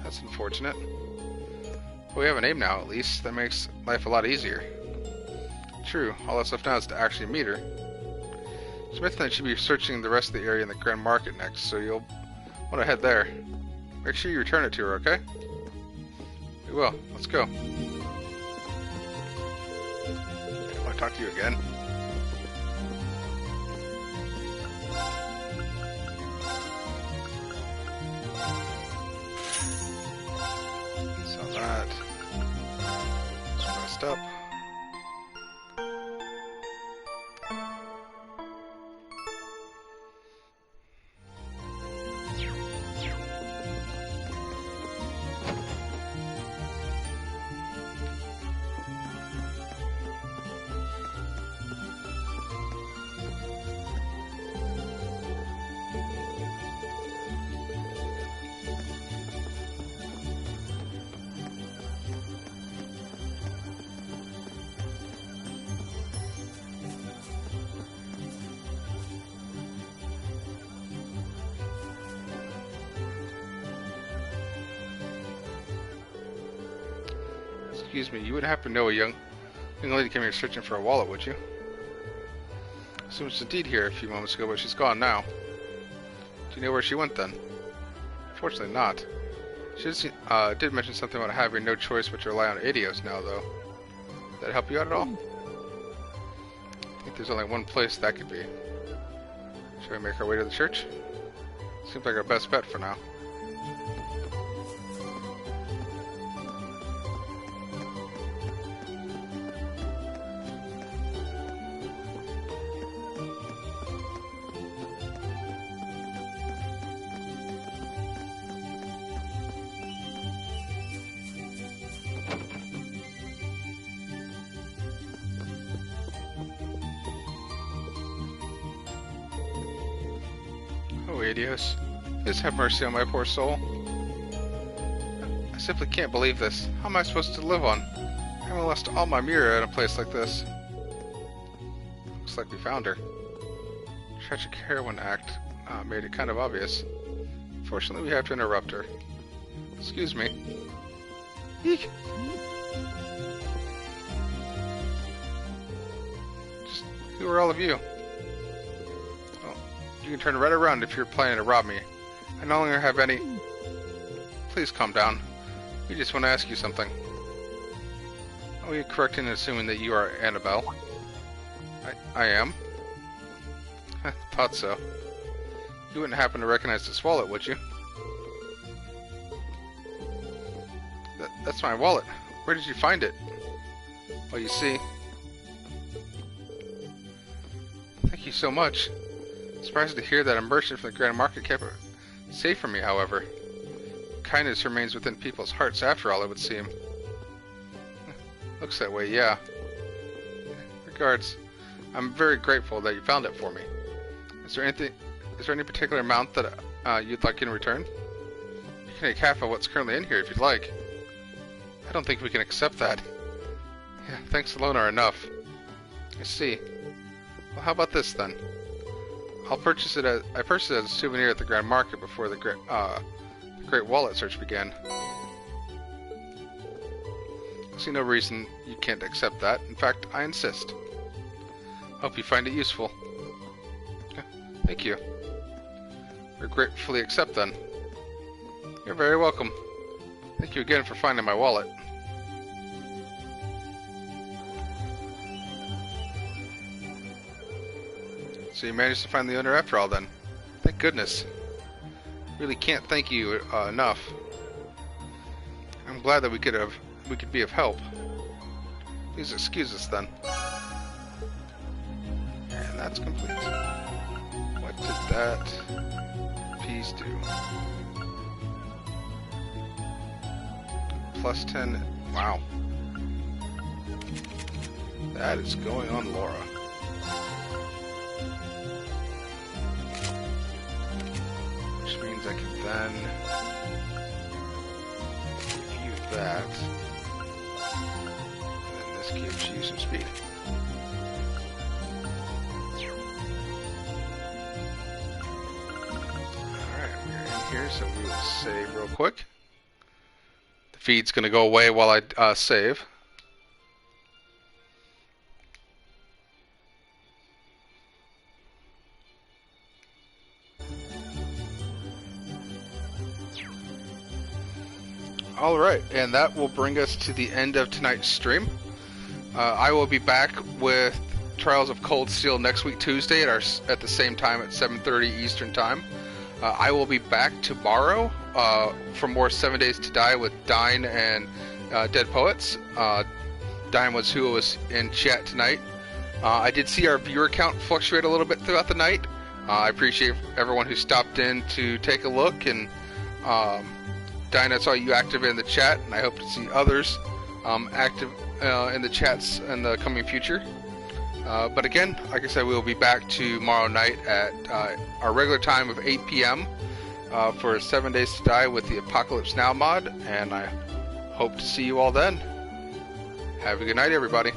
[SPEAKER 1] That's unfortunate. Well, we have a name now, at least. That makes life a lot easier. True, all that's left now is to actually meet her. She mentioned that she'd be searching the rest of the area in the Grand Market next, so you'll want to head there. Make sure you return it to her, okay? We will. Let's go. I want to talk to you again. So that is messed up. Excuse me, you wouldn't happen to know a young lady came here searching for a wallet, would you? She was indeed here a few moments ago, but she's gone now. Do you know where she went then? Fortunately not. She did mention something about having no choice but to rely on Adios now, though. Did that help you out at all? I think there's only one place that could be. Should we make our way to the church? Seems like our best bet for now. Oh, Adios. Please have mercy on my poor soul. I simply can't believe this. How am I supposed to live on? I haven't lost all my mirror in a place like this. Looks like we found her. Tragic heroin act made it kind of obvious. Fortunately, we have to interrupt her. Excuse me. Eek! Who are all of you? You can turn right around if you're planning to rob me. I no longer have any... Please calm down. We just want to ask you something. Are we correct in assuming that you are Annabelle? I am? Thought so. You wouldn't happen to recognize this wallet, would you? That's my wallet. Where did you find it? Well, you see... Thank you so much. Surprised to hear that a merchant from the Grand Market kept it safe from me, however. Kindness remains within people's hearts after all, it would seem. Looks that way, yeah. Regards. I'm very grateful that you found it for me. Is there any particular amount that you'd like in return? You can take half of what's currently in here if you'd like. I don't think we can accept that. Yeah, thanks alone are enough. I see. Well, how about this then? I purchased it as a souvenir at the Grand Market before the Great Wallet search began. I see no reason you can't accept that. In fact, I insist. Hope you find it useful. Thank you. We gratefully accept then. You're very welcome. Thank you again for finding my wallet. So you managed to find the owner after all then. Thank goodness. Really can't thank you enough. I'm glad that we could be of help. Please excuse us then. And that's complete. What did that piece do? Plus 10. Wow. That is going on Laura. Which means I can then that. And this gives you some speed. Alright, we're in here, so we will save real quick. The feed's going to go away while I save. Alright, and that will bring us to the end of tonight's stream. I will be back with Trials of Cold Steel next week Tuesday at the same time at 7:30 Eastern Time. I will be back tomorrow for more 7 Days to Die with Dine and Dead Poets. Dine was who was in chat tonight. I did see our viewer count fluctuate a little bit throughout the night. I appreciate everyone who stopped in to take a look, and Dine, I saw you active in the chat, and I hope to see others active in the chats in the coming future. But again, like I said, we will be back tomorrow night at our regular time of 8 p.m. For 7 Days to Die with the Apocalypse Now mod, and I hope to see you all then. Have a good night, everybody.